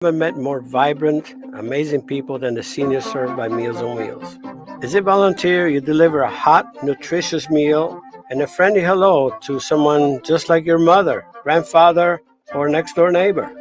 Never met more vibrant, amazing people than the seniors served by Meals on Wheels. As a volunteer, you deliver a hot, nutritious meal and a friendly hello to someone just like your mother, grandfather, or next door neighbor.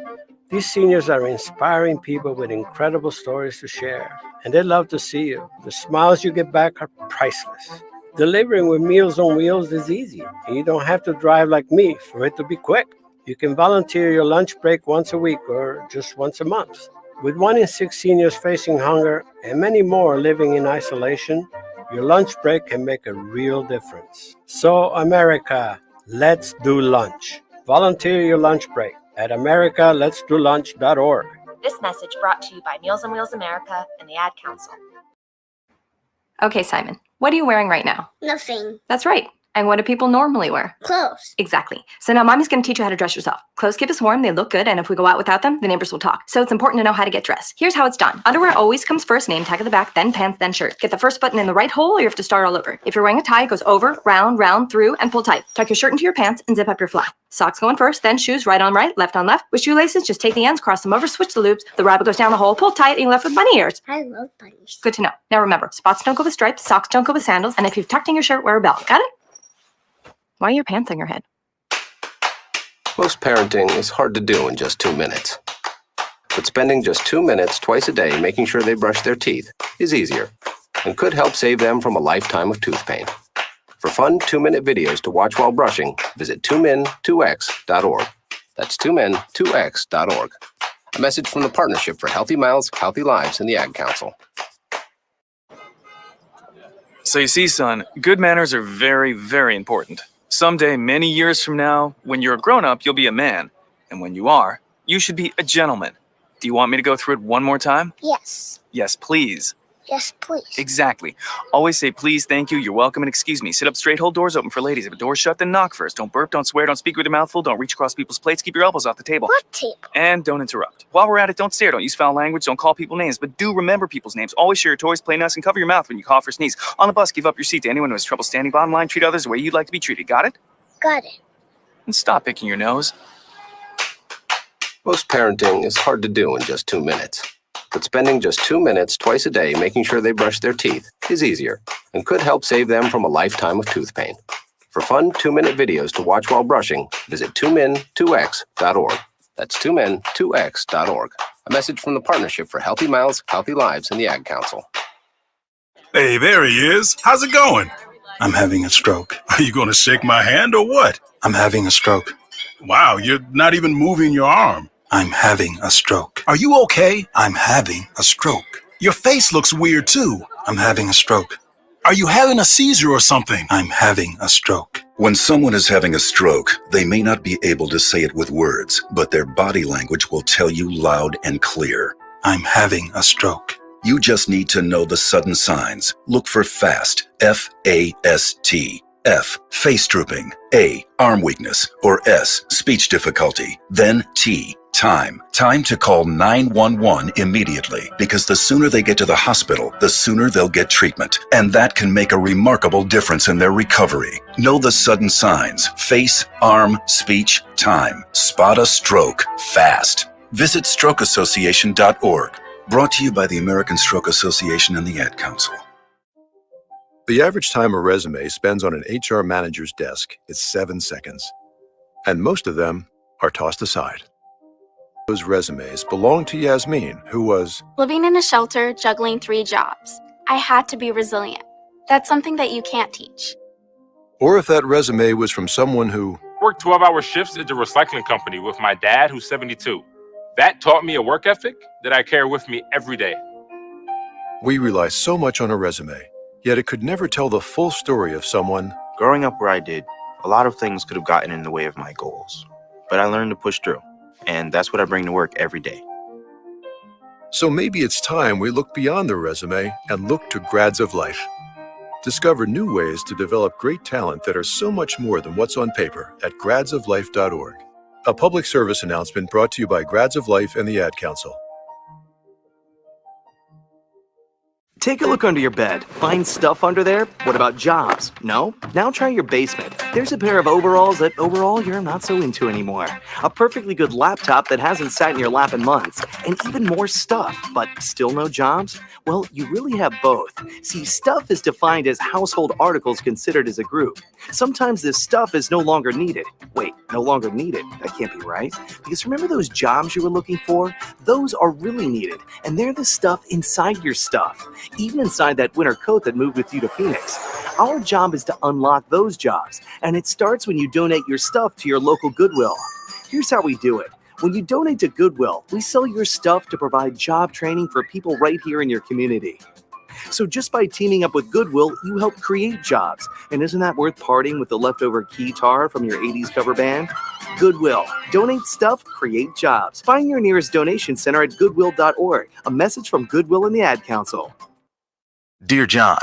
These seniors are inspiring people with incredible stories to share, and they love to see you. The smiles you get back are priceless. Delivering with Meals on Wheels is easy, and you don't have to drive like me for it to be quick. You can volunteer your lunch break once a week or just once a month. With 1 in 6 seniors facing hunger and many more living in isolation, your lunch break can make a real difference. So, America, let's do lunch. Volunteer your lunch break at americaletsdolunch.org. This message brought to you by Meals on Wheels America and the Ad Council. Okay, Simon, what are you wearing right now? Nothing. That's right. And what do people normally wear? Clothes. Exactly. So now mommy's going to teach you how to dress yourself. Clothes keep us warm, they look good, and if we go out without them, the neighbors will talk. So it's important to know how to get dressed. Here's how it's done. Underwear always comes first, name tag at the back, then pants, then shirt. Get the first button in the right hole or you have to start all over. If you're wearing a tie, it goes over, round, through, and pull tight. Tuck your shirt into your pants and zip up your fly. Socks going first, then shoes right on right, left on left. With shoelaces, just take the ends, cross them over, switch the loops. The rabbit goes down the hole, pull tight, and you're left with bunny ears. I love bunnies. Good to know. Now remember, spots don't go with stripes, socks don't go with sandals, and if you've tucked in your shirt, wear a belt. Got it? Why are your pants on your head? Most parenting is hard to do in just 2 minutes. But spending just 2 minutes twice a day making sure they brush their teeth is easier and could help save them from a lifetime of tooth pain. For fun 2-minute videos to watch while brushing, visit 2min2x.org. That's 2min2x.org. A message from the Partnership for Healthy Mouths, Healthy Lives and the Ad Council. So you see, son, good manners are very, very important. Someday, many years from now, when you're a grown-up, you'll be a man. And when you are, you should be a gentleman. Do you want me to go through it one more time? Yes. Yes, please. Yes, please. Exactly. Always say please, thank you, you're welcome, and excuse me. Sit up straight, hold doors open for ladies. If a door's shut, then knock first. Don't burp, don't swear, don't speak with your mouth full, don't reach across people's plates, keep your elbows off the table. What table? And don't interrupt. While we're at it, don't stare, don't use foul language, don't call people names, but do remember people's names. Always share your toys, play nice, and cover your mouth when you cough or sneeze. On the bus, give up your seat to anyone who has trouble standing. Bottom line, treat others the way you'd like to be treated. Got it? Got it. And stop picking your nose. Most parenting is hard to do in just 2 minutes. But spending just 2 minutes twice a day making sure they brush their teeth is easier and could help save them from a lifetime of tooth pain. For fun 2-minute videos to watch while brushing, visit 2min2x.org. That's 2min2x.org. A message from the Partnership for Healthy Mouths, Healthy Lives and the Ad Council. Hey, there he is. How's it going? I'm having a stroke. Are you going to shake my hand or what? I'm having a stroke. Wow, you're not even moving your arm. I'm having a stroke. Are you okay? I'm having a stroke. Your face looks weird too. I'm having a stroke. Are you having a seizure or something? I'm having a stroke. When someone is having a stroke, they may not be able to say it with words, but their body language will tell you loud and clear. I'm having a stroke. You just need to know the sudden signs. Look for FAST, F-A-S-T. F, face drooping. A, arm weakness. Or S, speech difficulty. Then T, time. Time to call 911 immediately, because the sooner they get to the hospital, the sooner they'll get treatment. And that can make a remarkable difference in their recovery. Know the sudden signs. Face, arm, speech, time. Spot a stroke fast. Visit strokeassociation.org. Brought to you by the American Stroke Association and the Ad Council. The average time a resume spends on an HR manager's desk is 7 seconds, and most of them are tossed aside. Those resumes belong to Yasmin, who was living in a shelter, juggling 3 jobs. I had to be resilient. That's something that you can't teach. Or if that resume was from someone who worked 12-hour shifts at the recycling company with my dad, who's 72. That taught me a work ethic that I carry with me every day. We rely so much on a resume, yet it could never tell the full story of someone. Growing up where I did, a lot of things could have gotten in the way of my goals. But I learned to push through, and that's what I bring to work every day. So maybe it's time we look beyond the resume and look to Grads of Life. Discover new ways to develop great talent that are so much more than what's on paper at gradsoflife.org. A public service announcement brought to you by Grads of Life and the Ad Council. Take a look under your bed. Find stuff under there? What about jobs? No? Now try your basement. There's a pair of overalls that overall you're not so into anymore. A perfectly good laptop that hasn't sat in your lap in months. And even more stuff, but still no jobs? Well, you really have both. See, stuff is defined as household articles considered as a group. Sometimes this stuff is no longer needed. Wait, no longer needed? That can't be right. Because remember those jobs you were looking for? Those are really needed. And they're the stuff inside your stuff. Even inside that winter coat that moved with you to Phoenix. Our job is to unlock those jobs, and it starts when you donate your stuff to your local Goodwill. Here's how we do it. When you donate to Goodwill, we sell your stuff to provide job training for people right here in your community. So just by teaming up with Goodwill, you help create jobs. And isn't that worth parting with the leftover keytar from your 80s cover band? Goodwill. Donate stuff, create jobs. Find your nearest donation center at goodwill.org. A message from Goodwill and the Ad Council. Dear John,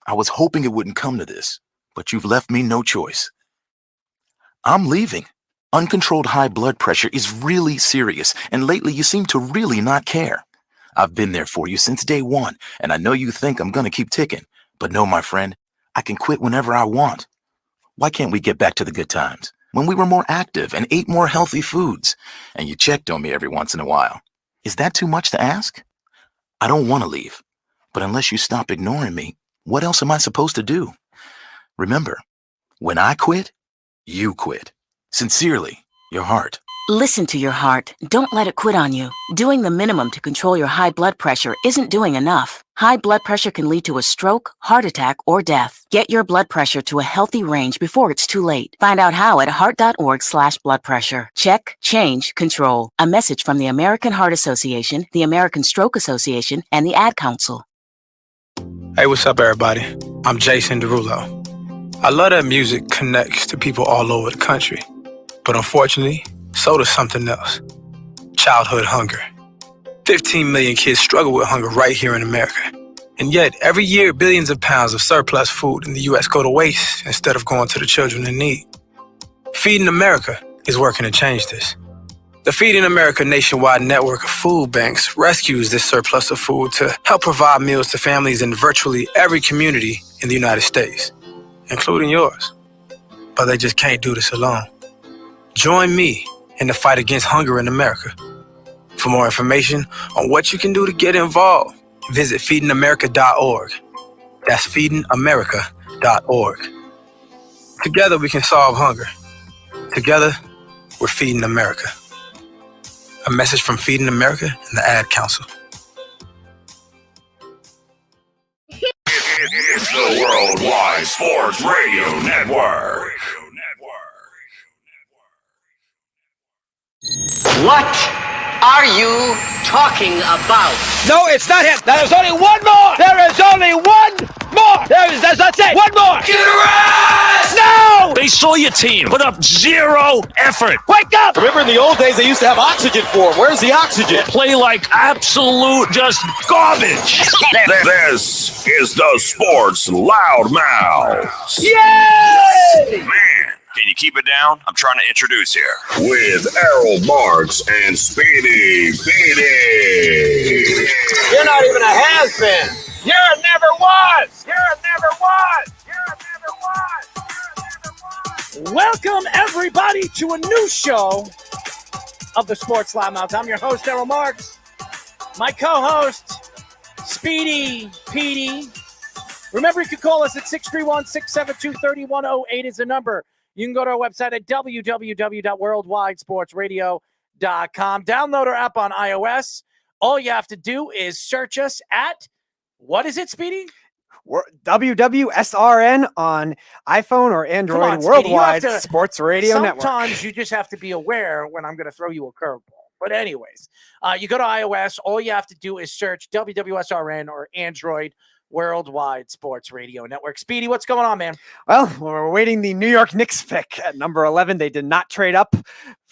I was hoping it wouldn't come to this, but you've left me no choice. I'm leaving. Uncontrolled high blood pressure is really serious, and lately you seem to really not care. I've been there for you since day one, and I know you think I'm gonna keep ticking, but no, my friend, I can quit whenever I want. Why can't we get back to the good times, when we were more active and ate more healthy foods, and you checked on me every once in a while? Is that too much to ask? I don't want to leave. But unless you stop ignoring me, what else am I supposed to do? Remember, when I quit, you quit. Sincerely, your heart. Listen to your heart. Don't let it quit on you. Doing the minimum to control your high blood pressure isn't doing enough. High blood pressure can lead to a stroke, heart attack, or death. Get your blood pressure to a healthy range before it's too late. Find out how at heart.org/blood pressure. Check, change, control. A message from the American Heart Association, the American Stroke Association, and the Ad Council. Hey, what's up, everybody? I'm Jason Derulo. I love that music connects to people all over the country. But unfortunately, so does something else. Childhood hunger. 15 million kids struggle with hunger right here in America. And yet, every year, billions of pounds of surplus food in the U.S. go to waste instead of going to the children in need. Feeding America is working to change this. The Feeding America nationwide network of food banks rescues this surplus of food to help provide meals to families in virtually every community in the United States, including yours. But they just can't do this alone. Join me in the fight against hunger in America. For more information on what you can do to get involved, visit feedingamerica.org. That's feedingamerica.org. Together we can solve hunger. Together, we're feeding America. A message from Feeding America and the Ad Council. It's the Worldwide Sports Radio Network. What are you talking about? No, it's not him. There is only one more. There is only one more. That's it. One more. Get a rest! No! They saw your team put up zero effort. Wake up! Remember in the old days, they used to have oxygen for them. Where's the oxygen? Play like absolute just garbage. This is the Sports Loudmouths. Yay! Man, can you keep it down? I'm trying to introduce here. With Errol Marks and Speedy Petey. You're not even a has-been. You're a never was. You're a never was. You're a never was. You're a never was. Welcome, everybody, to a new show of the Sports Loudmouth. I'm your host, Errol Marks. My co-host, Speedy Petey. Remember, you can call us at 631-672-3108 is the number. You can go to our website at www.worldwidesportsradio.com. Download our app on iOS. All you have to do is search us at, what is it, Speedy? WWSRN on iPhone or Android. Come on, Worldwide Speedy, Sports Radio Network. Sometimes you just have to be aware when I'm going to throw you a curveball. But anyways, you go to iOS. All you have to do is search WWSRN or Android Worldwide Sports Radio Network. Speedy, what's going on, man? Well, we're awaiting the New York Knicks pick at number 11. They did not trade up.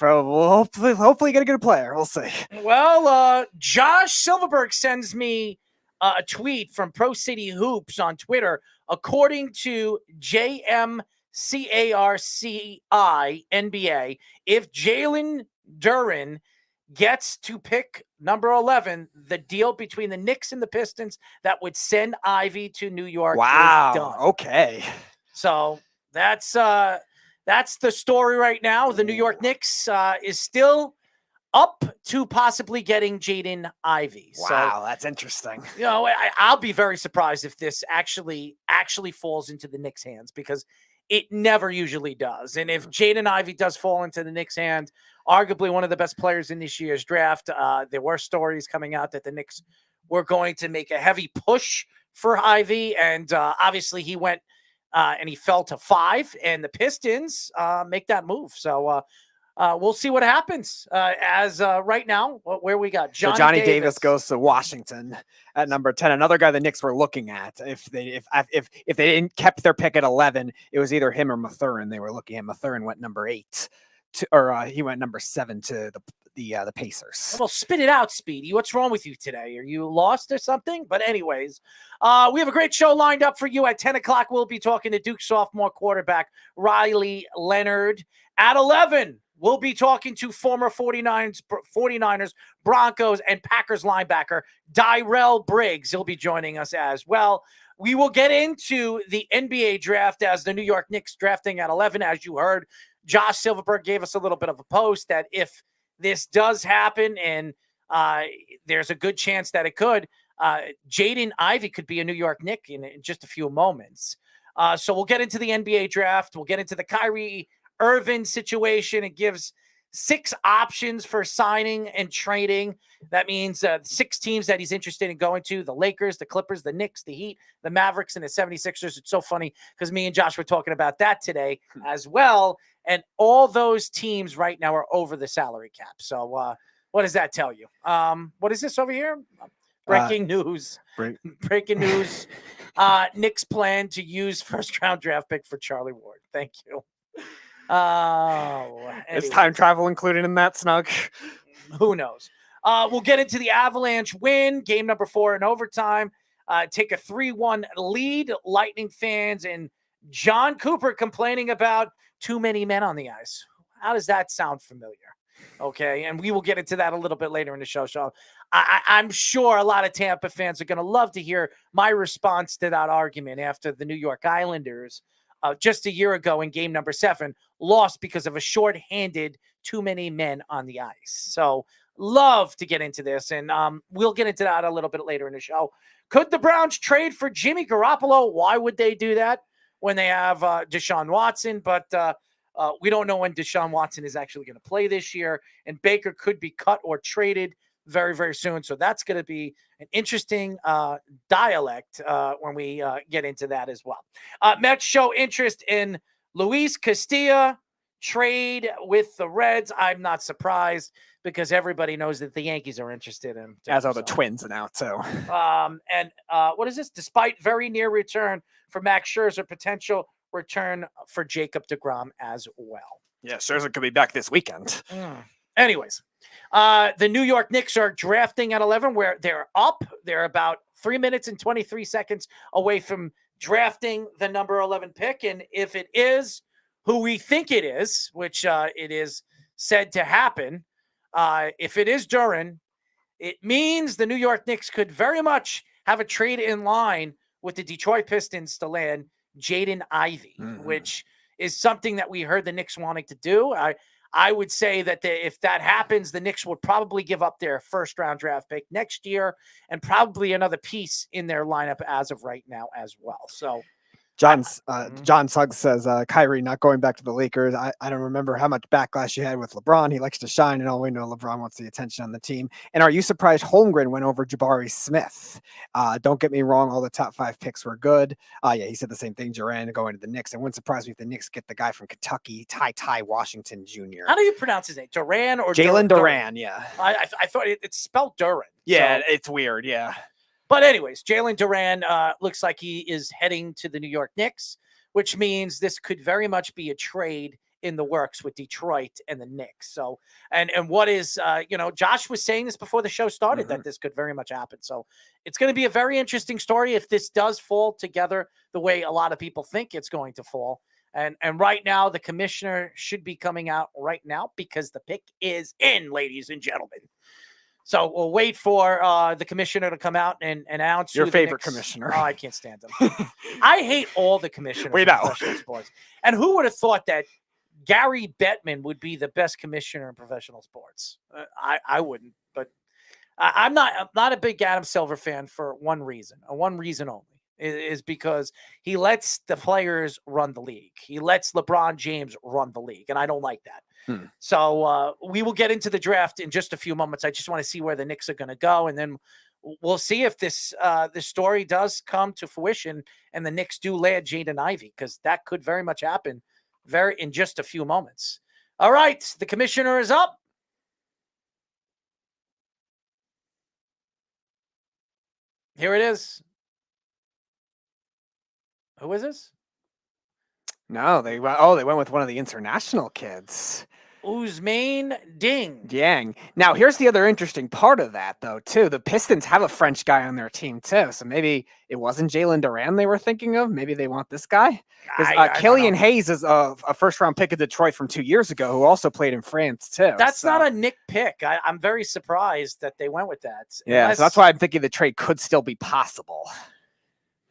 We'll hopefully get a good player. We'll see. Well, Josh Silverberg sends me a tweet from Pro City Hoops on Twitter. According to JMCARCI NBA, if Jalen Duren gets to pick number 11, the deal between the Knicks and the Pistons that would send Ivy to New York is done. Okay. So that's the story right now. The New York Knicks is still up to possibly getting Jaden Ivey. Wow, that's interesting. I'll be very surprised if this actually falls into the Knicks' hands, because it never usually does. And if Jaden Ivey does fall into the Knicks' hand, arguably one of the best players in this year's draft, there were stories coming out that the Knicks were going to make a heavy push for Ivey, and obviously he went and he fell to 5, and the Pistons make that move. So we'll see what happens. As right now, where we got Johnny Davis goes to Washington at number 10. Another guy the Knicks were looking at. If they didn't kept their pick at 11, it was either him or Mathurin. They were looking at. Mathurin went number 8, he went number 7 to the Pacers. Well, spit it out, Speedy. What's wrong with you today? Are you lost or something? But anyways, we have a great show lined up for you at 10 o'clock. We'll be talking to Duke sophomore quarterback Riley Leonard. At 11, we'll be talking to former 49ers, Broncos, and Packers linebacker Dyrell Briggs. He'll be joining us as well. We will get into the NBA draft as the New York Knicks drafting at 11. As you heard, Josh Silverberg gave us a little bit of a post that if this does happen, and there's a good chance that it could, Jaden Ivey could be a New York Knick in just a few moments. So we'll get into the NBA draft. We'll get into the Kyrie Irving situation. It gives 6 options for signing and trading. That means 6 teams that he's interested in going to: the Lakers, the Clippers, the Knicks, the Heat, the Mavericks, and the 76ers. It's so funny because me and Josh were talking about that today as well. And all those teams right now are over the salary cap. So what does that tell you? What is this over here? Breaking news. Breaking news. Knicks plan to use first-round draft pick for Charlie Ward. Thank you. Is time travel included in that, Snug? Who knows? We'll get into the Avalanche win, game number 4 in overtime. Take a 3-1 lead. Lightning fans and John Cooper complaining about too many men on the ice. How does that sound familiar? Okay, and we will get into that a little bit later in the show. So I'm sure a lot of Tampa fans are going to love to hear my response to that argument after the New York Islanders just a year ago in game number 7 lost because of a shorthanded too many men on the ice. So love to get into this, and we'll get into that a little bit later in the show. Could the Browns trade for Jimmy Garoppolo? Why would they do that when they have Deshaun Watson? But we don't know when Deshaun Watson is actually going to play this year, and Baker could be cut or traded very, very soon. So that's going to be an interesting dialect when we get into that as well. Mets show interest in Luis Castillo trade with the Reds. I'm not surprised because everybody knows that the Yankees are interested in. As are the Twins now, too. And what is this? Despite very near return for Max Scherzer, potential return for Jacob deGrom as well. Yeah, Scherzer could be back this weekend. Anyways, the New York Knicks are drafting at 11, where they're up. They're about 3 minutes and 23 seconds away from drafting the number 11 pick. And if it is who we think it is, which it is said to happen, if it is Duran, it means the New York Knicks could very much have a trade in line with the Detroit Pistons to land Jaden Ivey, which is something that we heard the Knicks wanting to do. I would say that if that happens, the Knicks would probably give up their first-round draft pick next year and probably another piece in their lineup as of right now as well. So John Suggs says, Kyrie not going back to the Lakers. I don't remember how much backlash you had with LeBron. He likes to shine, and all we know, LeBron wants the attention on the team. And are you surprised Holmgren went over Jabari Smith? Don't get me wrong, all the top 5 picks were good. Yeah, he said the same thing, Duran going to the Knicks. It wouldn't surprise me if the Knicks get the guy from Kentucky, Ty Washington Jr. How do you pronounce his name? Duran or Jalen Duran, yeah. I thought it's spelled Duran. Yeah, so. It's weird, yeah. But anyways, Jalen Duran looks like he is heading to the New York Knicks, which means this could very much be a trade in the works with Detroit and the Knicks. So, and what is, Josh was saying this before the show started, that this could very much happen. So it's going to be a very interesting story if this does fall together the way a lot of people think it's going to fall. And right now, the commissioner should be coming out right now because the pick is in, ladies and gentlemen. So we'll wait for the commissioner to come out and announce Your who the favorite Knicks- commissioner. Oh, I can't stand him. I hate all the commissioners We in know. professional sports. And who would have thought that Gary Bettman would be the best commissioner in professional sports? I wouldn't, but I'm not a big Adam Silver fan for one reason only. Is because he lets the players run the league. He lets LeBron James run the league, and I don't like that. So we will get into the draft in just a few moments. I just want to see where the Knicks are going to go, and then we'll see if this story does come to fruition and the Knicks do land Jaden Ivey, because that could very much happen in just a few moments. All right, the commissioner is up. Here it is. Who is this? No, they went with one of the international kids. Ousmane Dieng. Now, here's the other interesting part of that, though, too. The Pistons have a French guy on their team, too. So maybe it wasn't Jalen Duran they were thinking of. Maybe they want this guy. Because Killian Hayes is a first-round pick of Detroit from 2 years ago who also played in France, too. That's not a Nick pick. I'm very surprised that they went with that. Yeah, so that's why I'm thinking the trade could still be possible.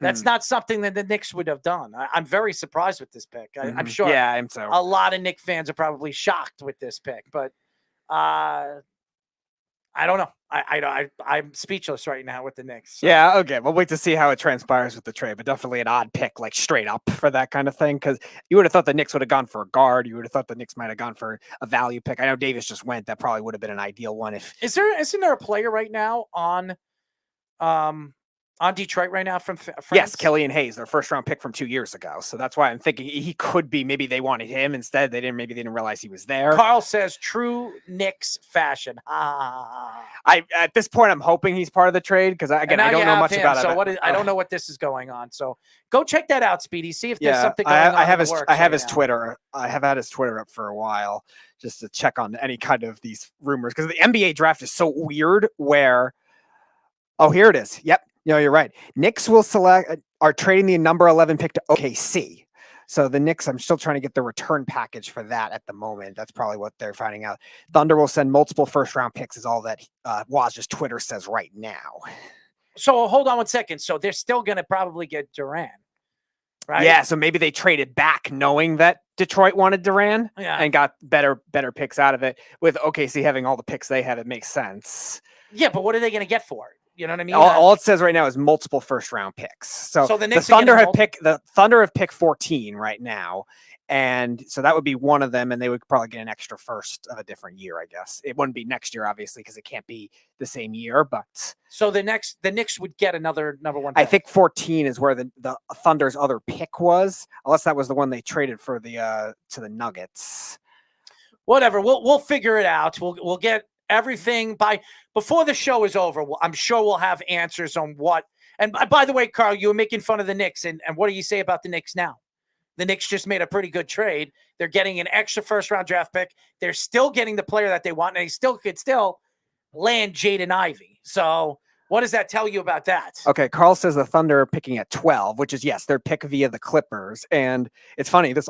That's not something that the Knicks would have done. I'm very surprised with this pick. I'm sure. Yeah, I'm so. A lot of Knicks fans are probably shocked with this pick, but I don't know. I'm speechless right now with the Knicks. So. Yeah, okay. We'll wait to see how it transpires with the trade, but definitely an odd pick, like straight up for that kind of thing. Because you would have thought the Knicks would have gone for a guard. You would have thought the Knicks might have gone for a value pick. I know Davis just went. That probably would have been an ideal one. Isn't there a player right now on Detroit right now from France? Yes, Killian Hayes, their first round pick from 2 years ago. So that's why I'm thinking he could be. Maybe they wanted him instead. Maybe they didn't realize he was there. Carl says true Knicks fashion. At this point, I'm hoping he's part of the trade because I don't know much about it. I don't know what this is going on. So go check that out, Speedy. See if there's something going on. I have his now. Twitter. I have had his Twitter up for a while just to check on any kind of these rumors because the NBA draft is so weird. Where, oh, here it is. Yep. No, you're right. Knicks are trading the number 11 pick to OKC. So the Knicks, I'm still trying to get the return package for that at the moment. That's probably what they're finding out. Thunder will send multiple first-round picks is all that Waz's Twitter says right now. So hold on one second. So they're still going to probably get Durant, right? Yeah, so maybe they traded back knowing that Detroit wanted Durant and got better picks out of it. With OKC having all the picks they have, it makes sense. Yeah, but what are they going to get for it? You know what I mean? All it says right now is multiple first-round picks. So the Thunder have picked 14 right now, and so that would be one of them, and they would probably get an extra first of a different year, I guess. It wouldn't be next year, obviously, because it can't be the same year. But so the Knicks would get another number one pick. I think 14 is where the Thunder's other pick was, unless that was the one they traded for to the Nuggets. Whatever, we'll figure it out. We'll get everything before the show is over. I'm sure we'll have answers on what. And by the way, Carl, you were making fun of the Knicks, and what do you say about the Knicks now? The Knicks just made a pretty good trade. They're getting an extra first-round draft pick. They're still getting the player that they want, and they could still land Jaden Ivey. So what does that tell you about that? Okay, Carl says the Thunder are picking at 12, which is, yes, their pick via the Clippers. And it's funny, this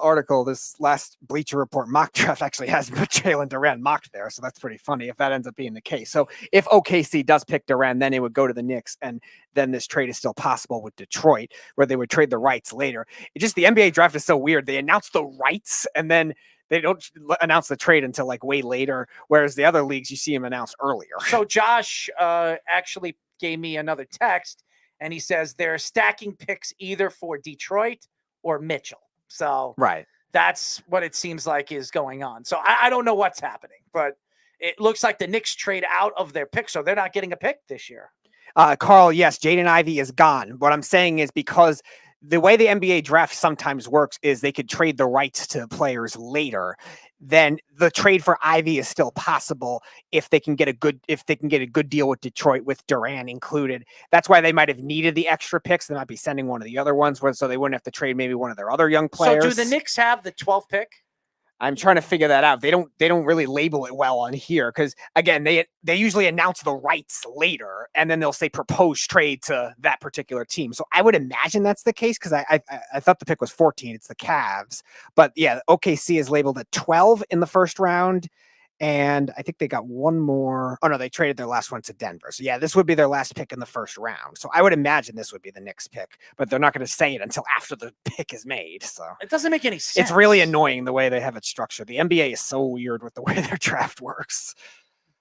last Bleacher Report mock draft actually has Jalen Duran mocked there, so that's pretty funny if that ends up being the case. So if OKC does pick Duran, then it would go to the Knicks, and then this trade is still possible with Detroit, where they would trade the rights later. It just, the NBA draft is so weird. They announce the rights, and then they don't announce the trade until like way later, whereas the other leagues, you see them announced earlier. So Josh actually gave me another text, and he says they're stacking picks either for Detroit or Mitchell. So right, that's what it seems like is going on. So I don't know what's happening, but it looks like the Knicks trade out of their pick, so they're not getting a pick this year. Carl, yes, Jaden Ivey is gone. What I'm saying is because the way the NBA draft sometimes works is they could trade the rights to players later. Then the trade for Ivy is still possible if they can get a good deal with Detroit with Duran included. That's why they might have needed the extra picks. They might be sending one of the other ones so they wouldn't have to trade maybe one of their other young players. So do the Knicks have the 12th pick? I'm trying to figure that out. They don't really label it well on here because again, they usually announce the rights later and then they'll say proposed trade to that particular team. So I would imagine that's the case because I thought the pick was 14. It's the Cavs, but yeah, OKC is labeled at 12 in the first round. And I think they got one more. Oh no, they traded their last one to Denver. So yeah, this would be their last pick in the first round. So I would imagine this would be the Knicks pick, but they're not going to say it until after the pick is made. So It doesn't make any sense. it's really annoying the way they have it structured. The NBA is so weird with the way their draft works.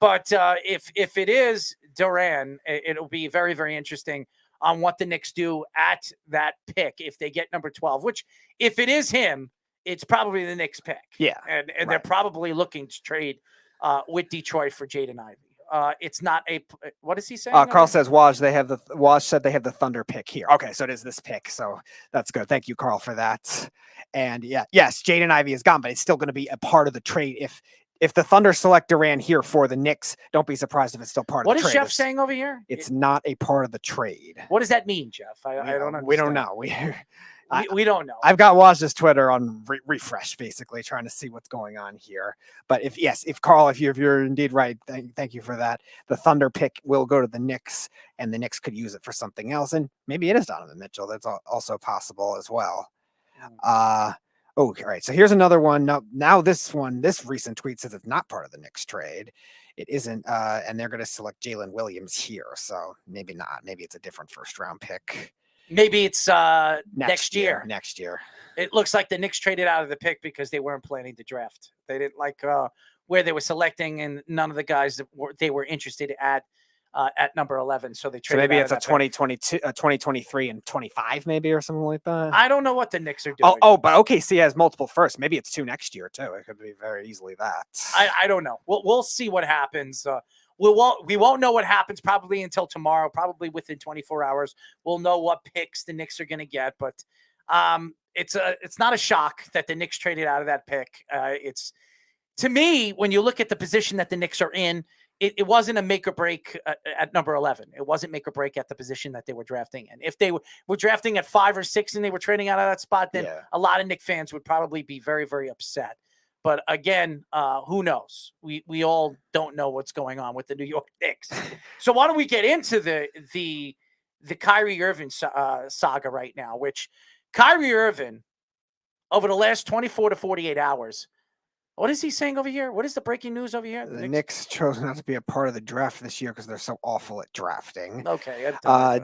But if it is Duran, it'll be very, very interesting on what the Knicks do at that pick if they get number 12, which if it is him, it's probably the Knicks pick. Yeah. And they're probably looking to trade with Detroit for Jaden Ivey. It's not a what is he saying? Carl says Waj said they have the Thunder pick here. Okay, so it is this pick. So that's good. Thank you, Carl, for that. And yes, Jaden Ivey is gone, but it's still going to be a part of the trade. If the Thunder select Duran here for the Knicks, don't be surprised if it's still part of the trade. What is Jeff saying over here? It's not a part of the trade. What does that mean, Jeff? I don't understand. We don't know. We don't know. I've got Waj's Twitter on refresh, basically trying to see what's going on here. But if Carl, if you're indeed right, thank you for that. The Thunder pick will go to the Knicks, and the Knicks could use it for something else, and maybe it is Donovan Mitchell. That's also possible as well. All right. So here's another one. Now this recent tweet says it's not part of the Knicks trade. It isn't, and they're going to select Jalen Williams here. So maybe not. Maybe it's a different first round pick. Maybe it's next year. Next year. It looks like the Knicks traded out of the pick because they weren't planning to draft. They didn't like where they were selecting, and none of the guys that they were interested at number 11. So they traded. So maybe out it's of a that 2022, 2023, and 25, maybe, or something like that. pick. I don't know what the Knicks are doing. But OKC has multiple firsts. Maybe it's 2 next year too. It could be very easily that. I don't know. We'll see what happens. We won't know what happens probably until tomorrow. Probably within 24 hours, we'll know what picks the Knicks are going to get. But it's not a shock that the Knicks traded out of that pick. It's to me, when you look at the position that the Knicks are in, it wasn't a make or break at number 11. It wasn't make or break at the position that they were drafting in. If they were drafting at 5 or 6 and they were trading out of that spot, then a lot of Knicks fans would probably be very, very upset. But again, who knows? We all don't know what's going on with the New York Knicks. So why don't we get into the Kyrie Irving saga right now? Which Kyrie Irving, over the last 24 to 48 hours, what is he saying over here? What is the breaking news over here? The Knicks chose not to be a part of the draft this year because they're so awful at drafting. Okay.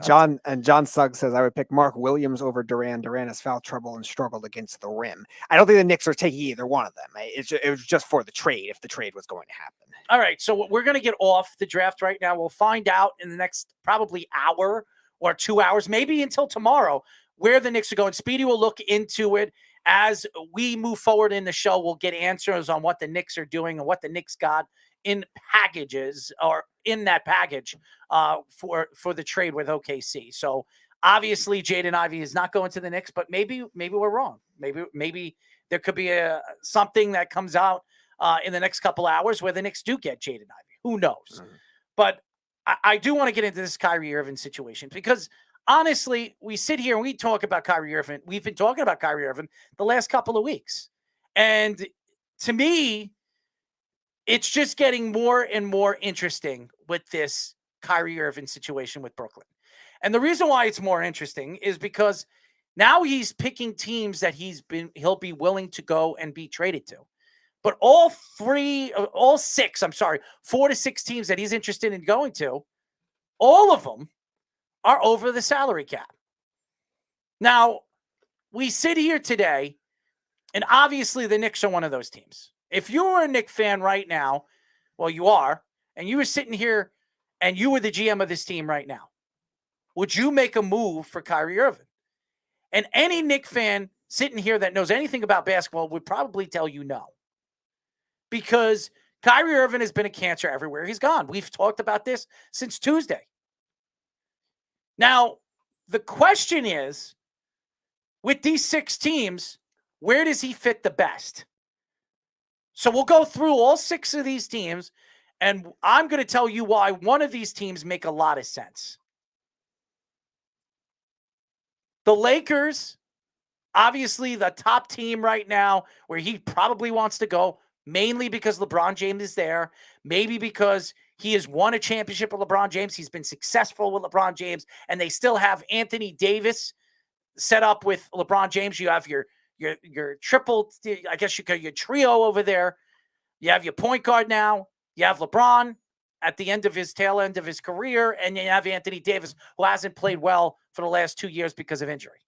John Suggs says I would pick Mark Williams over Duran. Duran has foul trouble and struggled against the rim. I don't think the Knicks are taking either one of them. It was just for the trade if the trade was going to happen. All right. So we're going to get off the draft right now. We'll find out in the next probably hour or 2 hours, maybe until tomorrow, where the Knicks are going. Speedy will look into it. As we move forward in the show, we'll get answers on what the Knicks are doing and what the Knicks got in packages or in that package for the trade with OKC. So obviously Jaden Ivey is not going to the Knicks, but maybe we're wrong. Maybe there could be something that comes out in the next couple hours where the Knicks do get Jaden Ivey. Who knows? Mm-hmm. But I do want to get into this Kyrie Irving situation because honestly, we sit here and we talk about Kyrie Irving. We've been talking about Kyrie Irving the last couple of weeks. And to me, it's just getting more and more interesting with this Kyrie Irving situation with Brooklyn. And the reason why it's more interesting is because now he's picking teams that he'll be willing to go and be traded to. But 4 to 6 teams that he's interested in going to, all of them are over the salary cap. Now, we sit here today, and obviously the Knicks are one of those teams. If you were a Knicks fan right now, well, you are, and you were sitting here and you were the GM of this team right now, would you make a move for Kyrie Irving? And any Knicks fan sitting here that knows anything about basketball would probably tell you no. Because Kyrie Irving has been a cancer everywhere he's gone. We've talked about this since Tuesday. Now, the question is, with these 6 teams, where does he fit the best? So we'll go through all 6 of these teams, and I'm going to tell you why one of these teams make a lot of sense. The Lakers Obviously, the top team right now where he probably wants to go, mainly because LeBron James is there, maybe because he has won a championship with LeBron James. He's been successful with LeBron James, and they still have Anthony Davis set up with LeBron James. You have your triple, I guess you could, your trio over there. You have your point guard now. You have LeBron at the tail end of his career, and you have Anthony Davis, who hasn't played well for the last 2 years because of injury.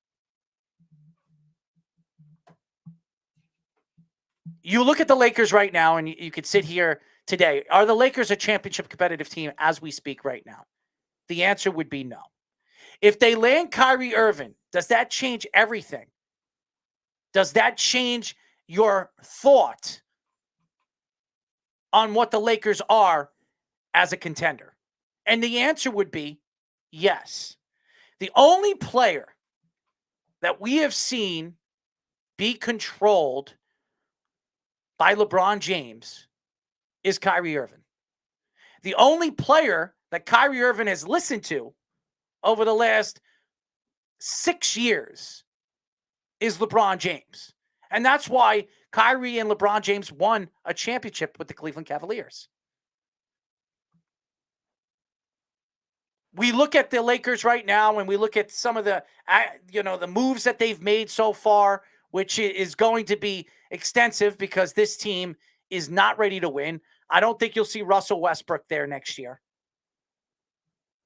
You look at the Lakers right now, and you could sit here today. Are the Lakers a championship competitive team as we speak right now? The answer would be no. If they land Kyrie Irving, does that change everything? Does that change your thought on what the Lakers are as a contender? And the answer would be yes. The only player that we have seen be controlled by LeBron James is Kyrie Irving. The only player that Kyrie Irving has listened to over the last 6 years is LeBron James. And that's why Kyrie and LeBron James won a championship with the Cleveland Cavaliers. We look at the Lakers right now, and we look at some of the, the moves that they've made so far, which is going to be extensive because this team is not ready to win. I don't think you'll see Russell Westbrook there next year.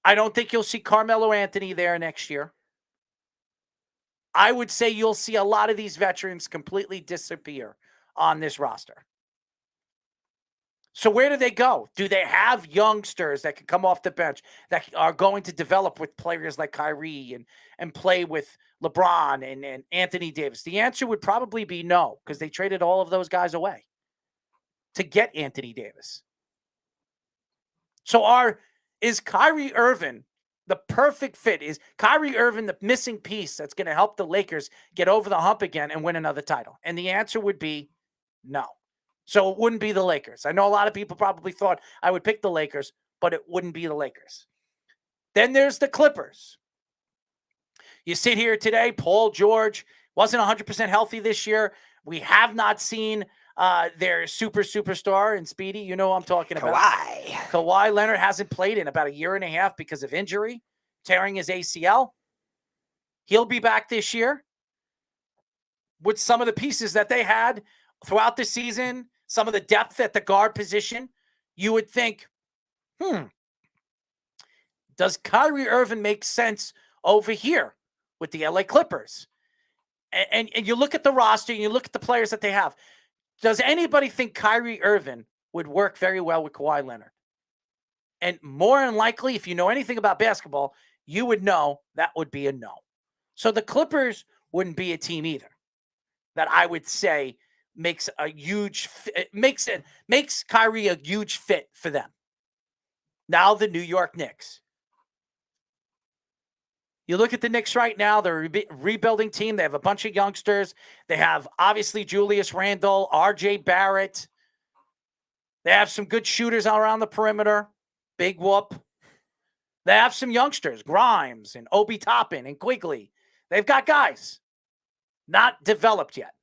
I don't think you'll see Carmelo Anthony there next year. I would say you'll see a lot of these veterans completely disappear on this roster. So where do they go? Do they have youngsters that can come off the bench that are going to develop with players like Kyrie and play with LeBron and Anthony Davis? The answer would probably be no, because they traded all of those guys away to get Anthony Davis. So is Kyrie Irving the perfect fit? Is Kyrie Irving the missing piece that's going to help the Lakers get over the hump again and win another title? And the answer would be no. So it wouldn't be the Lakers. I know a lot of people probably thought I would pick the Lakers, but it wouldn't be the Lakers. Then there's the Clippers. You sit here today, Paul George wasn't 100% healthy this year. We have not seen their superstar and Speedy. You know what I'm talking about. Kawhi Leonard hasn't played in about a year and a half because of injury, tearing his ACL. He'll be back this year with some of the pieces that they had throughout the season, some of the depth at the guard position. You would think, does Kyrie Irving make sense over here with the LA Clippers? And you look at the roster and you look at the players that they have. Does anybody think Kyrie Irving would work very well with Kawhi Leonard? And more than likely, if you know anything about basketball, you would know that would be a no. So the Clippers wouldn't be a team either that I would say makes Kyrie a huge fit for them. Now the New York Knicks. You look at the Knicks right now, they're a rebuilding team. They have a bunch of youngsters. They have, obviously, Julius Randle, R.J. Barrett. They have some good shooters around the perimeter. Big whoop. They have some youngsters, Grimes and Obi Toppin and Quigley. They've got guys not developed yet.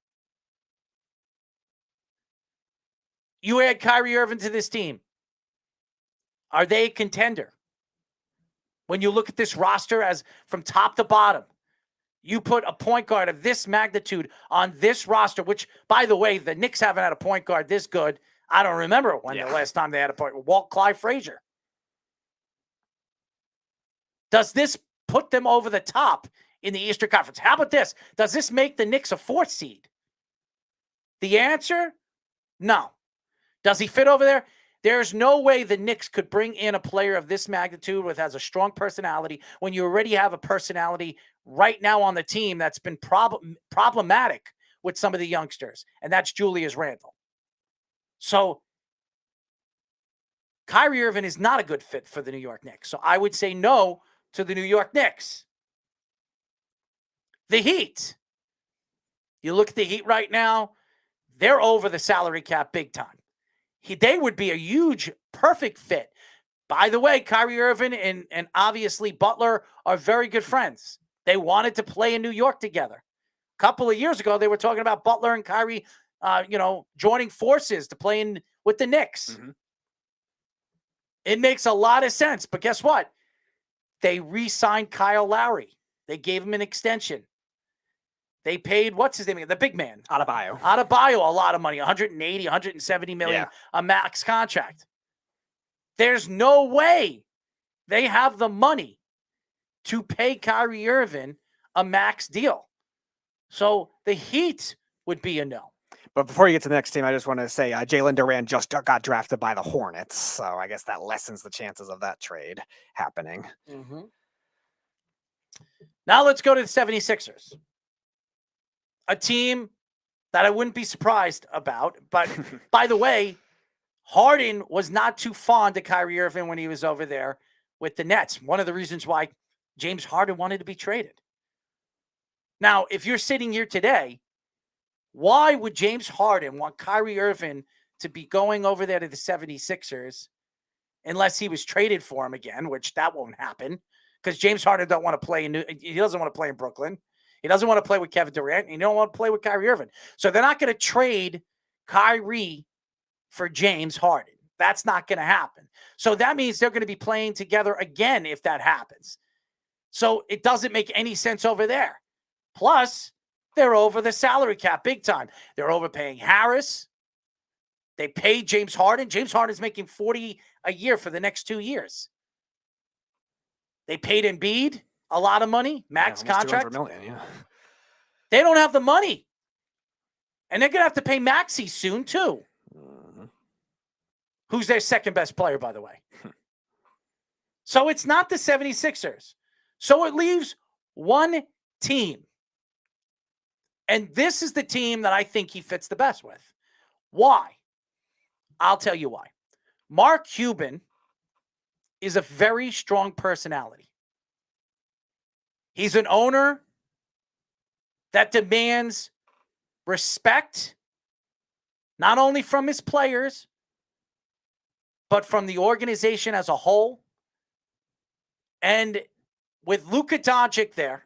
You add Kyrie Irving to this team. Are they a contender? When you look at this roster as from top to bottom, you put a point guard of this magnitude on this roster, which, by the way, the Knicks haven't had a point guard this good. I don't remember when the last time they had a point guard. Walt Clyde Frazier. Does this put them over the top in the Eastern Conference? How about this? Does this make the Knicks a 4th seed? The answer? No. Does he fit over there? There's no way the Knicks could bring in a player of this magnitude with has a strong personality when you already have a personality right now on the team that's been problematic with some of the youngsters, and that's Julius Randle. So Kyrie Irving is not a good fit for the New York Knicks. So I would say no to the New York Knicks. The Heat. You look at the Heat right now, they're over the salary cap big time. They would be a huge, perfect fit. By the way, Kyrie Irving and obviously Butler are very good friends. They wanted to play in New York together. couple of years ago, they were talking about Butler and Kyrie, joining forces to play with the Knicks. It makes a lot of sense. But guess what? They re-signed Kyle Lowry. They gave him an extension. They paid, what's his name again? The big man. Adebayo a lot of money, 180, 170 million, a max contract. There's no way they have the money to pay Kyrie Irving a max deal. So the Heat would be a no. But before you get to the next team, I just want to say Jalen Duran just got drafted by the Hornets. So I guess that lessens the chances of that trade happening. Now let's go to the 76ers. A team that I wouldn't be surprised about. But by the way, Harden was not too fond of Kyrie Irving when he was over there with the Nets. One of the reasons why James Harden wanted to be traded. Now, if you're sitting here today, why would James Harden want Kyrie Irving to be going over there to the 76ers unless he was traded for him again, which that won't happen because James Harden don't want to play he doesn't want to play in Brooklyn. He doesn't want to play with Kevin Durant, and he don't want to play with Kyrie Irving. So they're not going to trade Kyrie for James Harden. That's not going to happen. So that means they're going to be playing together again if that happens. So it doesn't make any sense over there. Plus, they're over the salary cap big time. They're overpaying Harris. They paid James Harden. James Harden's making $40 a year for the next 2 years. They paid Embiid a lot of money, max contract. Million, They don't have the money. And they're going to have to pay Maxey soon, too. Who's their second best player, by the way. So it's not the 76ers. So it leaves one team. And this is the team that I think he fits the best with. Why? I'll tell you why. Mark Cuban is a very strong personality. He's an owner that demands respect, not only from his players, but from the organization as a whole. And with Luka Doncic there,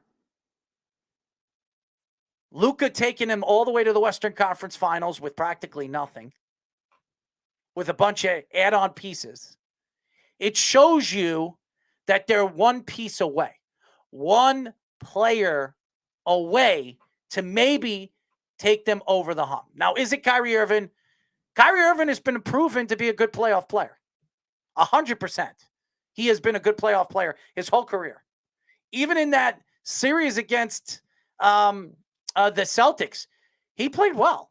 Luka taking him all the way to the Western Conference Finals with practically nothing, with a bunch of add-on pieces, it shows you that they're one piece away, one player away to maybe take them over the hump. Now, is it Kyrie Irving? Kyrie Irving has been proven to be a good playoff player. 100%. He has been a good playoff player his whole career. Even in that series against the Celtics, he played well.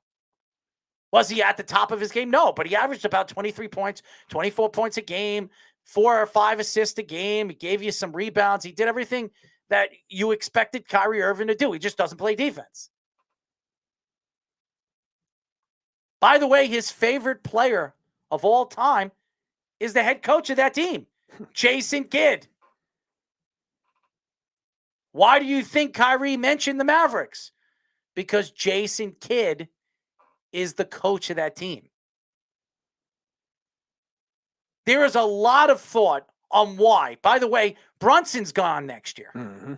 Was he at the top of his game? No, but he averaged about 23 points, 24 points a game, 4 or 5 assists a game. He gave you some rebounds. He did everything that you expected Kyrie Irving to do. He just doesn't play defense. By the way, his favorite player of all time is the head coach of that team, Jason Kidd. Why do you think Kyrie mentioned the Mavericks? Because Jason Kidd is the coach of that team. There is a lot of thought on why. By the way, Brunson's gone next year.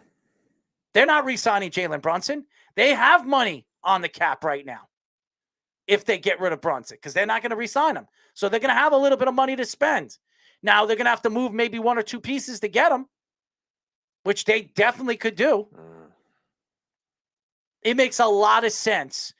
They're not re-signing Jalen Brunson. They have money on the cap right now if they get rid of Brunson because they're not going to re-sign him. So they're going to have a little bit of money to spend. Now they're going to have to move maybe 1 or 2 pieces to get him, which they definitely could do. It makes a lot of sense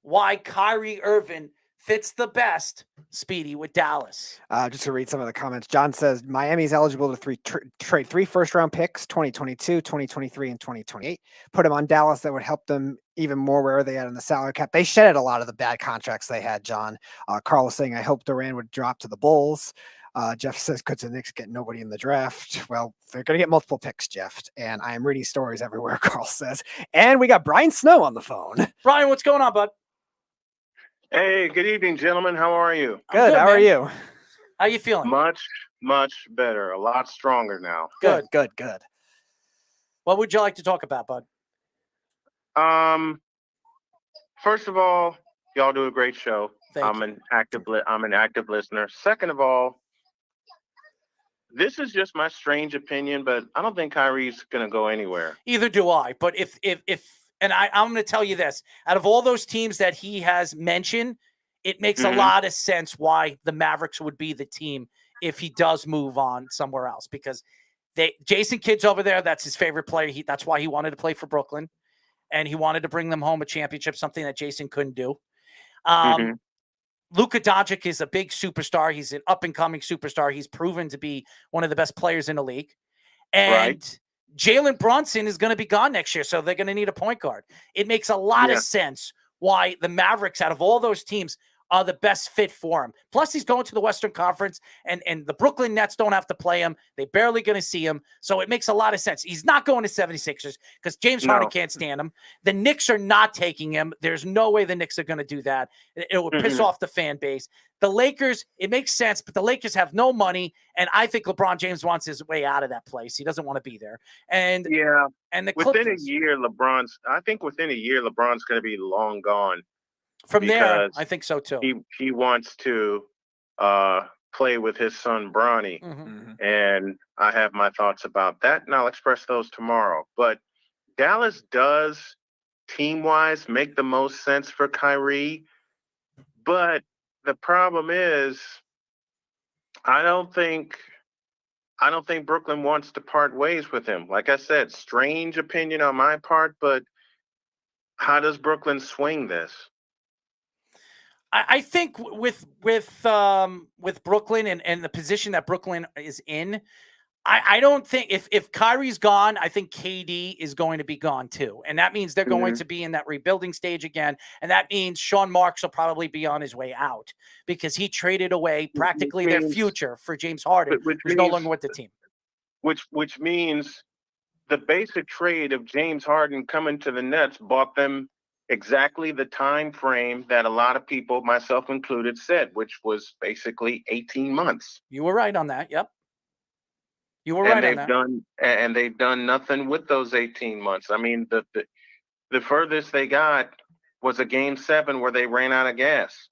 why Kyrie Irving fits the best, Speedy, with Dallas. Just to read some of the comments, John says Miami's eligible to trade 3 first-round picks, 2022, 2023, and 2028. Put them on Dallas. That would help them even more where they had in the salary cap. They shedded a lot of the bad contracts they had, John. Carl was saying, I hope Durant would drop to the Bulls. Jeff says, could the Knicks get nobody in the draft? Well, they're going to get multiple picks, Jeff. And I am reading stories everywhere, Carl says. And we got Brian Snow on the phone. Brian, what's going on, bud? Hey, good evening, gentlemen. How are you? Good. How are you? How you feeling? Much, much better. A lot stronger now. Good. What would you like to talk about, bud? First of all, y'all do a great show. I'm an active listener. Second of all, this is just my strange opinion, but I don't think Kyrie's going to go anywhere. Either do I. But if And I'm going to tell you this. Out of all those teams that he has mentioned, it makes a Mhm. lot of sense why the Mavericks would be the team if he does move on somewhere else, because Jason Kidd's over there. That's his favorite player. That's why he wanted to play for Brooklyn, and he wanted to bring them home a championship, something that Jason couldn't do. Mhm. Luka Doncic is a big superstar. He's an up-and-coming superstar. He's proven to be one of the best players in the league. And Right. Jalen Brunson is going to be gone next year, so they're going to need a point guard. It makes a lot of Yeah. sense why the Mavericks, out of all those teams, are the best fit for him. Plus, he's going to the Western Conference, and the Brooklyn Nets don't have to play him. They're barely going to see him, so it makes a lot of sense. He's not going to 76ers because James Harden No. can't stand him. The Knicks are not taking him. There's no way the Knicks are going to do that. It would piss Mhm. off the fan base. The Lakers, it makes sense, but the Lakers have no money, and I think LeBron James wants his way out of that place. He doesn't want to be there. And Yeah. the Within a Clippers, year, I think within a year, LeBron's going to be long gone from there, because I think so too. he wants to play with his son Bronny, Mhm. and I have my thoughts about that, and I'll express those tomorrow. But Dallas does, team-wise, make the most sense for Kyrie, but the problem is, I don't think Brooklyn wants to part ways with him. Like I said, strange opinion on my part, but how does Brooklyn swing this? I think with Brooklyn and the position that Brooklyn is in, I don't think if Kyrie's gone, I think KD is going to be gone too. And that means they're going Mhm. to be in that rebuilding stage again. And that means Sean Marks will probably be on his way out because he traded away practically their means- future for James Harden, which who's no means- longer with the team. Which means the basic trade of James Harden coming to the Nets bought them exactly the time frame that a lot of people, myself included, said, which was basically 18 months. You were right on that. Yep. You were And right on that. they've done nothing with those 18 months. I mean, the furthest they got was a game 7 where they ran out of gas.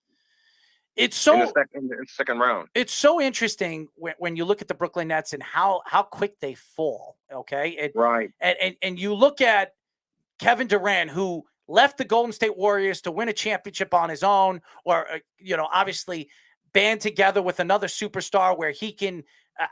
It's in the so second round. It's so interesting when you look at the Brooklyn Nets and how quick they fall. Okay, Right. And you look at Kevin Durant, who left the Golden State Warriors to win a championship on his own, or obviously band together with another superstar where he can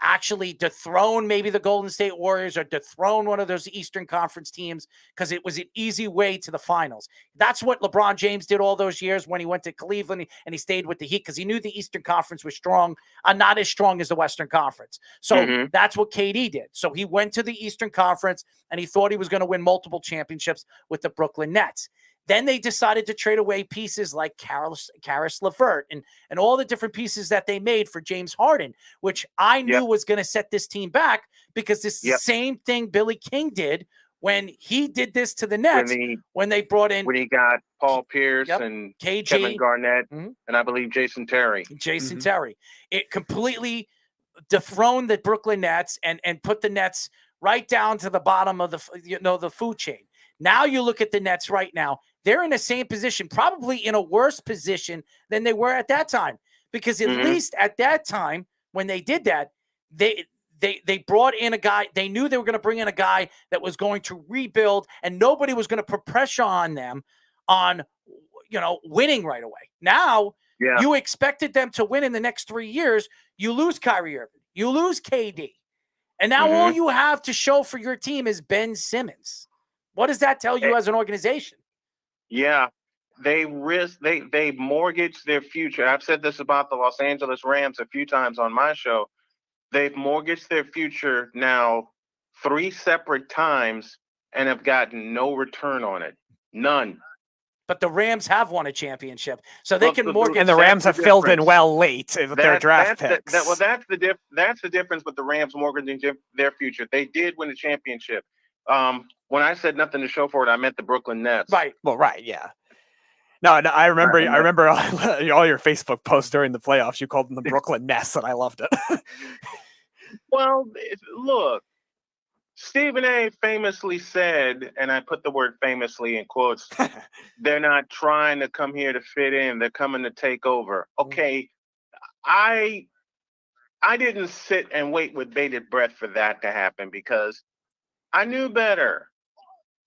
actually dethrone maybe the Golden State Warriors or dethrone one of those Eastern Conference teams because it was an easy way to the finals. That's what LeBron James did all those years when he went to Cleveland and he stayed with the Heat because he knew the Eastern Conference was strong, not as strong as the Western Conference. So that's what KD did. So he went to the Eastern Conference and he thought he was going to win multiple championships with the Brooklyn Nets. Then they decided to trade away pieces like Karis LeVert and all the different pieces that they made for James Harden, which I knew was going to set this team back because this is the same thing Billy King did when he did this to the Nets when they brought in when he got Paul Pierce and KG, Kevin Garnett, and I believe Jason Terry. Terry. It completely dethroned the Brooklyn Nets and put the Nets right down to the bottom of the food chain. Now you look at the Nets right now, they're in the same position, probably in a worse position than they were at that time. Because at least at that time, when they did that, they brought in a guy. They knew they were going to bring in a guy that was going to rebuild, and nobody was going to put pressure on them on winning right away. Now you expected them to win in the next 3 years. You lose Kyrie Irving, you lose KD, and now all you have to show for your team is Ben Simmons. What does that tell you as an organization? Yeah, they mortgaged their future. I've said this about the Los Angeles Rams a few times on my show. They've mortgaged their future now 3 separate times and have gotten no return on it. None. But the Rams have won a championship, so they can mortgage. And the Rams have filled in well late with their draft picks. That's the difference with the Rams mortgaging their future. They did win a championship. When I said nothing to show for it, I meant the Brooklyn Nets. Right. Well, right, yeah. No, I remember all your Facebook posts during the playoffs. You called them the Brooklyn Nets, and I loved it. Well, look, Stephen A. famously said, and I put the word famously in quotes, they're not trying to come here to fit in. They're coming to take over. Okay, I didn't sit and wait with bated breath for that to happen because I knew better.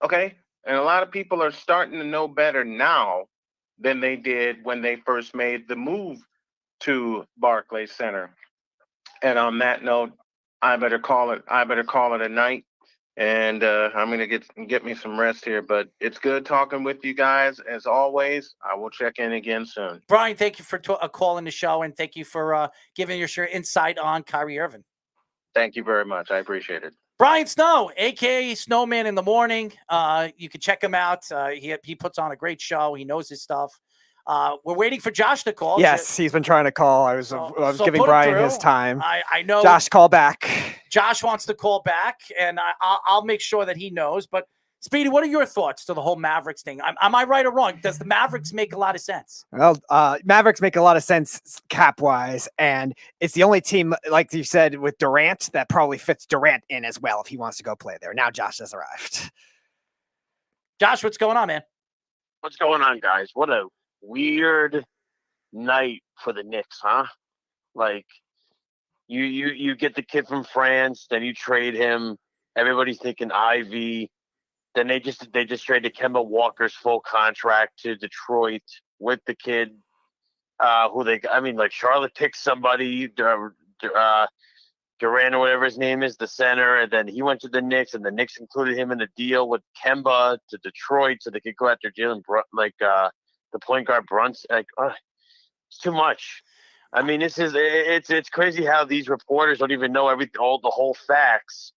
Okay? And a lot of people are starting to know better now than they did when they first made the move to Barclays Center. And on that note, I better call it a night. And I'm gonna get me some rest here. But it's good talking with you guys as always. I will check in again soon. Brian, thank you for calling the show, and thank you for giving us your insight on Kyrie Irving. Thank you very much. I appreciate it. Brian Snow, aka Snowman in the Morning. You can check him out. He puts on a great show. He knows his stuff. We're waiting for Josh to call. Yes, he's been trying to call. I was giving put him Brian through. his time. I know. Josh, call back. Josh wants to call back, and I'll make sure that he knows. But Speedy, what are your thoughts to the whole Mavericks thing? Am I right or wrong? Does the Mavericks make a lot of sense? Well, Mavericks make a lot of sense cap-wise, and it's the only team, like you said, with Durant that probably fits Durant in as well if he wants to go play there. Now Josh has arrived. Josh, what's going on, man? What's going on, guys? What a weird night for the Knicks, huh? Like, you get the kid from France, then you trade him. Everybody's thinking Ivy. Then they just traded Kemba Walker's full contract to Detroit with the kid. Charlotte picked somebody, Durant or whatever his name is, the center, and then he went to the Knicks, and the Knicks included him in a deal with Kemba to Detroit so they could go after the point guard Brunson. It's too much. I mean, it's crazy how these reporters don't even know the whole facts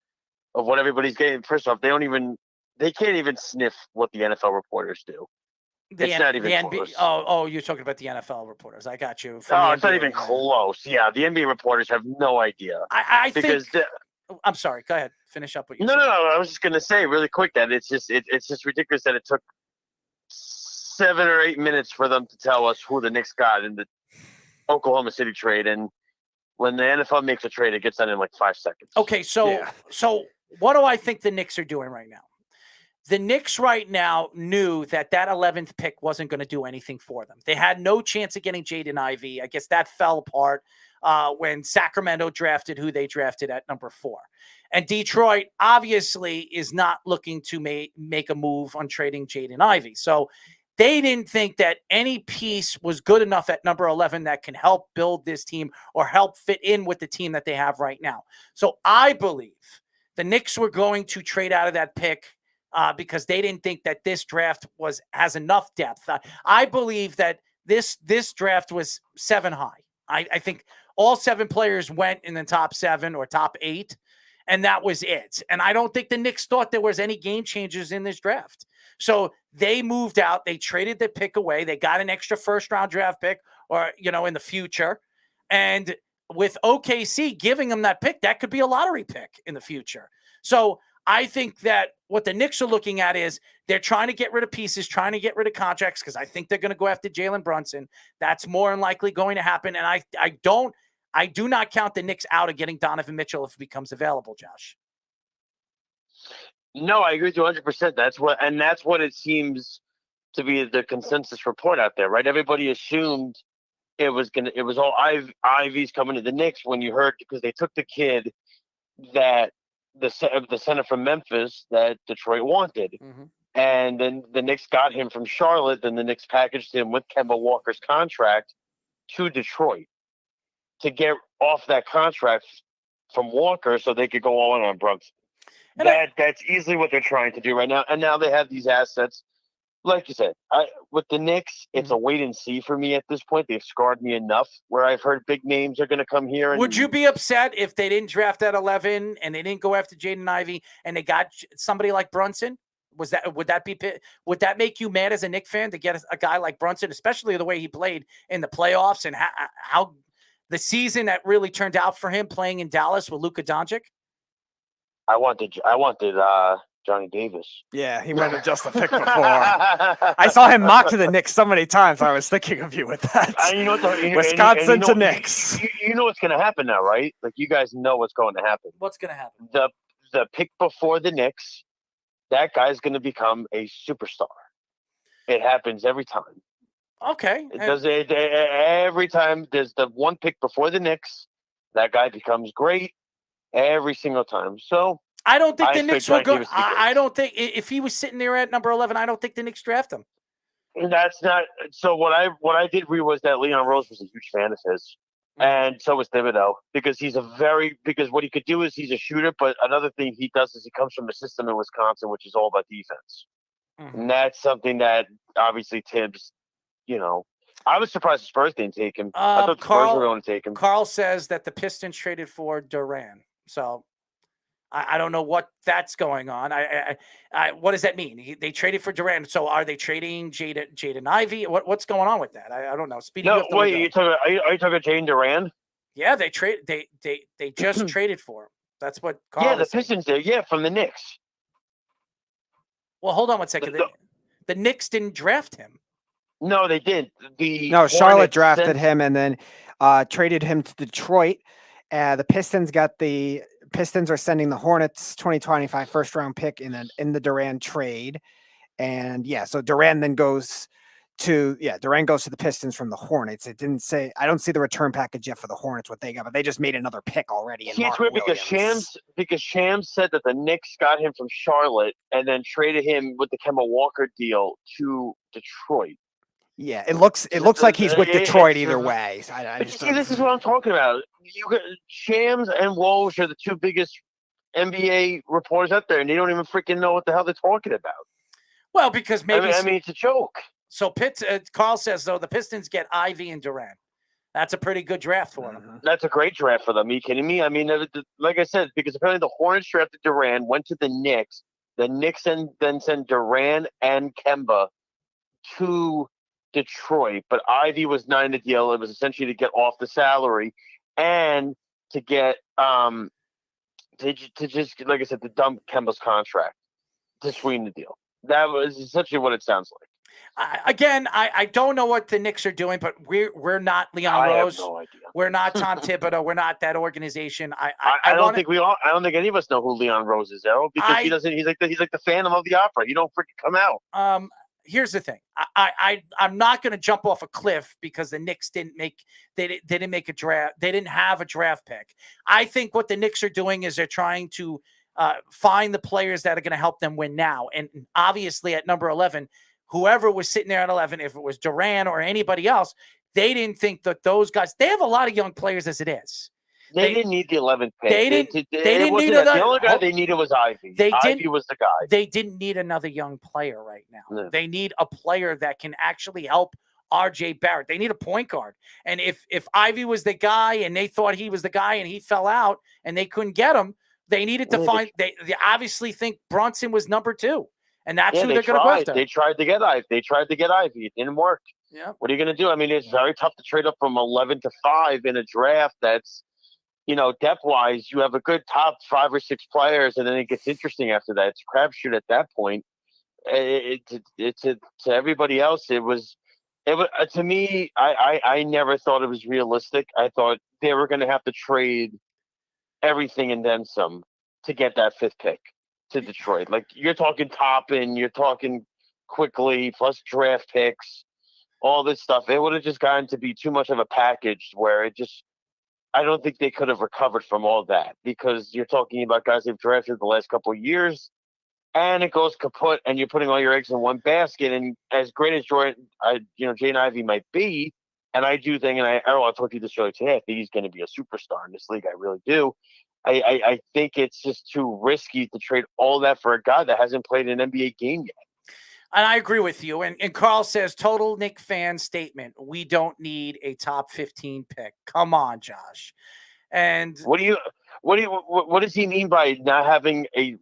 of what everybody's getting. First off, they can't even sniff what the NFL reporters do. It's not even close. Oh, you're talking about the NFL reporters. I got you. It's not even close. Yeah, the NBA reporters have no idea. I'm sorry. Go ahead. Finish up what you said. No. I was just going to say really quick that it's just ridiculous that it took 7 or 8 minutes for them to tell us who the Knicks got in the Oklahoma City trade, and when the NFL makes a trade, it gets done in like 5 seconds. Okay, so what do I think the Knicks are doing right now? The Knicks right now knew that 11th pick wasn't going to do anything for them. They had no chance of getting Jaden Ivey. I guess that fell apart when Sacramento drafted who they drafted at number 4. And Detroit obviously is not looking to make a move on trading Jaden Ivey. So they didn't think that any piece was good enough at number 11 that can help build this team or help fit in with the team that they have right now. So I believe the Knicks were going to trade out of that pick because they didn't think that this draft has enough depth. I believe that this draft was 7 high. I think all 7 players went in the top 7 or top 8, and that was it. And I don't think the Knicks thought there was any game changers in this draft. So they moved out. They traded the pick away. They got an extra first-round draft pick or, in the future. And with OKC giving them that pick, that could be a lottery pick in the future. So I think that what the Knicks are looking at is they're trying to get rid of pieces, trying to get rid of contracts, because I think they're going to go after Jalen Brunson. That's more than likely going to happen. And I do not count the Knicks out of getting Donovan Mitchell if it becomes available, Josh. No, I agree with you 100%. That's what it seems to be the consensus report out there, right? Everybody assumed it was all Ivy's coming to the Knicks when you heard, because they took the kid that the center from Memphis that Detroit wanted. Mm-hmm. And then the Knicks got him from Charlotte. Then the Knicks packaged him with Kemba Walker's contract to Detroit to get off that contract from Walker so they could go all in on Brunson. That's easily what they're trying to do right now. And now they have these assets. Like you said, with the Knicks, it's a wait and see for me at this point. They've scarred me enough where I've heard big names are going to come here. Would you be upset if they didn't draft at 11 and they didn't go after Jaden Ivey and they got somebody like Brunson? Would that make you mad as a Knicks fan to get a guy like Brunson, especially the way he played in the playoffs and how the season that really turned out for him playing in Dallas with Luka Doncic? I wanted Johnny Davis. Yeah, he might have just the pick before. I saw him mock to the Knicks so many times. I was thinking of you with that. Wisconsin to Knicks. You know what's going to happen now, right? Like, you guys know what's going to happen. What's going to happen? The pick before the Knicks, that guy's going to become a superstar. It happens every time. Okay. It does it every time. There's the one pick before the Knicks. That guy becomes great every single time. So I don't think I the expect Knicks will John go. Davis to be great. I don't think if he was sitting there at number 11, I don't think the Knicks draft him. And that's not so. What I did read was that Leon Rose was a huge fan of his, and so was Thibodeau, because because what he could do is he's a shooter, but another thing he does is he comes from a system in Wisconsin which is all about defense, and that's something that obviously Tibbs, I was surprised the Spurs didn't take him. I thought the Spurs were going to take him. Carl says that the Pistons traded for Duran, so I don't know what that's going on. What does that mean? They traded for Durant. So are they trading Jaden Ivey? What's going on with that? I don't know. Speedy, No, wait. Are you talking about Jaden Duran? Yeah, they just traded for him. That's what Carl. Yeah, the Pistons did. Yeah, from the Knicks. Well, hold on one second. The Knicks didn't draft him. No, they didn't. Charlotte drafted him and then traded him to Detroit. The Pistons are sending the Hornets 2025 first round pick in the Duran trade. And so Duran then goes to the Pistons from the Hornets. It didn't say, I don't see the return package yet for the Hornets, what they got, but they just made another pick already. It's weird because Shams said that the Knicks got him from Charlotte and then traded him with the Kemba Walker deal to Detroit. Yeah, it looks like he's with Detroit either way. This is what I'm talking about. Shams and Woj are the two biggest NBA reporters out there, and they don't even freaking know what the hell they're talking about. Well, because maybe I mean it's a joke. So Carl says though the Pistons get Ivy and Durant. That's a pretty good draft for them. That's a great draft for them. Are you kidding me? I mean, like I said, because apparently the Hornets drafted Durant, went to the Knicks. The Knicks then sent Durant and Kemba to Detroit, but Ivy was not in the deal. It was essentially to get off the salary and to get to just, like I said, to dump Kemba's contract to sweeten the deal. That was essentially what it sounds like. I don't know what the Knicks are doing, but we're not Leon Rose. I have no idea. We're not Tom Thibodeau. We're not that organization. I don't think any of us know who Leon Rose is, Errol, because he doesn't. He's like the Phantom of the Opera. He don't freaking come out. Here's the thing. I'm not going to jump off a cliff because the Knicks didn't make a draft. They didn't have a draft pick. I think what the Knicks are doing is they're trying to find the players that are going to help them win now. And obviously at number 11, whoever was sitting there at 11, if it was Durant or anybody else, they didn't think that those guys. They have a lot of young players as it is. They didn't need the 11th pick. They didn't need the only guy they needed was Ivy. Ivy was the guy. They didn't need another young player right now. No. They need a player that can actually help RJ Barrett. They need a point guard. And if Ivy was the guy and they thought he was the guy and he fell out and they couldn't get him, they needed to find. They obviously think Brunson was number 2, and that's who they're going to go after. They tried to get Ivy. It didn't work. Yeah. What are you going to do? I mean, it's very tough to trade up from 11 to 5 in a draft that's, depth-wise, you have a good top 5 or 6 players, and then it gets interesting after that. It's a crapshoot at that point. To everybody else, it was to me. I never thought it was realistic. I thought they were going to have to trade everything and then some to get that 5th pick to Detroit. Like you're talking Toppin, you're talking quickly plus draft picks, all this stuff. It would have just gotten to be too much of a package where I don't think they could have recovered from all that, because you're talking about guys they've drafted the last couple of years, and it goes kaput, and you're putting all your eggs in one basket. And as great as Jaden Ivey might be, and I do think, and I told you this earlier today, I think he's going to be a superstar in this league. I really do. I think it's just too risky to trade all that for a guy that hasn't played an NBA game yet. And I agree with you. And Carl says, total Knick fan statement. We don't need a top 15 pick. Come on, Josh. And what does he mean by not having a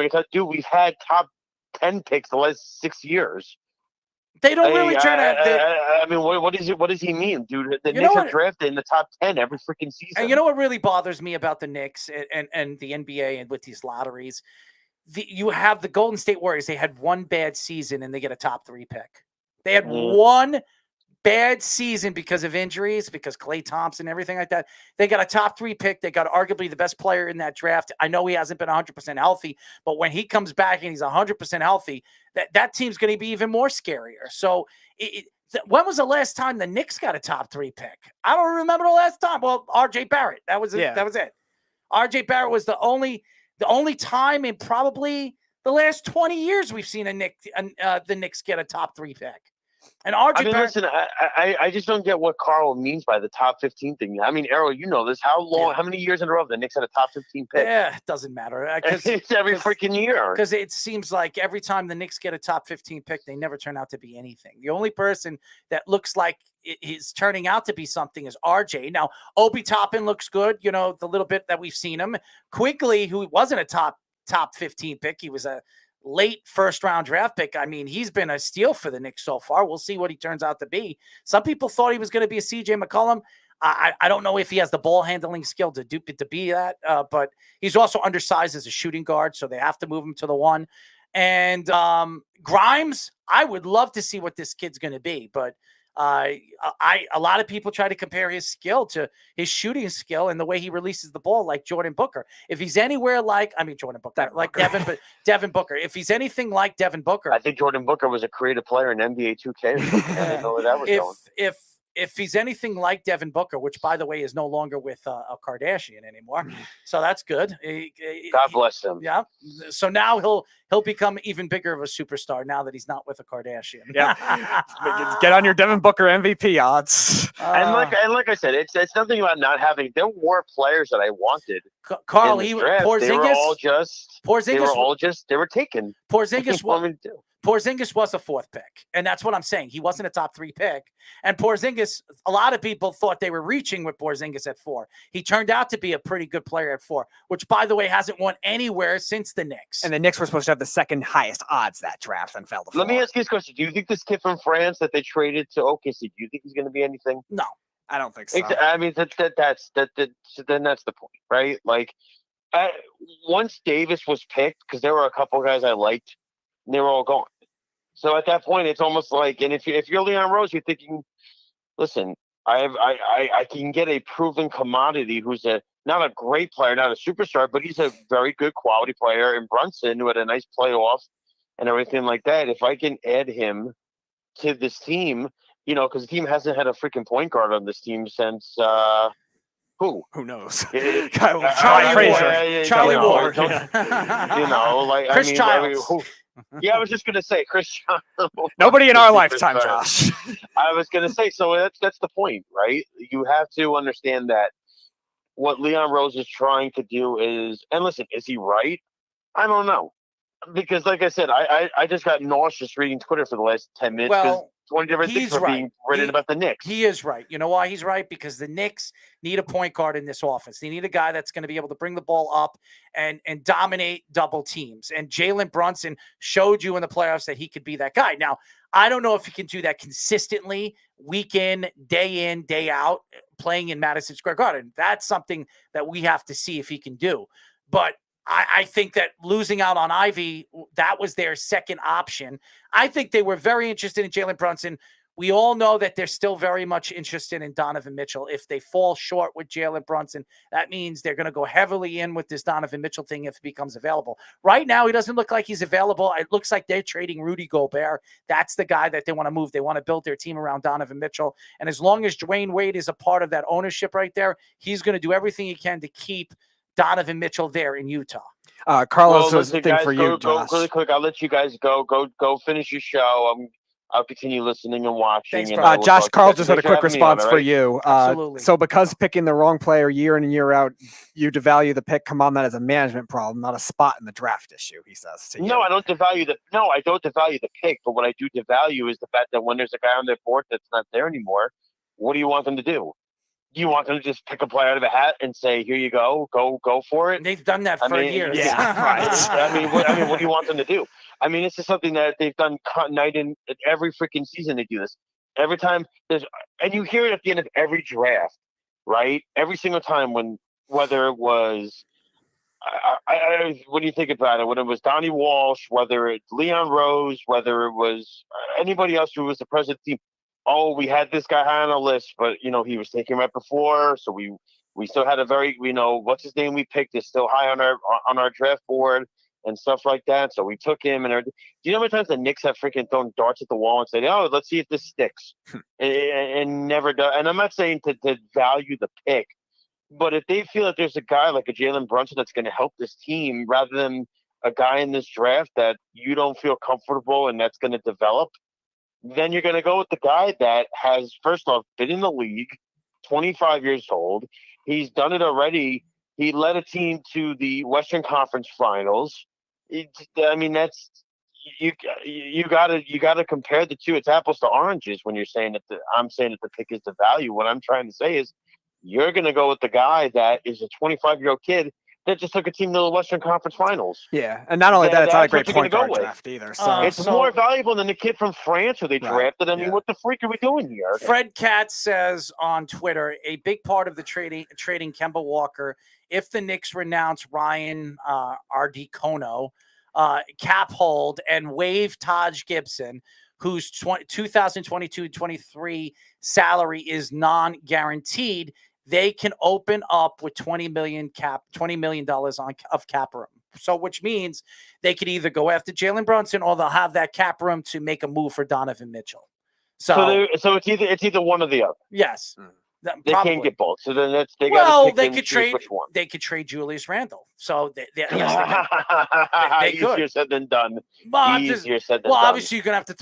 top? Dude, we've had top 10 picks the last 6 years. They don't really turn out. I mean, what does he mean, dude? The Knicks are drafted in the top 10 every freaking season. And you know what really bothers me about the Knicks and the NBA and with these lotteries? You have the Golden State Warriors. They had one bad season and they get a top 3 pick. They had one bad season because of injuries, because Klay Thompson, everything like that. They got a top 3 pick. They got arguably the best player in that draft. I know he hasn't been 100% healthy, but when he comes back and he's 100% healthy, that team's going to be even more scarier. So when was the last time the Knicks got a top 3 pick? I don't remember the last time. Well, RJ Barrett. That was it. RJ Barrett was the only the only time in probably the last 20 years we've seen the Knicks get a top 3 pick. And RJ I mean, Barrett, listen, I just don't get what Carl means by the top 15 thing. I mean, Errol, you know this. How many years in a row have the Knicks had a top 15 pick? yeah, it doesn't matter. It's every freaking year. Because it seems like every time the Knicks get a top 15 pick, they never turn out to be anything. The only person that looks like it is turning out to be something is RJ. Now, Obi Toppin looks good, the little bit that we've seen him. Quigley, who wasn't a top 15 pick, he was a late first-round draft pick. I mean, he's been a steal for the Knicks so far. We'll see what he turns out to be. Some people thought he was going to be a CJ McCollum. I don't know if he has the ball handling skill to be that, but he's also undersized as a shooting guard, so they have to move him to the 1. And Grimes, I would love to see what this kid's going to be, but a lot of people try to compare his skill to his shooting skill and the way he releases the ball like Jordan Booker. If he's anywhere Jordan Booker, Devin Booker. If he's anything like Devin Booker, I think Jordan Booker was a creative player in NBA 2K. I didn't know where that was going. If he's anything like Devin Booker, which by the way is no longer with a Kardashian anymore, so that's good. God bless him. Yeah. So now he'll become even bigger of a superstar now that he's not with a Kardashian. Yeah. Get on your Devin Booker MVP odds. And like I said, it's nothing about not having. There were players that I wanted. Carl, they were all just they were taken. Porzingis was a 4th pick, and that's what I'm saying. He wasn't a top 3 pick. And Porzingis, a lot of people thought they were reaching with Porzingis at 4. He turned out to be a pretty good player at 4, which, by the way, hasn't won anywhere since the Knicks. And the Knicks were supposed to have the second highest odds that draft and fell to 4. Let me ask you this question. Do you think this kid from France that they traded to OKC, do you think he's going to be anything? No. I don't think so. I mean, then that's the point, right? Like, once Davis was picked, because there were a couple guys I liked, and they were all gone. So at that point, it's almost like, and if you're Leon Rose, you're thinking, listen, I can get a proven commodity who's not a great player, not a superstar, but he's a very good quality player in Brunson who had a nice playoff and everything like that. If I can add him to this team, because the team hasn't had a freaking point guard on this team since who knows? Charlie Ward. Chris Childs. Yeah, I was just gonna say Chris. Nobody in our lifetime, Josh. I was gonna say, so that's the point, right? You have to understand that what Leon Rose is trying to do is, and listen, is he right? I don't know, because like I said, I just got nauseous reading Twitter for the last 10 minutes because 20 different things are being written about the Knicks. He is right. You know why he's right? Because the Knicks need a point guard in this offense. They need a guy that's going to be able to bring the ball up and dominate double teams. And Jalen Brunson showed you in the playoffs that he could be that guy. Now, I don't know if he can do that consistently, week in, day out, playing in Madison Square Garden. That's something that we have to see if he can do. But I think that losing out on Ivy, that was their second option. I think they were very interested in Jalen Brunson. We all know that they're still very much interested in Donovan Mitchell. If they fall short with Jalen Brunson, that means they're going to go heavily in with this Donovan Mitchell thing if it becomes available. Right now, he doesn't look like he's available. It looks like they're trading Rudy Gobert. That's the guy that they want to move. They want to build their team around Donovan Mitchell. And as long as Dwayne Wade is a part of that ownership right there, he's going to do everything he can to keep Donovan Mitchell there in Utah. Carlos, was a thing for you, go Josh. really quick. I'll let you guys go finish your show. I'll continue listening and watching. Thanks, Josh, Carl just had a quick response for you. Absolutely. So because picking the wrong player year in and year out, you devalue the pick. Come on, that is a management problem, not a spot in the draft issue, he says to you. No, I don't devalue the pick. But what I do devalue is the fact that when there's a guy on their board that's not there anymore, what do you want them to do? You want them to just pick a player out of a hat and say, "Here you go for it." And they've done that for years. Yeah, right. What do you want them to do? I mean, this is something that they've done night in every freaking season. They do this every time. And you hear it at the end of every draft, right? Every single time whether it was, what do you think about it? When it was Donnie Walsh, whether it's Leon Rose, whether it was anybody else who was the president of the team. Oh, we had this guy high on the list, but he was taken right before, so we still had a very what's his name we picked is still high on our draft board and stuff like that. So we took him and do you know how many times the Knicks have freaking thrown darts at the wall and said, "Oh, let's see if this sticks," and never does. And I'm not saying to value the pick, But if they feel that there's a guy like a Jalen Brunson that's going to help this team rather than a guy in this draft that you don't feel comfortable and that's going to develop, then you're going to go with the guy that has, first off, been in the league, 25 years old. He's done it already. He led a team to the Western Conference Finals. That's you gotta compare the two. It's apples to oranges when you're saying that I'm saying that the pick is the value. What I'm trying to say is you're going to go with the guy that is a 25-year-old kid that just took a team to the Western Conference Finals. Yeah, and not only that, it's not a great point guard draft either. So it's more valuable than the kid from France who they drafted. I mean, what the freak are we doing here? Fred Katz says on Twitter, a big part of the trading Kemba Walker, if the Knicks renounce Ryan Ardicono, cap hold, and waive Taj Gibson, whose 2022-23 salary is non-guaranteed, they can open up with $20 million of cap room. So, which means they could either go after Jalen Brunson or they'll have that cap room to make a move for Donovan Mitchell. So it's either one or the other. Yes. They can't get both. So then they could trade which one. They could trade Julius Randle. So they could. Easier said than done. Easier said than done. Obviously you're gonna have to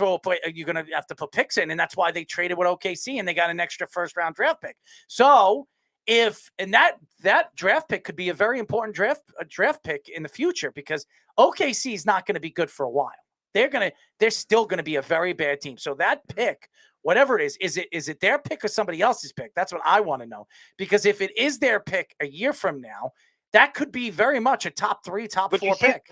you're gonna have to put picks in, and that's why they traded with OKC and they got an extra first-round draft pick. So that draft pick could be a very important draft pick in the future, because OKC is not going to be good for a while. They're still going to be a very bad team. So that pick, whatever it is it their pick or somebody else's pick? That's what I want to know. Because if it is their pick a year from now, that could be very much a top 3, top 4 pick.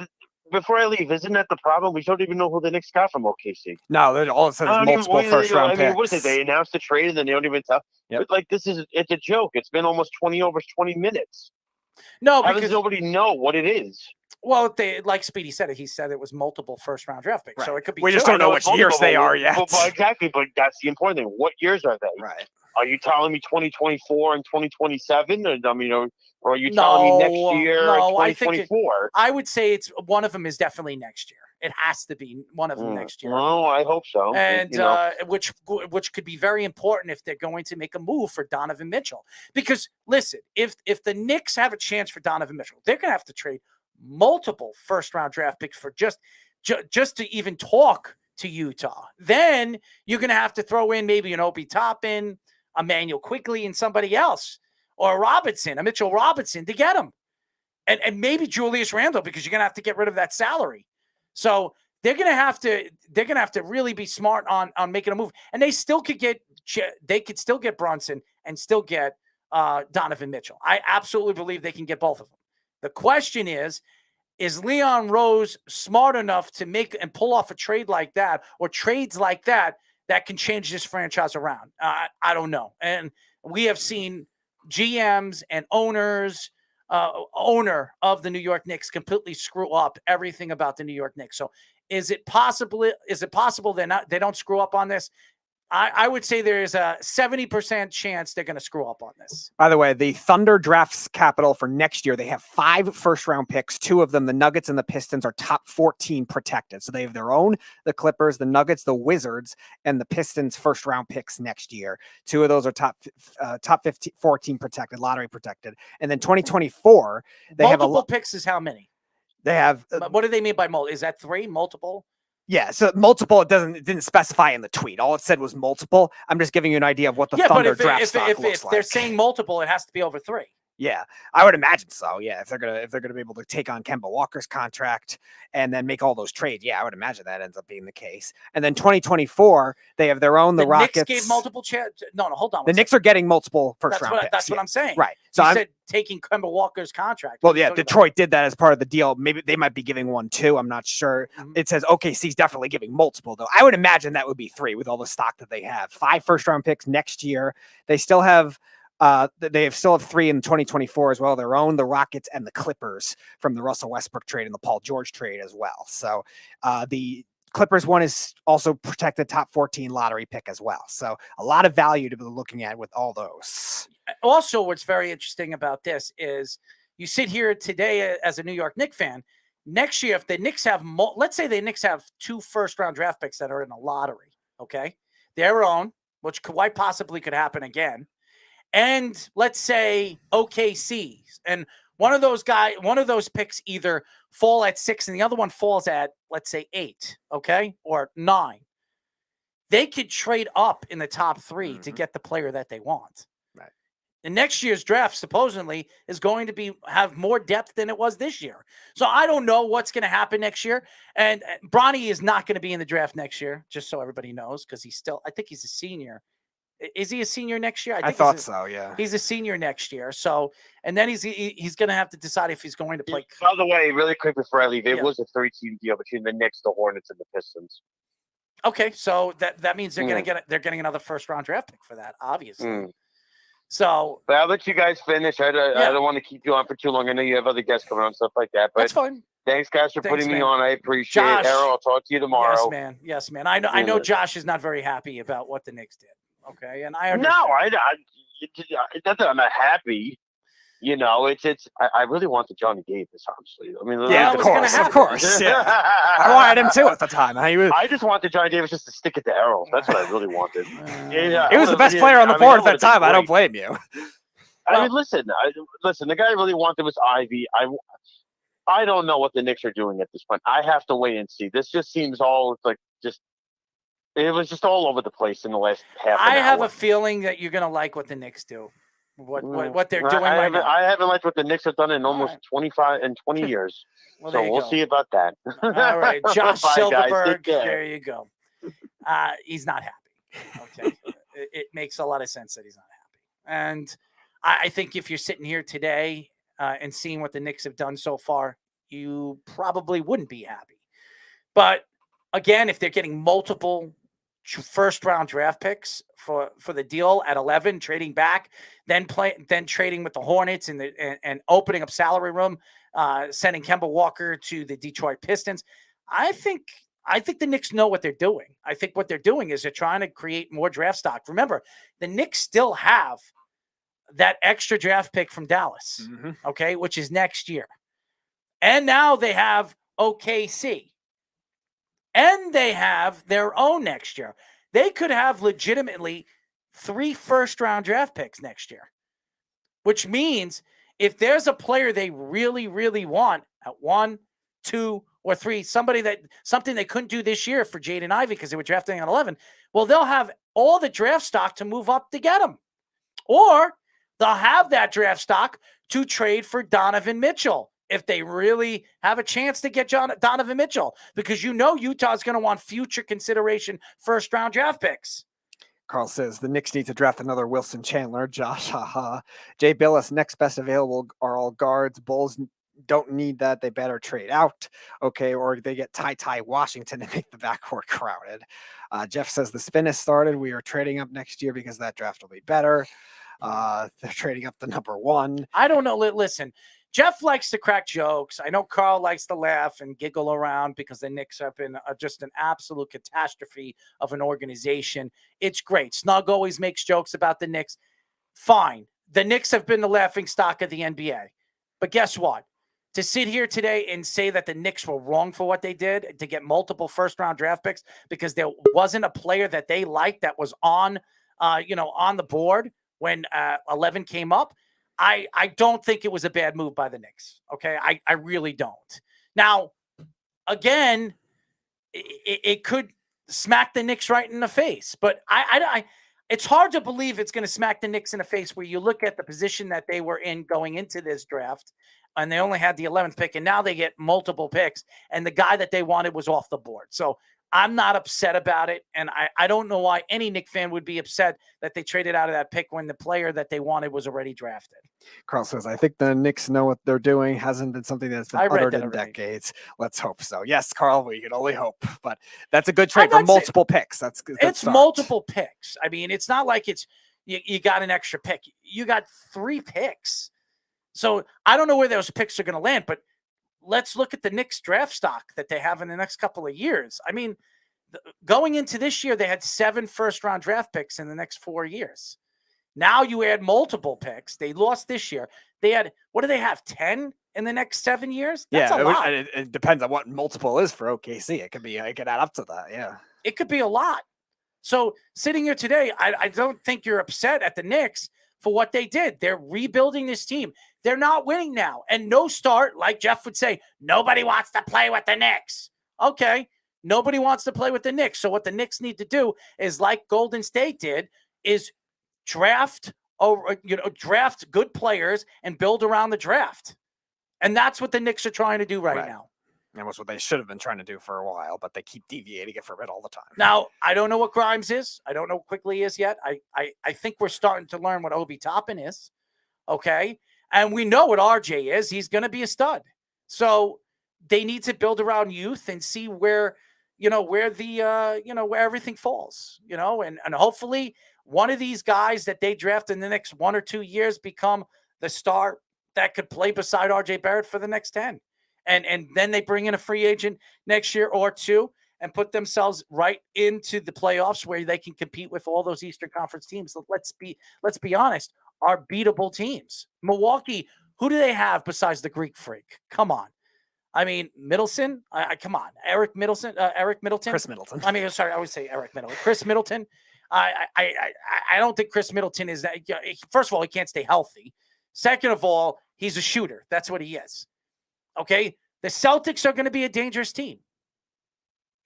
Before I leave, isn't that the problem? We don't even know who the Knicks got from OKC. No, all it says is multiple first-round picks. What is it? They announced the trade and then they don't even tell. Yep. But it's a joke. It's been almost 20 minutes. No, because nobody know what it is. Well, like Speedy said, he said it was multiple first-round draft picks, so it could be. We just don't know which years they are yet. Well, exactly, but that's the important thing. What years are they? Right. Are you telling me 2024 and 2027? Or are you telling me next year? No, or 2024? I would say it's one of them is definitely next year. It has to be one of them next year. No, I hope so. And which could be very important if they're going to make a move for Donovan Mitchell. Because listen, if the Knicks have a chance for Donovan Mitchell, they're going to have to trade multiple first-round draft picks for just to even talk to Utah. Then you're going to have to throw in maybe an Obi Toppin, Emmanuel Quickly, and somebody else, or a Mitchell Robinson to get him, and maybe Julius Randle, because you're going to have to get rid of that salary. So they're going to have to really be smart on making a move, and they could still get Brunson and still get Donovan Mitchell. I absolutely believe they can get both of them. The question is Leon Rose smart enough to make and pull off a trade like that, or trades like that can change this franchise around? I don't know. And we have seen GMs and owner of the New York Knicks completely screw up everything about the New York Knicks. So is it possible they don't screw up on this? I would say there is a 70% chance they're going to screw up on this. By the way, the Thunder drafts capital for next year. They have 5 first-round picks. 2 of them, the Nuggets and the Pistons, are top 14 protected. So they have their own, the Clippers, the Nuggets, the Wizards, and the Pistons first-round picks next year. 2 of those are top 14 protected, lottery protected. And then 2024, they have multiple picks is how many? They have. What do they mean by multiple? Is that 3 multiple? Yeah, so multiple, it didn't specify in the tweet. All it said was multiple. I'm just giving you an idea of what the Thunder draft stock looks like. If they're saying multiple, it has to be over 3. Yeah, I would imagine so. Yeah, if they're gonna be able to take on Kemba Walker's contract and then make all those trades, yeah, I would imagine that ends up being the case. And then 2024, they have their own. The Rockets Knicks gave multiple chances. No, hold on. The Knicks are getting multiple first-round picks. That's what I'm saying. Right. So I said taking Kemba Walker's contract. Well, yeah, Detroit did that as part of the deal. Maybe they might be giving 1 too. I'm not sure. Mm-hmm. It says OKC's definitely giving multiple, though. I would imagine that would be 3 with all the stock that they have. 5 first-round picks next year. They still have. They still have 3 in 2024 as well. Their own, the Rockets and the Clippers from the Russell Westbrook trade and the Paul George trade as well. So the Clippers one is also protected top 14 lottery pick as well. So a lot of value to be looking at with all those. Also, what's very interesting about this is you sit here today as a New York Knicks fan. Next year, if the Knicks have, let's say the Knicks have 2 first-round draft picks that are in a lottery, okay? Their own, which quite possibly could happen again. and let's say OKC, and one of those picks either fall at 6 and the other one falls at, let's say, 8, okay, or 9, they could trade up in the top 3 to get the player that they want. Right. And next year's draft supposedly is going to have more depth than it was this year. So I don't know what's going to happen next year. And Bronny is not going to be in the draft next year, just so everybody knows, because I think he's a senior. Is he a senior next year? I thought so, yeah. He's a senior next year. So, and then he's going to have to decide if he's going to play. By the way, really quick before I leave, it Yeah. was a 3-team deal between the Knicks, the Hornets, and the Pistons. Okay, so that means they're getting another first-round draft pick for that, obviously. So, but I'll let you guys finish. I don't want to keep you on for too long. I know you have other guests coming on, stuff like that. But that's fine. Thanks, guys, for putting me man. on. I appreciate Josh, it. Errol, I'll talk to you tomorrow. Yes, man. Yes, man. I know Josh is not very happy about what the Knicks did. Okay, and I understand. No, not that I'm not happy. You know, I really wanted Johnny Davis, honestly. I mean, yeah, of course. Yeah. I wanted him too at the time. I just wanted Johnny Davis just to stick it to Errol. That's what I really wanted. He was the best player on the board at that time. I don't blame you. I mean, listen. The guy I really wanted was Ivy. I don't know what the Knicks are doing at this point. I have to wait and see. This just seems all like it was just all over the place in the last half an hour. I have a feeling that you're going to like what the Knicks do. What they're doing right now. I haven't liked what the Knicks have done in almost 20 years. Well, so we'll see about that. All right, Josh Bye, Silverberg. guys. There you go. He's not happy. Okay, it makes a lot of sense that he's not happy. And I think if you're sitting here today and seeing what the Knicks have done so far, you probably wouldn't be happy. But again, if they're getting multiple first-round draft picks for the deal at 11, trading back, then trading with the Hornets and opening up salary room, sending Kemba Walker to the Detroit Pistons. I think the Knicks know what they're doing. I think what they're doing is they're trying to create more draft stock. Remember, the Knicks still have that extra draft pick from Dallas, okay, which is next year. And now they have OKC. And they have their own next year. They could have legitimately 3 first-round draft picks next year, which means if there's a player they really, really want at 1, 2, or 3, something they couldn't do this year for Jaden Ivey because they were drafting at 11, well, they'll have all the draft stock to move up to get him. Or they'll have that draft stock to trade for Donovan Mitchell if they really have a chance to get Donovan Mitchell, because Utah's going to want future consideration first-round draft picks. Carl says the Knicks need to draft another Wilson Chandler. Josh, haha. Jay Billis, next best available are all guards. Bulls don't need that. They better trade out. Okay, or they get Ty Washington and make the backcourt crowded. Jeff says the spin has started. We are trading up next year because that draft will be better. They're trading up to number 1. I don't know. Listen, Jeff likes to crack jokes. I know Carl likes to laugh and giggle around because the Knicks have been just an absolute catastrophe of an organization. It's great. Snug always makes jokes about the Knicks. Fine. The Knicks have been the laughing stock of the NBA. But guess what? To sit here today and say that the Knicks were wrong for what they did to get multiple first-round draft picks because there wasn't a player that they liked that was on the board when 11 came up, I don't think it was a bad move by the Knicks. Okay, I really don't. Now, again, it could smack the Knicks right in the face, but it's hard to believe it's going to smack the Knicks in the face where you look at the position that they were in going into this draft, and they only had the 11th pick, and now they get multiple picks, and the guy that they wanted was off the board. So I'm not upset about it, and I don't know why any Knick fan would be upset that they traded out of that pick when the player that they wanted was already drafted. Carl says, I think the Knicks know what they're doing. Hasn't been something that's been uttered in decades. Let's hope so. Yes, Carl, we can only hope. But that's a good trade for multiple picks. That's good. It's multiple picks. I mean, it's not like it's you got an extra pick. You got 3 picks. So I don't know where those picks are going to land, but let's look at the Knicks draft stock that they have in the next couple of years. I mean, going into this year, they had 7 first-round draft picks in the next 4 years. Now you add multiple picks. They lost this year. They had, what do they have, 10 in the next 7 years? That's a lot. It depends on what multiple is for OKC. It could add up to that, yeah. It could be a lot. So sitting here today, I don't think you're upset at the Knicks for what they did. They're rebuilding this team. They're not winning now. And no start, like Jeff would say, nobody wants to play with the Knicks. Okay, nobody wants to play with the Knicks. So what the Knicks need to do is, like Golden State did, is draft good players and build around the draft. And that's what the Knicks are trying to do right now. And was what they should have been trying to do for a while, but they keep deviating it from it all the time. Now, I don't know what Grimes is. I don't know what Quickly is yet. I think we're starting to learn what Obi Toppin is. Okay. And we know what RJ is. He's going to be a stud. So they need to build around youth and see where everything falls, and hopefully one of these guys that they draft in the next 1 or 2 years become the star that could play beside RJ Barrett for the next 10. And then they bring in a free agent next year or two and put themselves right into the playoffs where they can compete with all those Eastern Conference teams. So let's be honest, are beatable teams. Milwaukee, who do they have besides the Greek Freak? Come on. I mean, Middleton. Come on, Eric Middleton. Chris Middleton. I mean, sorry, I always say Eric Middleton. Chris Middleton. I don't think Chris Middleton is that. First of all, he can't stay healthy. Second of all, he's a shooter. That's what he is. Okay, the Celtics are going to be a dangerous team.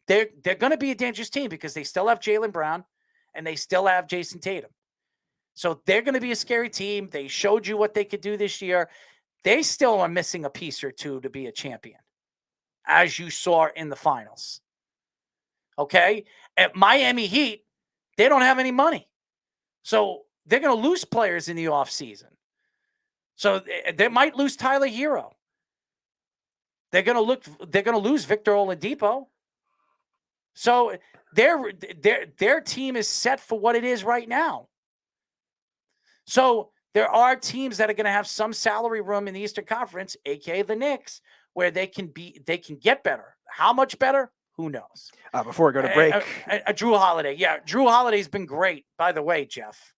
They're going to be a dangerous team because they still have Jaylen Brown and they still have Jason Tatum. So they're going to be a scary team. They showed you what they could do this year. They still are missing a piece or two to be a champion, as you saw in the finals. Okay, at Miami Heat, they don't have any money. So they're going to lose players in the offseason. So they might lose Tyler Hero. They're going to lose Victor Oladipo. So their team is set for what it is right now. So there are teams that are going to have some salary room in the Eastern Conference, aka the Knicks, where they can get better. How much better? Who knows? Before we go to break, Drew Holiday. Yeah, Drew Holiday's been great, by the way, Jeff.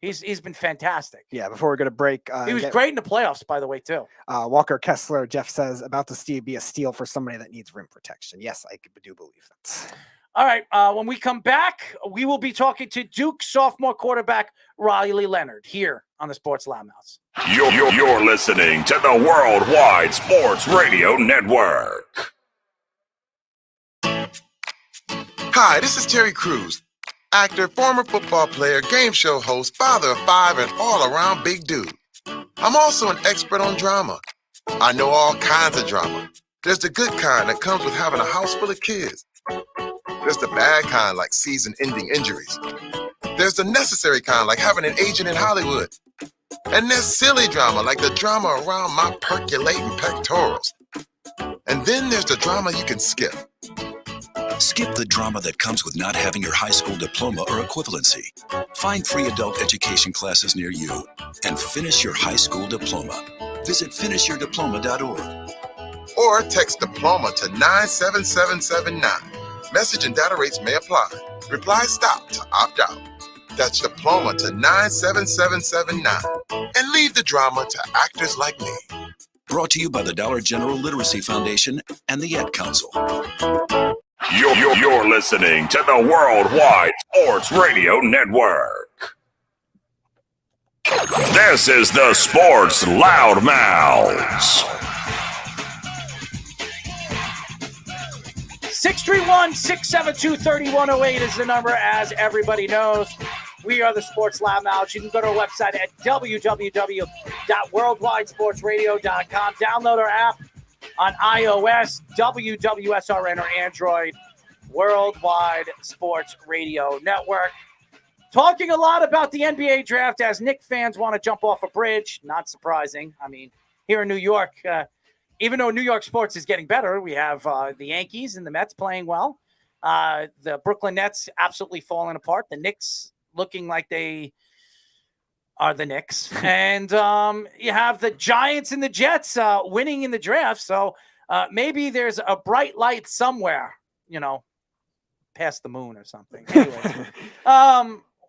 He's been fantastic. Yeah, before we go to break. He was great in the playoffs, by the way, too. Walker Kessler, Jeff says, about to be a steal for somebody that needs rim protection. Yes, I do believe that. All right, when we come back, we will be talking to Duke sophomore quarterback Riley Leonard here on the Sports Loudmouths. You're listening to the Worldwide Sports Radio Network. Hi, this is Terry Crews, actor, former football player, game show host, father of 5, and all-around big dude. I'm also an expert on drama. I know all kinds of drama. There's the good kind that comes with having a house full of kids. There's the bad kind, like season-ending injuries. There's the necessary kind, like having an agent in Hollywood. And there's silly drama, like the drama around my percolating pectorals. And then there's the drama you can skip. Skip the drama that comes with not having your high school diploma or equivalency. Find free adult education classes near you and finish your high school diploma. Visit finishyourdiploma.org. Or text diploma to 97779. Message and data rates may apply. Reply stop to opt out. That's diploma to 97779. And leave the drama to actors like me. Brought to you by the Dollar General Literacy Foundation and the Ad Council. You're listening to the Worldwide Sports Radio Network. This is the Sports Loudmouths. 631-672-3108 is the number, as everybody knows. We are the Sports Loudmouths. You can go to our website at www.worldwidesportsradio.com. Download our app on iOS, WWSRN, or Android, Worldwide Sports Radio Network. Talking a lot about the NBA draft as Knicks fans want to jump off a bridge. Not surprising. I mean, here in New York, even though New York sports is getting better, we have the Yankees and the Mets playing well. The Brooklyn Nets absolutely falling apart. The Knicks looking like they are the Knicks. And you have the Giants and the Jets winning in the draft. So maybe there's a bright light somewhere, past the moon or something. Anyways,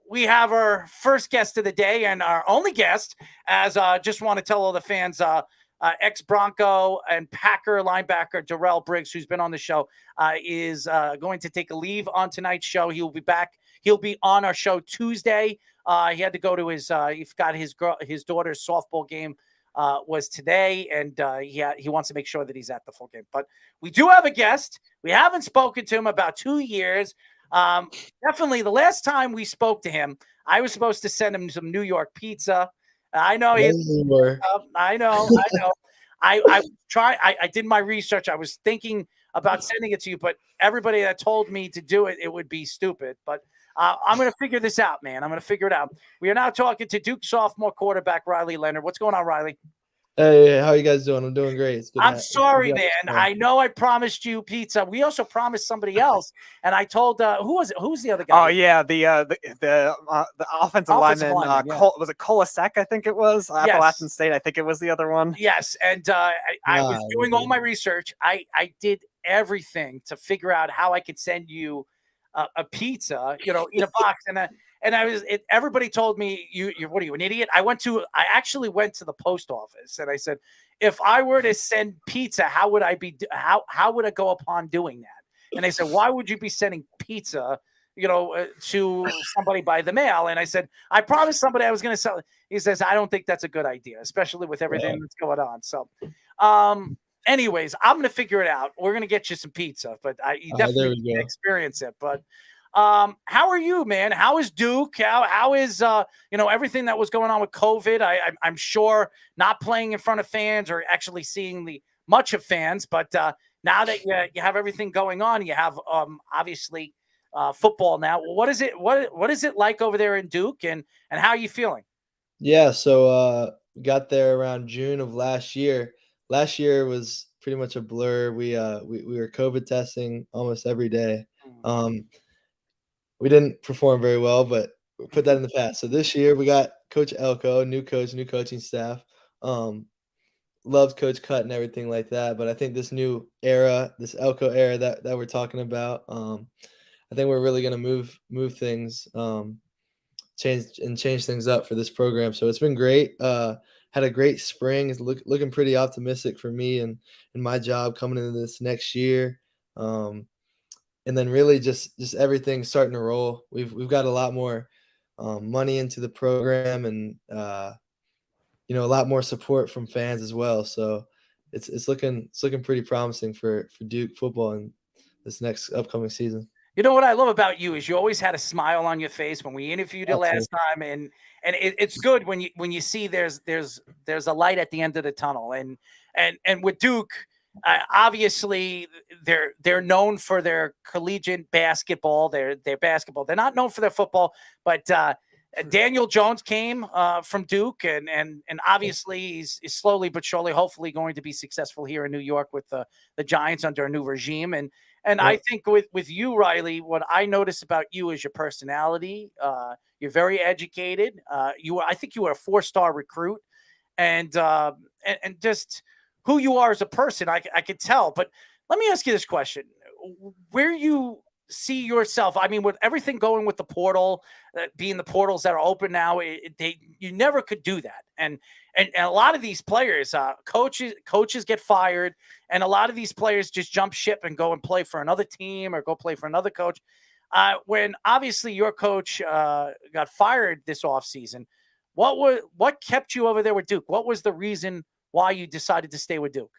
we have our first guest of the day and our only guest, as just want to tell all the fans, ex-Bronco and Packer linebacker Darrell Briggs, who's been on the show, is going to take a leave on tonight's show. He'll be back. He'll be on our show Tuesday. He had to go to he forgot his daughter's softball game was today, and he wants to make sure that he's at the full game. But we do have a guest. We haven't spoken to him about 2 years. Definitely the last time we spoke to him, I was supposed to send him some New York pizza. I know I know. I did my research. I was thinking about sending it to you, but everybody that told me to do it, it would be stupid. But I'm going to figure this out, man. I'm going to figure it out. We are now talking to Duke sophomore quarterback Riley Leonard. What's going on, Riley? Hey, how you guys doing? I'm doing great. It's good I'm sorry, man. I know I promised you pizza. We also promised somebody else, and I told who was it? Who's the other guy? Oh yeah, the offensive lineman. Was it Kolasek? I think it was Appalachian State. I think it was the other one. Yes, and I was doing all my research. I did everything to figure out how I could send you a pizza, in a box, and everybody told me, you what are you, an idiot? I actually went to the post office and I said, if I were to send pizza, how would I go upon doing that? And they said, why would you be sending pizza, to somebody by the mail? And I said, I promised somebody I was going to sell it. He says, I don't think that's a good idea, especially with everything that's going on. So, anyways, I'm going to figure it out. We're going to get you some pizza, but you definitely can experience it. But how are you, man? How is Duke? How is everything that was going on with COVID? I'm sure not playing in front of fans or actually seeing much of fans, but now that you have everything going on, you have obviously football now. What is it like over there in Duke, and how are you feeling? Yeah, so got there around June of last year. Last year was pretty much a blur. We were COVID testing almost every day. We didn't perform very well, but we'll put that in the past. So this year we got Coach Elko, new coach, new coaching staff. Loved Coach Cut and everything like that. But I think this new era, this Elko era that we're talking about, I think we're really going to move things, change things up for this program. So it's been great. Had a great spring. It's looking pretty optimistic for me and my job coming into this next year. And then really just everything starting to roll. We've got a lot more money into the program, and a lot more support from fans as well. So it's looking pretty promising for Duke football in this next upcoming season. You know what I love about you is you always had a smile on your face when we interviewed you last time, and it's good when you see there's a light at the end of the tunnel, and with Duke. Obviously, they're known for their collegiate basketball. Their basketball. They're not known for their football. But Daniel Jones came from Duke, and obviously he's slowly but surely, hopefully, going to be successful here in New York with the Giants under a new regime. And I think with you, Riley, what I notice about you is your personality. You're very educated. I think you were a 4-star recruit, and just who you are as a person, I could tell. But let me ask you this question. Where you see yourself, I mean, with everything going with the portal, being the portals that are open now, you never could do that. And a lot of these players, coaches get fired, and a lot of these players just jump ship and go and play for another team or go play for another coach. When obviously your coach got fired this offseason, what kept you over there with Duke? What was the reason why you decided to stay with Duke?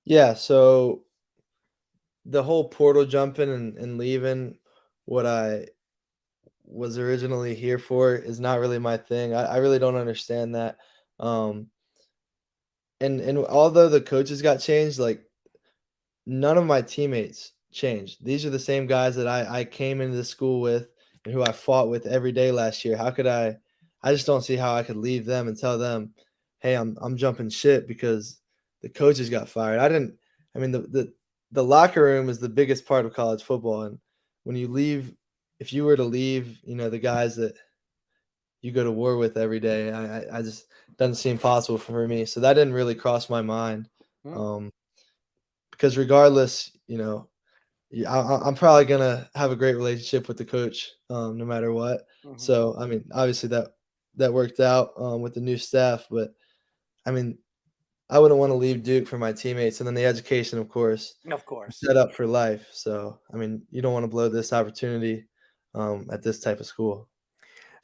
Yeah, so the whole portal jumping and leaving, what I was originally here for, is not really my thing. I really don't understand that. And although the coaches got changed, like, none of my teammates changed. These are the same guys that I came into the school with and who I fought with every day last year. How could I just don't see how I could leave them and tell them, hey, I'm jumping ship because the coaches got fired. I mean, the locker room is the biggest part of college football. And when you leave, if you were to leave, the guys that you go to war with every day, I just doesn't seem possible for me. So that didn't really cross my mind. Because regardless, I'm probably going to have a great relationship with the coach no matter what. So, I mean, obviously that worked out with the new staff, but I mean, I wouldn't want to leave Duke for my teammates, and then the education, of course, Of course. set up for life. So, I mean, you don't want to blow this opportunity at this type of school.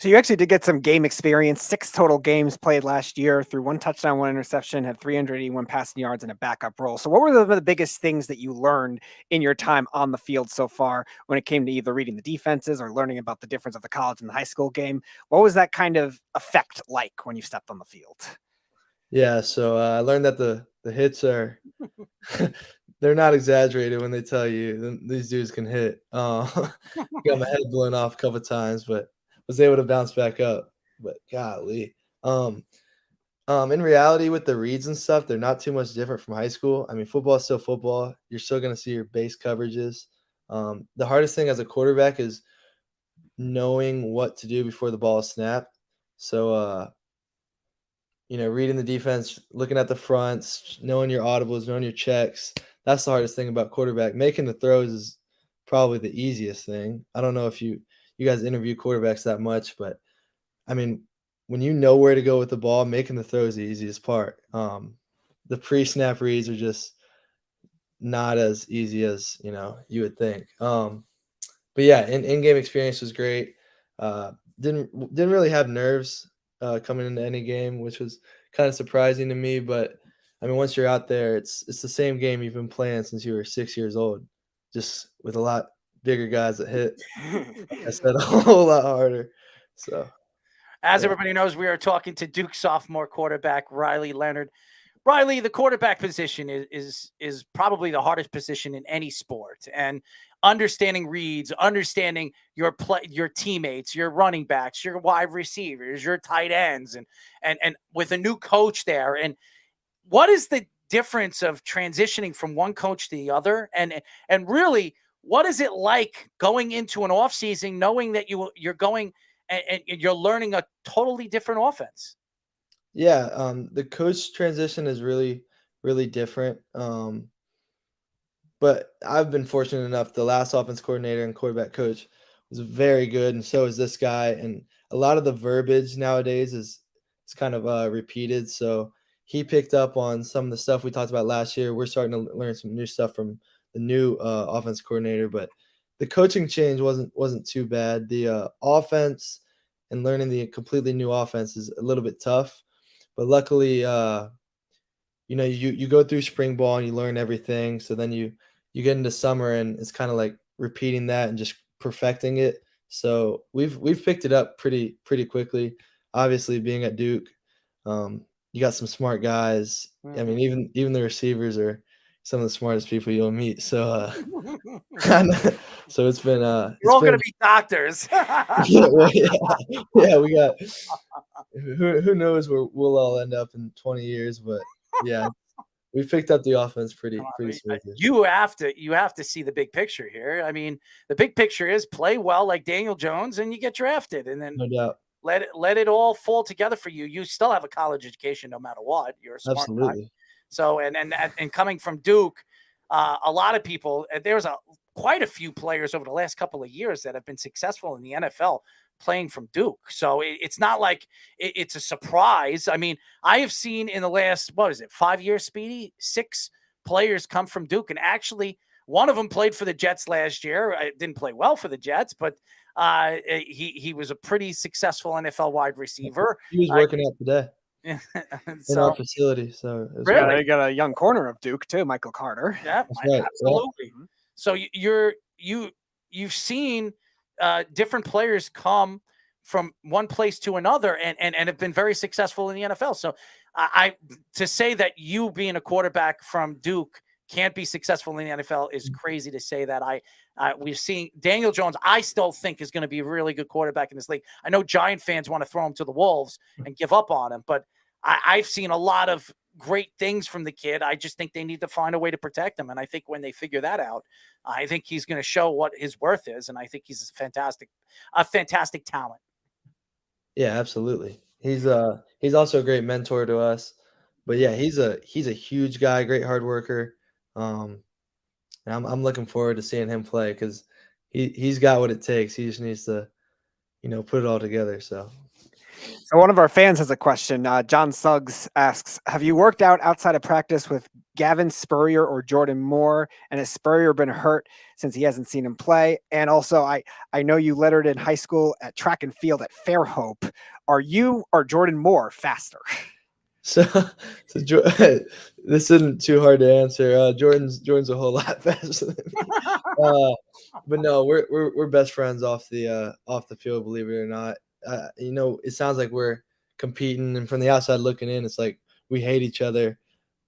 So you actually did get some game experience, 6 total games played last year, threw 1 touchdown, 1 interception, had 381 passing yards in a backup role. So what were the biggest things that you learned in your time on the field so far when it came to either reading the defenses or learning about the difference of the college and the high school game? What was that kind of effect like when you stepped on the field? Yeah, so I learned that the hits are they're not exaggerated when they tell you these dudes can hit. Got my head blown off a couple times, but was able to bounce back up. But golly, in reality, with the reads and stuff, they're not too much different from high school. I mean, football is still football. You're still going to see your base coverages. The hardest thing as a quarterback is knowing what to do before the ball is snapped. So, reading the defense, looking at the fronts, knowing your audibles, knowing your checks. That's the hardest thing about quarterback. Making the throws is probably the easiest thing. I don't know if you guys interview quarterbacks that much, but I mean, when you know where to go with the ball, making the throw is the easiest part. The pre-snap reads are just not as easy as you would think. But yeah, in-game experience was great. Didn't really have nerves coming into any game, which was kind of surprising to me. But I mean, once you're out there, it's the same game you've been playing since you were 6 years old, just with a lot bigger guys that hit. I said a whole lot harder. So, As yeah. everybody knows, we are talking to Duke sophomore quarterback Riley Leonard. Riley, the quarterback position is probably the hardest position in any sport, and understanding reads, understanding your teammates, your running backs, your wide receivers, your tight ends, and with a new coach there. And what is the difference of transitioning from one coach to the other? And really, what is it like going into an offseason knowing that you're going and you're learning a totally different offense? Yeah, the coach transition is really, really different. But I've been fortunate enough. The last offense coordinator and quarterback coach was very good, and so is this guy. And a lot of the verbiage nowadays is kind of repeated. So he picked up on some of the stuff we talked about last year. We're starting to learn some new stuff from the new offense coordinator, but the coaching change wasn't too bad. The offense and learning the completely new offense is a little bit tough, but luckily, you go through spring ball and you learn everything. So then you get into summer and it's kind of like repeating that and just perfecting it. So we've picked it up pretty quickly. Obviously, being at Duke, you got some smart guys. I mean, even the receivers are some of the smartest people you'll meet. So so it's been You're all going to be doctors. yeah, we got who knows where we'll all end up in 20 years, but yeah, we picked up the offense pretty smoothly. You have to see the big picture here. I mean, the big picture is play well like Daniel Jones and you get drafted, and then No doubt. let it all fall together for you. You still have a college education no matter what. You're a smart guy. Absolutely. So and coming from Duke, a lot of people, there's quite a few players over the last couple of years that have been successful in the NFL playing from Duke. So it's not like it's a surprise. I mean, I have seen in the last, 5 years, Speedy, 6 players come from Duke. And actually, one of them played for the Jets last year. I didn't play well for the Jets, but he was a pretty successful NFL wide receiver. He was working out today in our facility. So it was Really? great. They got a young corner of Duke too, Michael Carter. Yeah, That's right, yeah. absolutely. So you've seen different players come from one place to another and have been very successful in the NFL. So I to say that you being a quarterback from Duke can't be successful in the NFL is crazy to say that. We've seen Daniel Jones, I still think is going to be a really good quarterback in this league. I know Giant fans want to throw him to the wolves and give up on him, but I've seen a lot of great things from the kid. I just think they need to find a way to protect him. And I think when they figure that out, I think he's going to show what his worth is. And I think he's a fantastic talent. Yeah, absolutely. He's also a great mentor to us. But yeah, he's a huge guy, great hard worker. And I'm looking forward to seeing him play because he's got what it takes. He just needs to, put it all together. So So one of our fans has a question. John Suggs asks, have you worked out outside of practice with Gavin Spurrier or Jordan Moore? And has Spurrier been hurt since he hasn't seen him play? And also, I know you lettered in high school at track and field at Fairhope. Are you or Jordan Moore faster? So, this isn't too hard to answer. Jordan's a whole lot faster than me. But no, we're best friends off the field, believe it or not. It sounds like we're competing, and from the outside looking in, it's like we hate each other.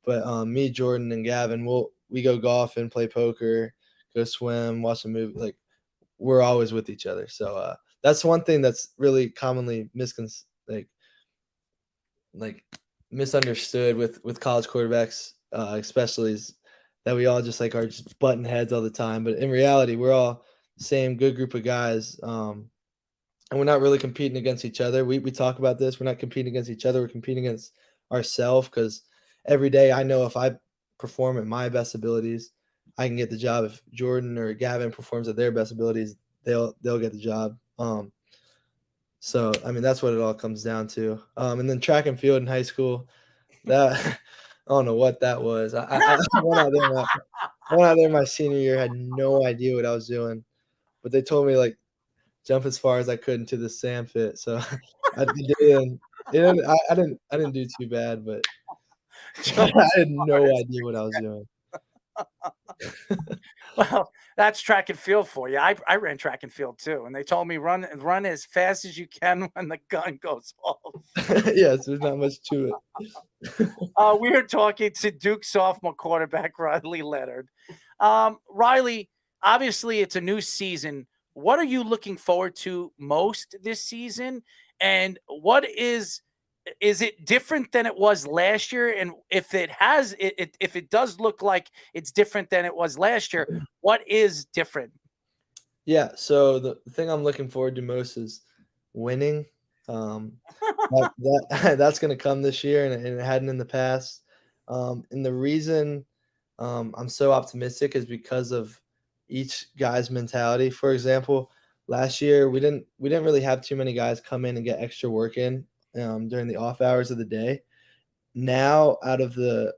But me, Jordan, and Gavin, we go golf and play poker, go swim, watch a movie. Like we're always with each other. So that's one thing that's really commonly misunderstood with college quarterbacks, especially is that we all just are just button heads all the time. But in reality, we're all the same good group of guys. And we're not really competing against each other. We talk about this. We're not competing against each other. We're competing against ourselves because every day I know if I perform at my best abilities, I can get the job. If Jordan or Gavin performs at their best abilities, they'll get the job. So I mean that's what it all comes down to. And then track and field in high school, that I don't know what that was. I went out there my senior year, had no idea what I was doing, but they told me jump as far as I could into the sand pit. So I did. I didn't do too bad, but I had no idea what I was doing. Well, that's track and field for you. I ran track and field too, and they told me run as fast as you can when the gun goes off. Yes, there's not much to it. We are talking to Duke sophomore quarterback Riley Leonard. Riley, obviously it's a new season. What are you looking forward to most this season? And what is it different than it was last year? And if if it does look like it's different than it was last year, what is different? Yeah, so the thing I'm looking forward to most is winning. That's going to come this year, and it hadn't in the past. And the reason I'm so optimistic is because of each guy's mentality. For example, last year we didn't really have too many guys come in and get extra work in during the off hours of the day. Now, out of the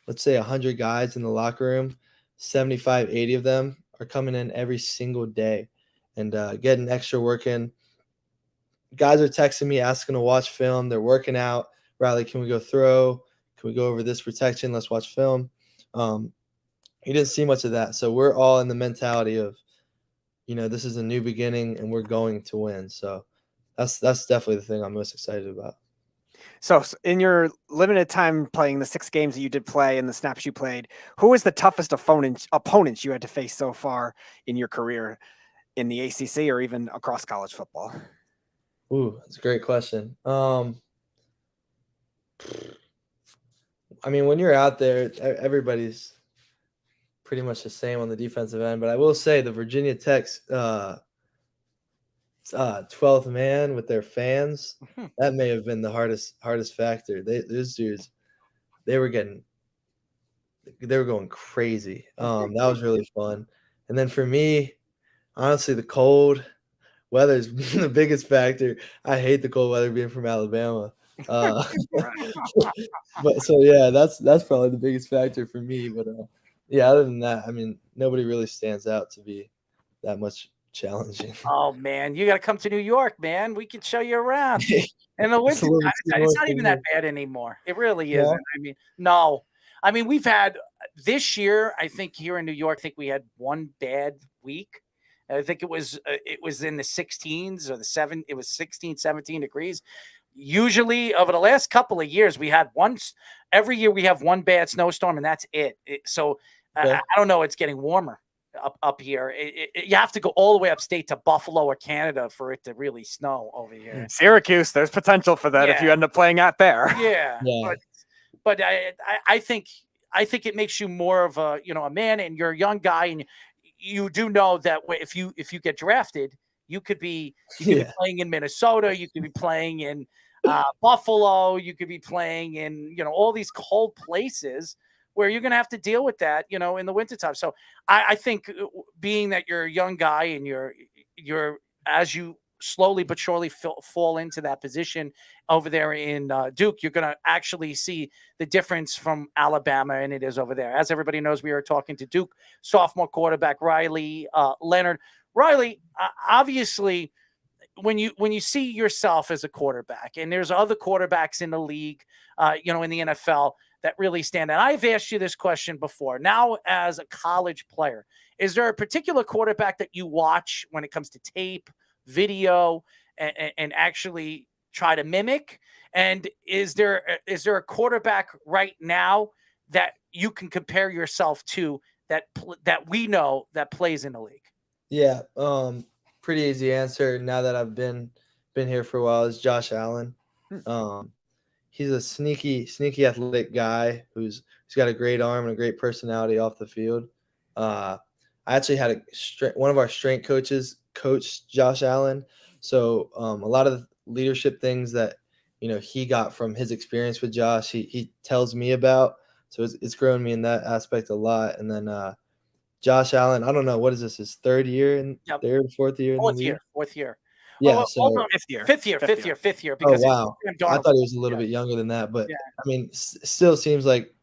let's say 100 guys in the locker room, 75, 80 of them are coming in every single day and getting extra work in. Guys are texting me asking to watch film. They're working out. Riley, can we go throw? Can we go over this protection? Let's watch film. You didn't see much of that. So we're all in the mentality of, this is a new beginning and we're going to win. So that's definitely the thing I'm most excited about. So in your limited time playing the 6 games that you did play and the snaps you played, who was the toughest opponents you had to face so far in your career in the ACC or even across college football? Ooh, that's a great question. I mean, when you're out there, everybody's pretty much the same on the defensive end. But I will say the Virginia Tech's 12th man with their fans, that may have been the hardest factor. Those dudes, they were going crazy. That was really fun. And then for me, honestly, the cold weather is the biggest factor. I hate the cold weather being from Alabama. But so yeah, that's probably the biggest factor for me. But yeah, other than that, I mean, nobody really stands out to be that much challenging. Oh man, you got to come to New York, man. We can show you around. In the winter, it's not even that bad anymore. It really isn't. I mean, no. I mean, we've had this year, I think here in New York, I think we had one bad week. I think it was in the 16s or it was 16, 17 degrees. Usually over the last couple of years, we had every year we have one bad snowstorm and that's it. I don't know. It's getting warmer up here. You have to go all the way upstate to Buffalo or Canada for it to really snow over here. Syracuse, there's potential for that if you end up playing out there. Yeah. But I think it makes you more of a man, and you're a young guy, and you do know that if you get drafted, you could be playing in Minnesota, you could be playing in Buffalo, you could be playing in all these cold places where you're going to have to deal with that in the wintertime. So I think being that you're a young guy and you're as you slowly but surely fall into that position over there in Duke, you're going to actually see the difference from Alabama and it is over there. As everybody knows, we are talking to Duke sophomore quarterback Riley Leonard. Riley, obviously, when you see yourself as a quarterback, and there's other quarterbacks in the league, in the NFL that really stand out. I've asked you this question before. Now, as a college player, is there a particular quarterback that you watch when it comes to tape, video, and actually try to mimic? And is there a quarterback right now that you can compare yourself to that we know that plays in the league? Yeah, pretty easy answer. Now that I've been here for a while, is Josh Allen. He's a sneaky athletic guy who's got a great arm and a great personality off the field. I actually had one of our strength coaches coach Josh Allen, so a lot of the leadership things that he got from his experience with Josh, he tells me about. So it's grown me in that aspect a lot. And then Josh Allen, I don't know, what is this, his third year in fourth year in the league? Fourth year. Yeah, Oh, so hold on. Fifth year. Oh Because wow, Sam I Darnold. thought he was a little bit younger than that, but Yeah. I mean, still seems like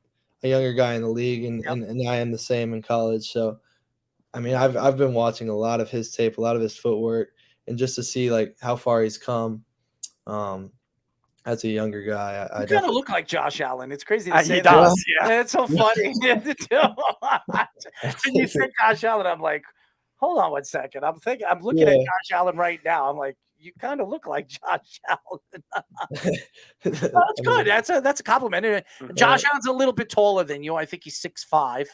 a younger guy in the league, and I am the same in college. So, I mean, I've been watching a lot of his tape, a lot of his footwork, and just to see like how far he's come, as a younger guy, I You kind of definitely look like Josh Allen. It's crazy to say He that. does, yeah. It's so funny. When you said Josh Allen, I'm like, hold on one second. I'm looking at Yeah. Josh Allen right now. I'm like, you kind of look like Josh Allen. That's good. That's a compliment. And Josh Allen's a little bit taller than you. I think he's 6'5". Oh, is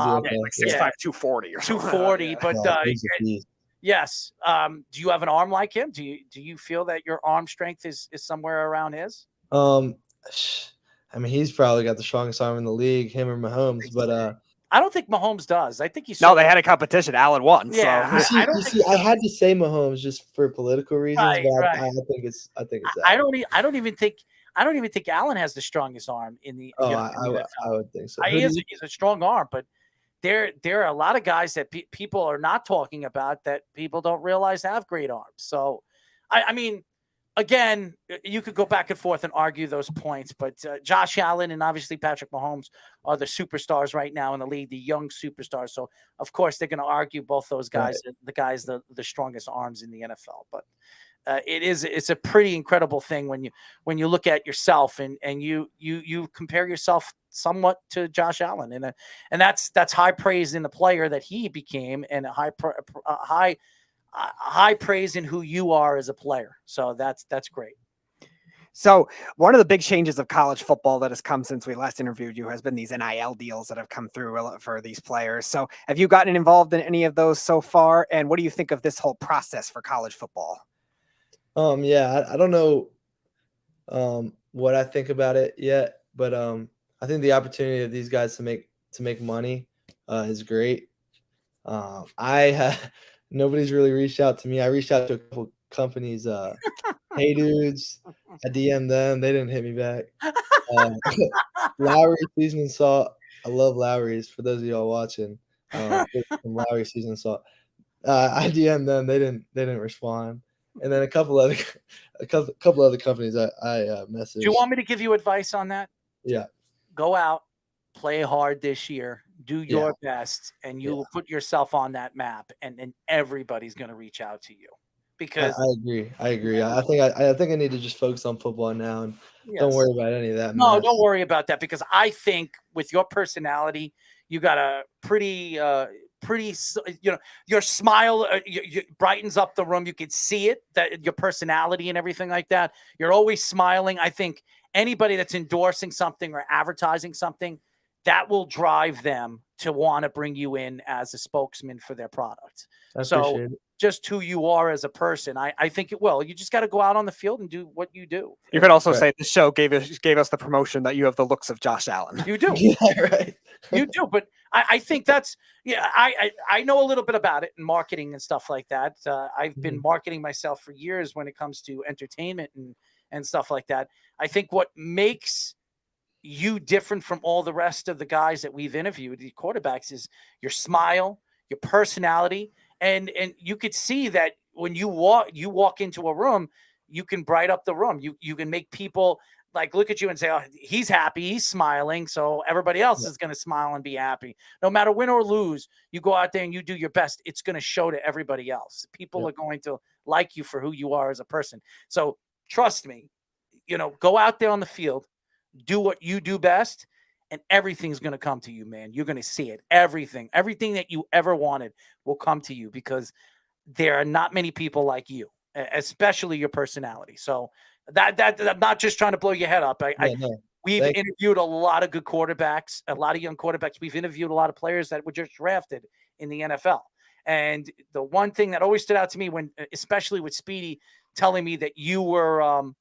he? Okay. Like 6'5", 240 or something. 240. But Yeah, he's a beast. yes. Do you have an arm like him? Do you feel that your arm strength is somewhere around his? I mean, he's probably got the strongest arm in the league, him or Mahomes. But I don't think Mahomes does. I think he's No, they had a competition. Allen won. Yeah, So. I don't think I had to say Mahomes just for political reasons, but Right. I think it's I Allen. don't even think Allen has the strongest arm in the. Oh, in I the would think so. NFL. He's a strong arm, but there are a lot of guys that people are not talking about that people don't realize have great arms. So, I mean, again, you could go back and forth and argue those points, but Josh Allen and obviously Patrick Mahomes are the superstars right now in the league, the young superstars. So, of course, they're going to argue both those guys, the strongest arms in the NFL. But it's a pretty incredible thing when you look at yourself and you compare yourself somewhat to Josh Allen, and that's high praise in the player that he became, and a high praise in who you are as a player. So that's great. So one of the big changes of college football that has come since we last interviewed you has been these NIL deals that have come through for these players. So have you gotten involved in any of those so far? And what do you think of this whole process for college football? Yeah, I don't know what I think about it yet, but I think the opportunity of these guys to make money is great. Nobody's really reached out to me. I reached out to a couple companies. Hey dudes, I DM'd them. They didn't hit me back. Lowry seasoning salt. I love Lowry's. For those of y'all watching, some Lowry seasoning salt. I DM'd them. They didn't respond. And then a couple other companies I messaged. Do you want me to give you advice on that? Yeah. Go out, play hard this year, do your best, and you will put yourself on that map, and then everybody's going to reach out to you. Because I agree. I think I need to just focus on football now and don't worry about any of that. No, don't worry about that, because I think with your personality, you got a pretty, your smile you brightens up the room. You can see it, that your personality and everything like that. You're always smiling. I think anybody that's endorsing something or advertising something, that will drive them to want to bring you in as a spokesman for their product. So just who you are as a person, I think it will. You just got to go out on the field and do what you do. You could also say the show gave us the promotion that you have the looks of Josh Allen. You do. You do. But I think that's, I know a little bit about it and marketing and stuff like that. I've been marketing myself for years when it comes to entertainment and stuff like that. I think what makes you different from all the rest of the guys that we've interviewed, the quarterbacks, is your smile, your personality. And you could see that when you walk into a room, you can bright up the room. You can make people like look at you and say, "Oh, he's happy, he's smiling," so everybody else is going to smile and be happy. No matter win or lose, you go out there and you do your best. It's going to show to everybody else. People are going to like you for who you are as a person. So trust me, go out there on the field, do what you do best, and everything's going to come to you, man. You're going to see it. Everything that you ever wanted will come to you because there are not many people like you, especially your personality. So that I'm not just trying to blow your head up. We've interviewed a lot of good quarterbacks, a lot of young quarterbacks. We've interviewed a lot of players that were just drafted in the NFL. And the one thing that always stood out to me especially with Speedy telling me that you were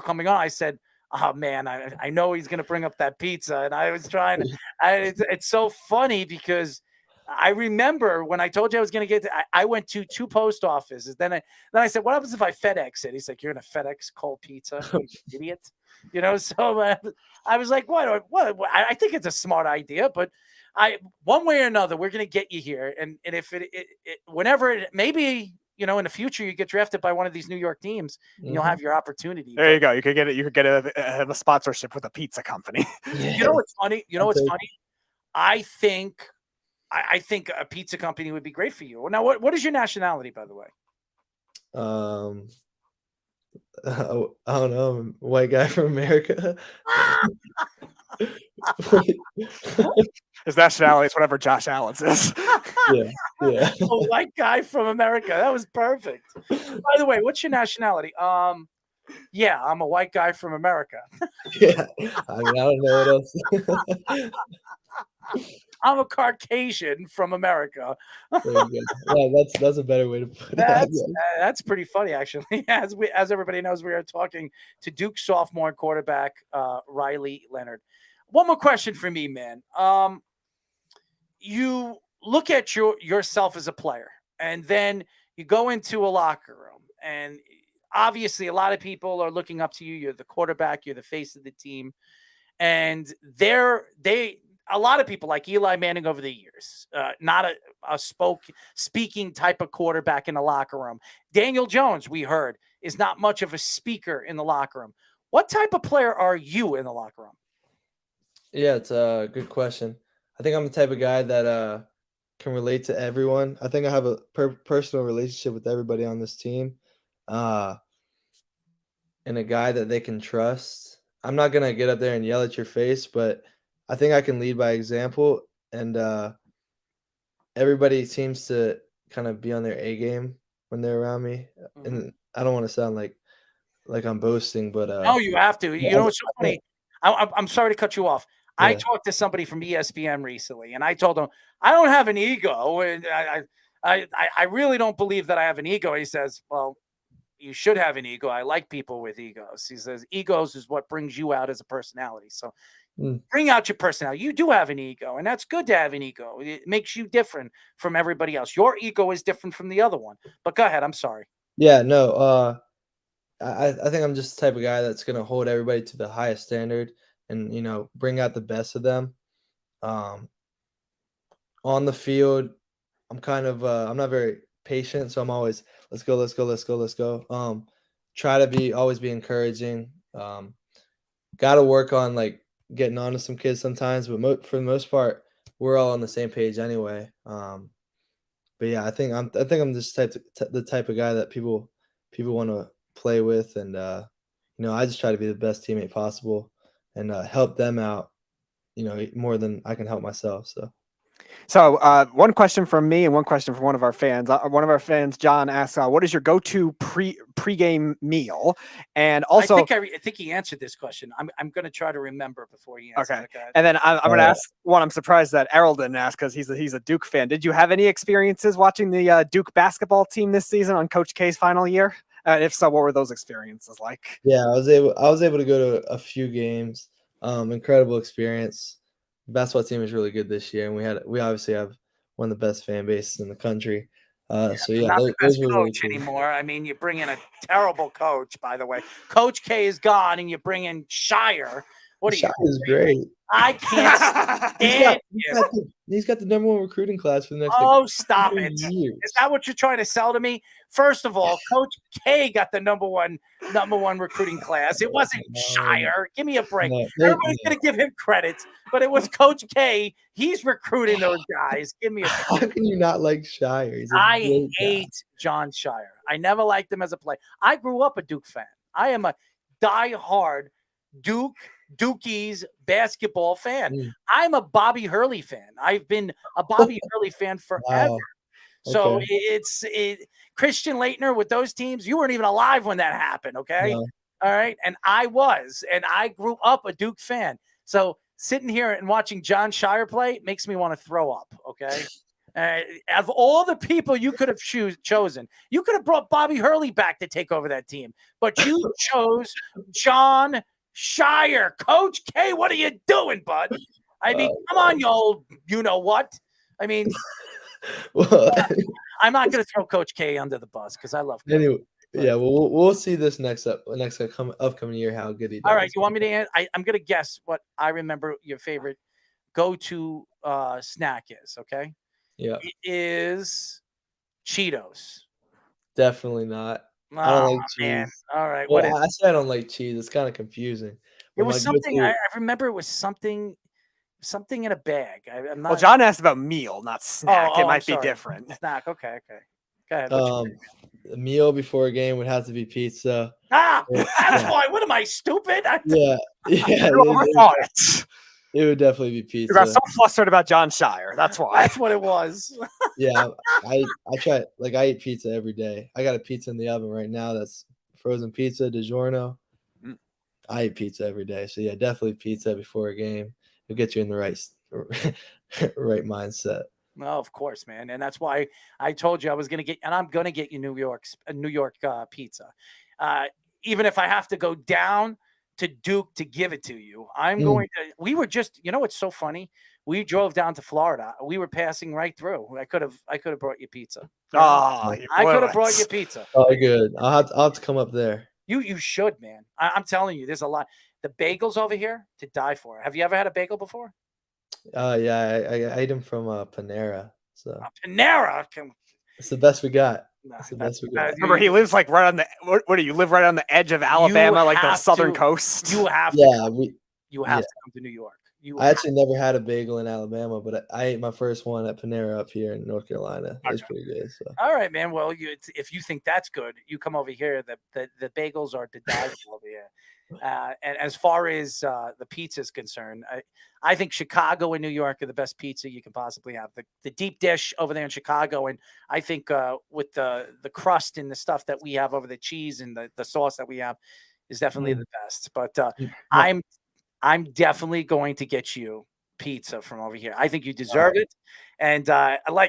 coming on, I said, "Oh man, I know he's going to bring up that pizza." And I was trying to, it's so funny because I remember when I told you I was going to get I went to 2 post offices. Then I said, "What happens if I FedEx it?" He's like, "You're going to FedEx cold pizza, you idiot." So I was like, what? I think it's a smart idea, but one way or another, we're going to get you here. And if whenever maybe, in the future, you get drafted by one of these New York teams, and you'll have your opportunity. There you go. You could get it. You could get a sponsorship with a pizza company. You know what's funny? Funny? I think a pizza company would be great for you. Now, what is your nationality, by the way? I don't know. White guy from America. His nationality is whatever Josh Allen's is. Yeah. A white guy from America. That was perfect. By the way, what's your nationality? Yeah, I'm a white guy from America. Yeah. I mean, I don't know what else. I'm a Caucasian from America. Yeah, that's a better way to put it. That's pretty funny, actually. As everybody knows, we are talking to Duke sophomore and quarterback Riley Leonard. One more question for me, man. You look at yourself as a player, and then you go into a locker room, and obviously, a lot of people are looking up to you. You're the quarterback. You're the face of the team, and a lot of people like Eli Manning over the years, not a speaking type of quarterback in the locker room. Daniel Jones, we heard, is not much of a speaker in the locker room. What type of player are you in the locker room? Yeah, it's a good question. I think I'm the type of guy that can relate to everyone. I think I have a personal relationship with everybody on this team, and a guy that they can trust. I'm not gonna get up there and yell at your face, but I think I can lead by example, and everybody seems to kind of be on their A game when they're around me. And I don't want to sound like I'm boasting, but no, you have to. You know what's so funny? I'm sorry to cut you off. I talked to somebody from ESPN recently, and I told him I don't have an ego, and I really don't believe that I have an ego. He says, "Well, you should have an ego. I like people with egos." He says, "Egos is what brings you out as a personality. So bring out your personality. You do have an ego, and that's good to have an ego. It makes you different from everybody else. Your ego is different from the other one." But go ahead. I'm sorry. Yeah, no. I think I'm just the type of guy that's gonna hold everybody to the highest standard and bring out the best of them. On the field, I'm kind of I'm not very patient, so I'm always let's go. Try to always be encouraging. Got to work on like getting on to some kids sometimes, but for the most part, we're all on the same page anyway. But yeah, I think I'm just the type of guy that people want to play with, and I just try to be the best teammate possible and help them out, more than I can help myself. So one question from me and one question from one of our fans. One of our fans, John, asks, "What is your go-to pregame meal?" And also, I think he answered this question. I'm going to try to remember before he answers. Okay. And then I'm going to ask one. I'm surprised that Errol didn't ask because he's a Duke fan. Did you have any experiences watching the Duke basketball team this season on Coach K's final year? If so, what were those experiences like? Yeah, I was able to go to a few games. Incredible experience. Basketball team is really good this year, and we obviously have one of the best fan bases in the country. So yeah, not the best those were coach really cool. anymore. I mean, you bring in a terrible coach, by the way. Coach K is gone, and you bring in Shire. What are you? Shire's great. I can't stand him. He's got the number one recruiting class for the next. Oh, stop 2 it. years. Is that what you're trying to sell to me? First of all, Coach K got the number one recruiting class. It wasn't Shire. Give me a break. Everybody's going to give him credit, but it was Coach K. He's recruiting those guys. Give me a break. How can you not like Shire? I hate John Shire. I never liked him as a player. I grew up a Duke fan. I am a diehard Dukies basketball fan. I'm a Bobby Hurley fan. I've been a Bobby Hurley fan forever. Wow. So Okay. it's Christian Laettner with those teams. You weren't even alive when that happened, okay? No. All right. And I was, and I grew up a Duke fan. So sitting here and watching John Shire play makes me want to throw up, okay? Of all the people you could have chosen, you could have brought Bobby Hurley back to take over that team, but you chose John Shire. Coach K, what are you doing, bud? I mean, come on, you old, you know what? I mean, I'm not going to throw Coach K under the bus because I love Coach. Anyway, yeah, we'll see this next upcoming year how good he does. All right, you want me to answer? I'm going to guess what I remember your favorite go-to snack is, okay? Yeah. It is Cheetos. Definitely not. I Oh, don't like cheese. man. All right. Well, What is I said I don't like cheese. It's kind of confusing. it? But Was my something go-to- I remember. It was something in a bag. I'm not. Well, John asked about meal, not snack. It I'm might be sorry. different. Snack. Okay. Go ahead. What you think? a meal before a game would have to be pizza. That's yeah. why. What am I, stupid? Yeah. You overthought it. It would definitely be pizza. You got so flustered about John Shire. That's why. That's what it was. Yeah, I try I eat pizza every day. I got a pizza in the oven right now that's frozen pizza, DiGiorno. I eat pizza every day. So yeah, definitely pizza before a game. It'll get you in the right mindset. No, of course, man. And that's why I told you I was going to get, and I'm going to get you New York pizza. Even if I have to go down to Duke to give it to you, I'm going to, we were just, you know, what's so funny? We drove down to Florida. We were passing right through. I could have brought you pizza. Oh, I could have brought you pizza. Oh, good. I'll have to come up there. You should, man. I'm telling you, there's a lot. The bagels over here to die for. Have you ever had a bagel before? Yeah, I ate them from Panera. So Panera. it's the best we got. No, It's the best we got. Remember, he lives like right on the. What do you live right on the edge of Alabama, like the southern coast? You have to. Yeah, you have to come to New York. I actually never had a bagel in Alabama, but I ate my first one at Panera up here in North Carolina. It was pretty good. So. All right, man. Well, if you think that's good, you come over here. The bagels are to die for over here. And as far as the pizza is concerned, I think Chicago and New York are the best pizza you can possibly have. The deep dish over there in Chicago, and I think with the crust and the stuff that we have over the cheese and the sauce that we have is definitely the best. But I'm definitely going to get you pizza from over here. I think you deserve it. And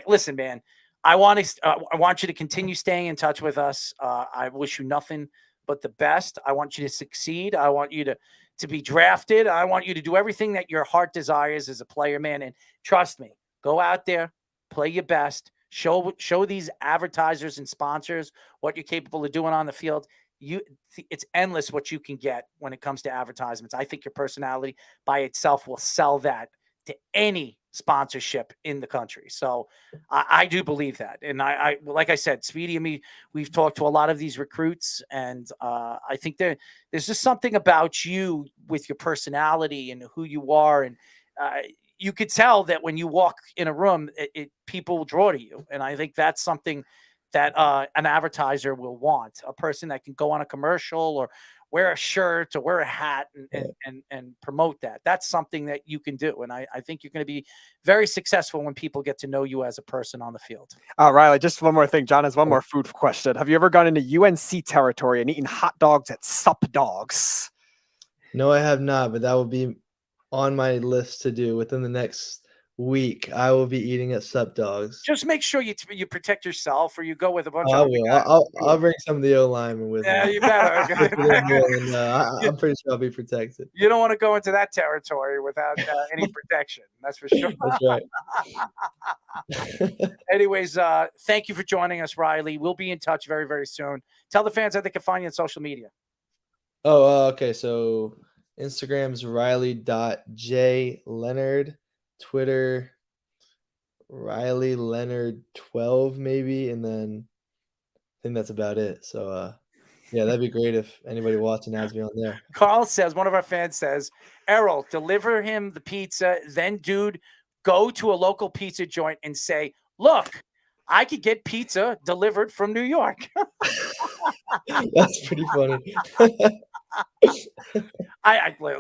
listen, man, I want you to continue staying in touch with us. I wish you nothing but the best. I want you to succeed. I want you to be drafted. I want you to do everything that your heart desires as a player, man. And trust me, go out there, play your best, show these advertisers and sponsors what you're capable of doing on the field. It's endless what you can get when it comes to advertisements. I think your personality by itself will sell that to any sponsorship in the country. So I do believe that. And I like I said, Speedy and me, we've talked to a lot of these recruits, and I think there's just something about you with your personality and who you are. And you could tell that when you walk in a room, people will draw to you. And I think that's something that an advertiser will want, a person that can go on a commercial or wear a shirt or wear a hat and promote that. That's something that you can do. And I think you're going to be very successful when people get to know you as a person on the field. Riley, just one more thing. John has one more food question. Have you ever gone into UNC territory and eaten hot dogs at Sup Dogs? No, I have not, but that will be on my list to do within the next week. I will be eating at Sup Dogs. Just make sure you protect yourself, or you go with a bunch I of. will. I'll bring some of the O-linemen with me. Yeah, you better. I'm pretty sure I'll be protected. You don't want to go into that territory without any protection. That's for sure. That's right. Anyways, thank you for joining us, Riley. We'll be in touch very, very soon. Tell the fans how they can find you on social media. Oh, okay. So Instagram's Riley.jleonard. Twitter, Riley Leonard 12 maybe, and then I think that's about it. So yeah, that'd be great if anybody watching has me on there. Carl says, one of our fans says, Errol, deliver him the pizza. Then, dude, go to a local pizza joint and say, look, I could get pizza delivered from New York. That's pretty funny.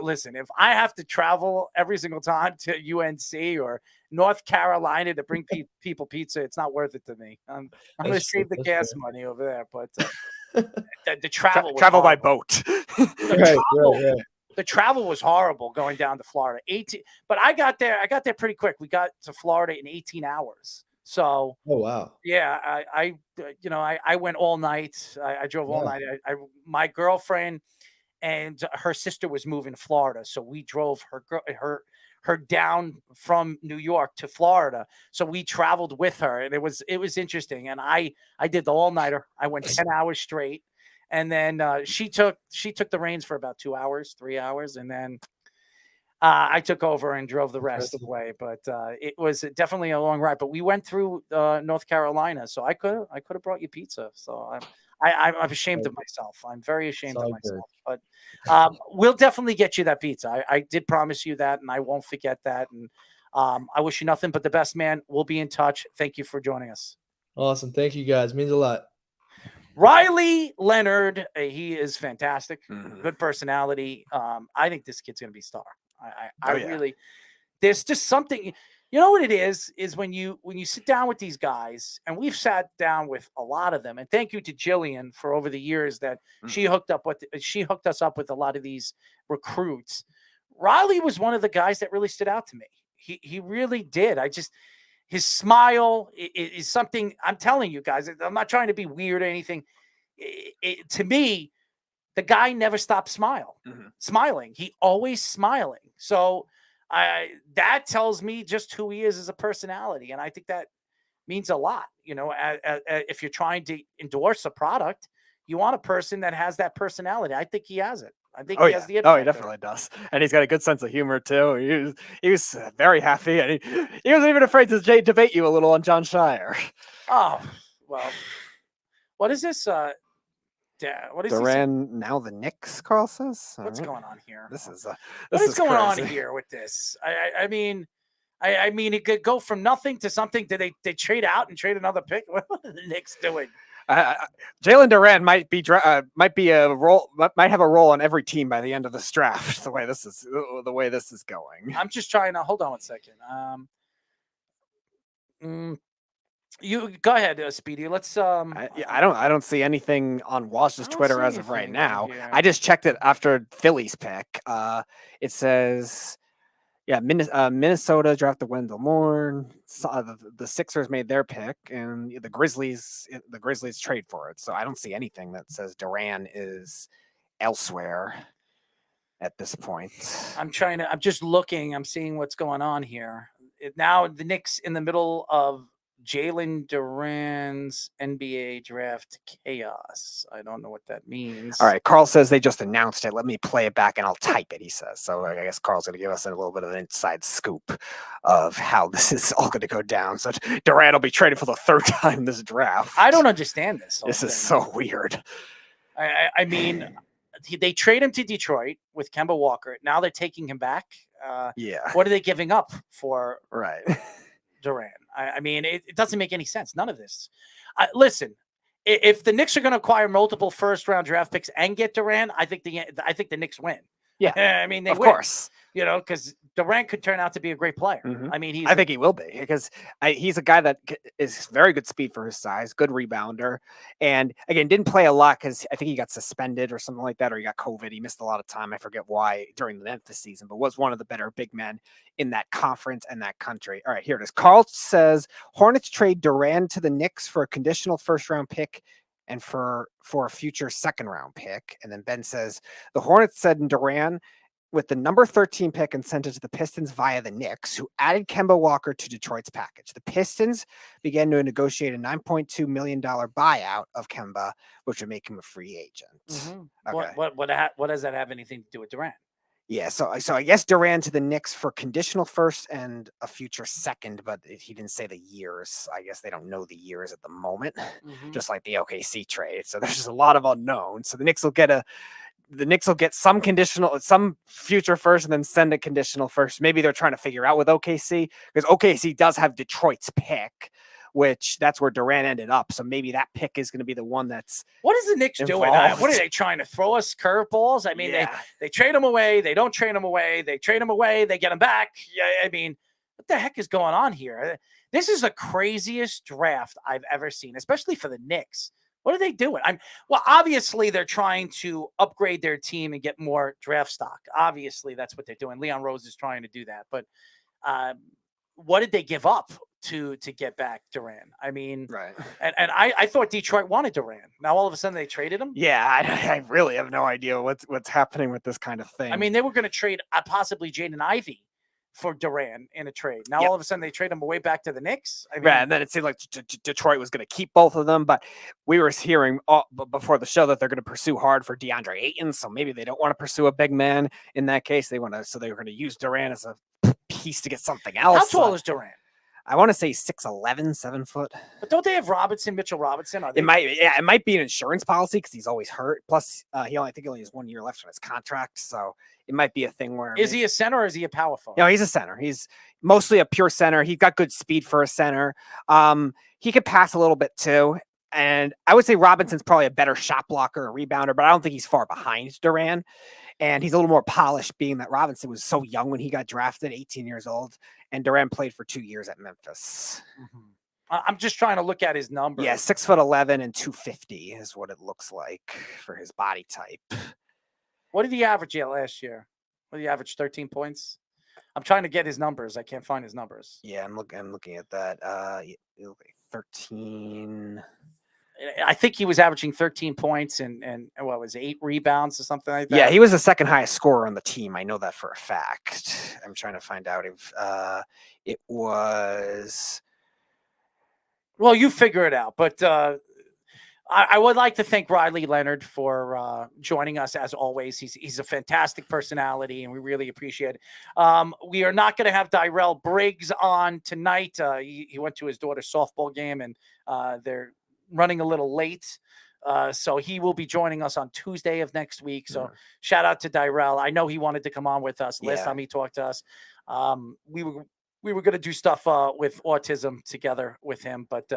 Listen, if I have to travel every single time to UNC or North Carolina to bring people pizza, it's not worth it to me. I'm going to save the gas money over there. But the travel was travel by horrible. boat. The travel was horrible going down to Florida. But I got there pretty quick. We got to Florida in 18 hours. So, oh wow, yeah, I went all night. I drove all night. My girlfriend and her sister was moving to Florida, so we drove her down from New York to Florida. So we traveled with her, and it was interesting. And I did the all nighter. I went 10 hours straight, and then she took the reins for about 3 hours, and then I took over and drove the rest of the way. But it was definitely a long ride. But we went through North Carolina, so I could have brought you pizza. So I'm ashamed of myself. I'm very ashamed of myself. But we'll definitely get you that pizza. I did promise you that, and I won't forget that. And I wish you nothing but the best, man. We'll be in touch. Thank you for joining us. Awesome. Thank you, guys. Means a lot. Riley Leonard, he is fantastic. Good personality. I think this kid's going to be a star. I really, there's just something, you know what it is when you sit down with these guys, and we've sat down with a lot of them, and thank you to Jillian for over the years that she hooked us up with a lot of these recruits. Riley was one of the guys that really stood out to me. He really did. His smile is something. I'm telling you guys, I'm not trying to be weird or anything. To me, the guy never stopped smiling. He always smiling. So that tells me just who he is as a personality. And I think that means a lot. You know, if you're trying to endorse a product, you want a person that has that personality. I think he has it. I think he has the it he factor. definitely does. And he's got a good sense of humor too. He was very happy, and he wasn't even afraid to debate you a little on John Shire. Oh, well, what is this? What is Duran now the Knicks? Carl says. What's going on here? This is what is going on here with this? I mean, it could go from nothing to something. Did they trade out and trade another pick? What are the Knicks doing? Jalen Duran might have a role on every team by the end of this draft. The way this is going. I'm just trying to hold on 1 second. You go ahead, Speedy. Let's. I don't see anything on Wash's Twitter as of right now. I just checked it after Philly's pick. It says, yeah, Minnesota drafted Wendell Moore. The Sixers made their pick, and the Grizzlies trade for it. So I don't see anything that says Duran is elsewhere at this point. I'm just looking. I'm seeing what's going on here. Now the Knicks in the middle of Jalen Duran's NBA draft chaos. I don't know what that means. All right. Carl says they just announced it. Let me play it back and I'll type it, he says. So I guess Carl's going to give us a little bit of an inside scoop of how this is all going to go down. So Durant will be traded for the third time this draft. I don't understand this. This is so weird. I mean, they trade him to Detroit with Kemba Walker. Now they're taking him back. Yeah. What are they giving up for Durant? I mean, it doesn't make any sense. None of this. Listen, if the Knicks are going to acquire multiple first-round draft picks and get Durant, I think the Knicks win. Yeah, I mean, they of win, course. You know, because Durant could turn out to be a great player. I mean, I think he will be because he's a guy that is very good speed for his size, good rebounder, and again didn't play a lot because I think he got suspended or something like that, or he got COVID. He missed a lot of time. I forget why during the Memphis season, but was one of the better big men in that conference and that country. All right, here it is. Carl says Hornets trade Durant to the Knicks for a conditional first-round pick and for a future second-round pick. And then Ben says the Hornets said in Durant with the number 13 pick and sent it to the Pistons via the Knicks, who added Kemba Walker to Detroit's package. The Pistons began to negotiate a $9.2 million buyout of Kemba, which would make him a free agent. Okay. What does that have anything to do with Durant? Yeah, so I guess Durant to the Knicks for conditional first and a future second, but he didn't say the years. I guess they don't know the years at the moment, just like the OKC trade. So there's just a lot of unknowns. So the Knicks will get some future first and then send a conditional first. Maybe they're trying to figure out with OKC because OKC does have Detroit's pick, which that's where Durant ended up. So maybe that pick is going to be the one that's What is the Knicks doing? What are they trying to throw us curveballs? I mean, they trade him away. They don't trade him away. They trade him away. They get him back. Yeah, I mean, what the heck is going on here? This is the craziest draft I've ever seen, especially for the Knicks. What are they doing? Well, obviously they're trying to upgrade their team and get more draft stock. Obviously, that's what they're doing. Leon Rose is trying to do that. But what did they give up to get back Durant? I mean, right. And I thought Detroit wanted Durant. Now all of a sudden they traded him. Yeah, I really have no idea what's happening with this kind of thing. I mean, they were going to trade possibly Jaden Ivey for Durant in a trade. Now all of a sudden they trade him away back to the Knicks. I mean, right, and then it seemed like Detroit was going to keep both of them, but we were hearing before the show that they're going to pursue hard for DeAndre Ayton, so maybe they don't want to pursue a big man in that case. They were going to use Durant as a piece to get something else. How tall is Durant? I want to say 6'11", 7 foot. But don't they have Mitchell Robinson? It might be an insurance policy because he's always hurt. Plus, I think he only has 1 year left on his contract, so it might be a thing where is he a center or is he a power forward? No, he's a center. He's mostly a pure center. He's got good speed for a center. He could pass a little bit too. And I would say Robinson's probably a better shot blocker, a rebounder, but I don't think he's far behind Durant. And he's a little more polished, being that Robinson was so young when he got drafted, 18 years old, and Durant played for 2 years at Memphis. I'm just trying to look at his numbers. Yeah, 6'11" and 250 is what it looks like for his body type. What did he average last year? What did he average? 13 points? I'm trying to get his numbers. I can't find his numbers. Yeah, I'm looking at that. 13. I think he was averaging 13 points and what was it, 8 rebounds or something like that. Yeah, he was the second highest scorer on the team. I know that for a fact. I'm trying to find out if it was. Well, you figure it out. But I would like to thank Riley Leonard for joining us as always. He's a fantastic personality, and we really appreciate it. We are not going to have Dyrell Briggs on tonight. He went to his daughter's softball game, and they're running a little late. So he will be joining us on Tuesday of next week. So shout out to Dyrell. I know he wanted to come on with us last time he talked to us. We were going to do stuff with autism together with him, but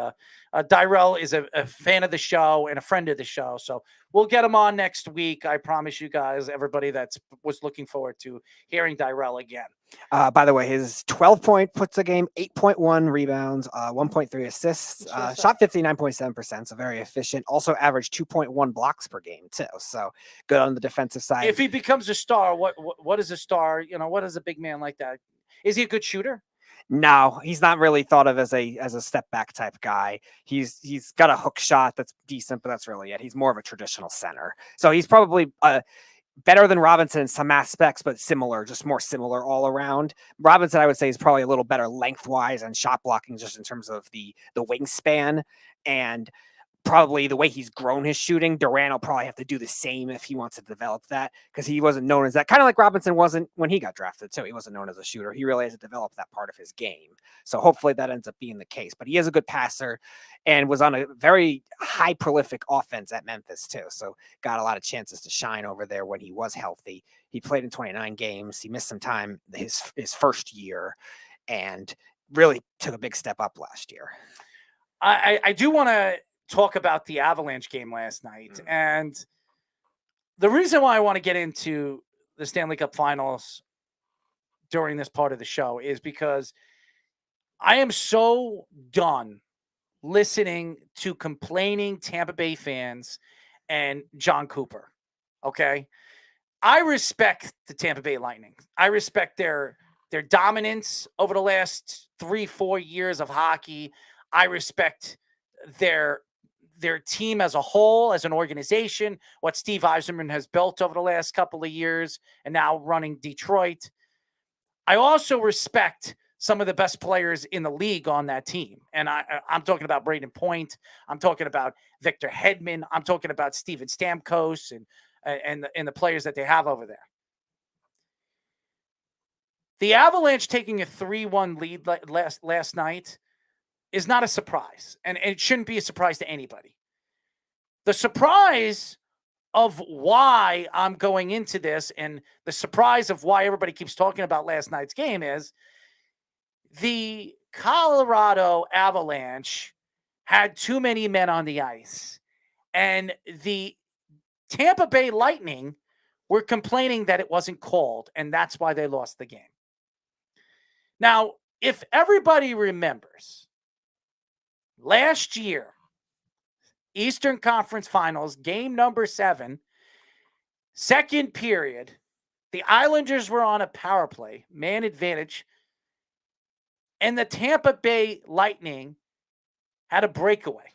Dyrell is a fan of the show and a friend of the show. So we'll get him on next week. I promise you guys, everybody was looking forward to hearing Dyrell again. By the way, his 12 points a game, 8.1 rebounds, 1.3 assists, shot 59.7%. So very efficient. Also averaged 2.1 blocks per game too. So good on the defensive side. If he becomes a star, what is a star? What is a big man like that? Is he a good shooter? No, he's not really thought of as a step back type guy. He's got a hook shot that's decent, but that's really it. He's more of a traditional center. So he's probably better than Robinson in some aspects, but similar, just more similar all around. Robinson, I would say, is probably a little better lengthwise and shot blocking just in terms of the wingspan and probably the way he's grown his shooting. Durant will probably have to do the same if he wants to develop that, because he wasn't known as that. Kind of like Robinson wasn't when he got drafted too. He wasn't known as a shooter. He really has to develop that part of his game. So hopefully that ends up being the case. But he is a good passer and was on a very high prolific offense at Memphis too. So got a lot of chances to shine over there when he was healthy. He played in 29 games. He missed some time his first year and really took a big step up last year. I do want to talk about the Avalanche game last night. And the reason why I want to get into the Stanley Cup Finals during this part of the show is because I am so done listening to complaining Tampa Bay fans and John Cooper. Okay. I respect the Tampa Bay Lightning. I respect their dominance over the last 3-4 years of hockey. I respect their team as a whole, as an organization, what Steve Yzerman has built over the last couple of years and now running Detroit. I also respect some of the best players in the league on that team. And I'm talking about Braden Point. I'm talking about Victor Hedman. I'm talking about Steven Stamkos and the players that they have over there. The Avalanche taking a 3-1 lead last night is not a surprise, and it shouldn't be a surprise to anybody. The surprise of why I'm going into this and the surprise of why everybody keeps talking about last night's game is the Colorado Avalanche had too many men on the ice, and the Tampa Bay Lightning were complaining that it wasn't called, and that's why they lost the game. Now, if everybody remembers, last year, Eastern Conference Finals, game number 7, second period, the Islanders were on a power play, man advantage, and the Tampa Bay Lightning had a breakaway.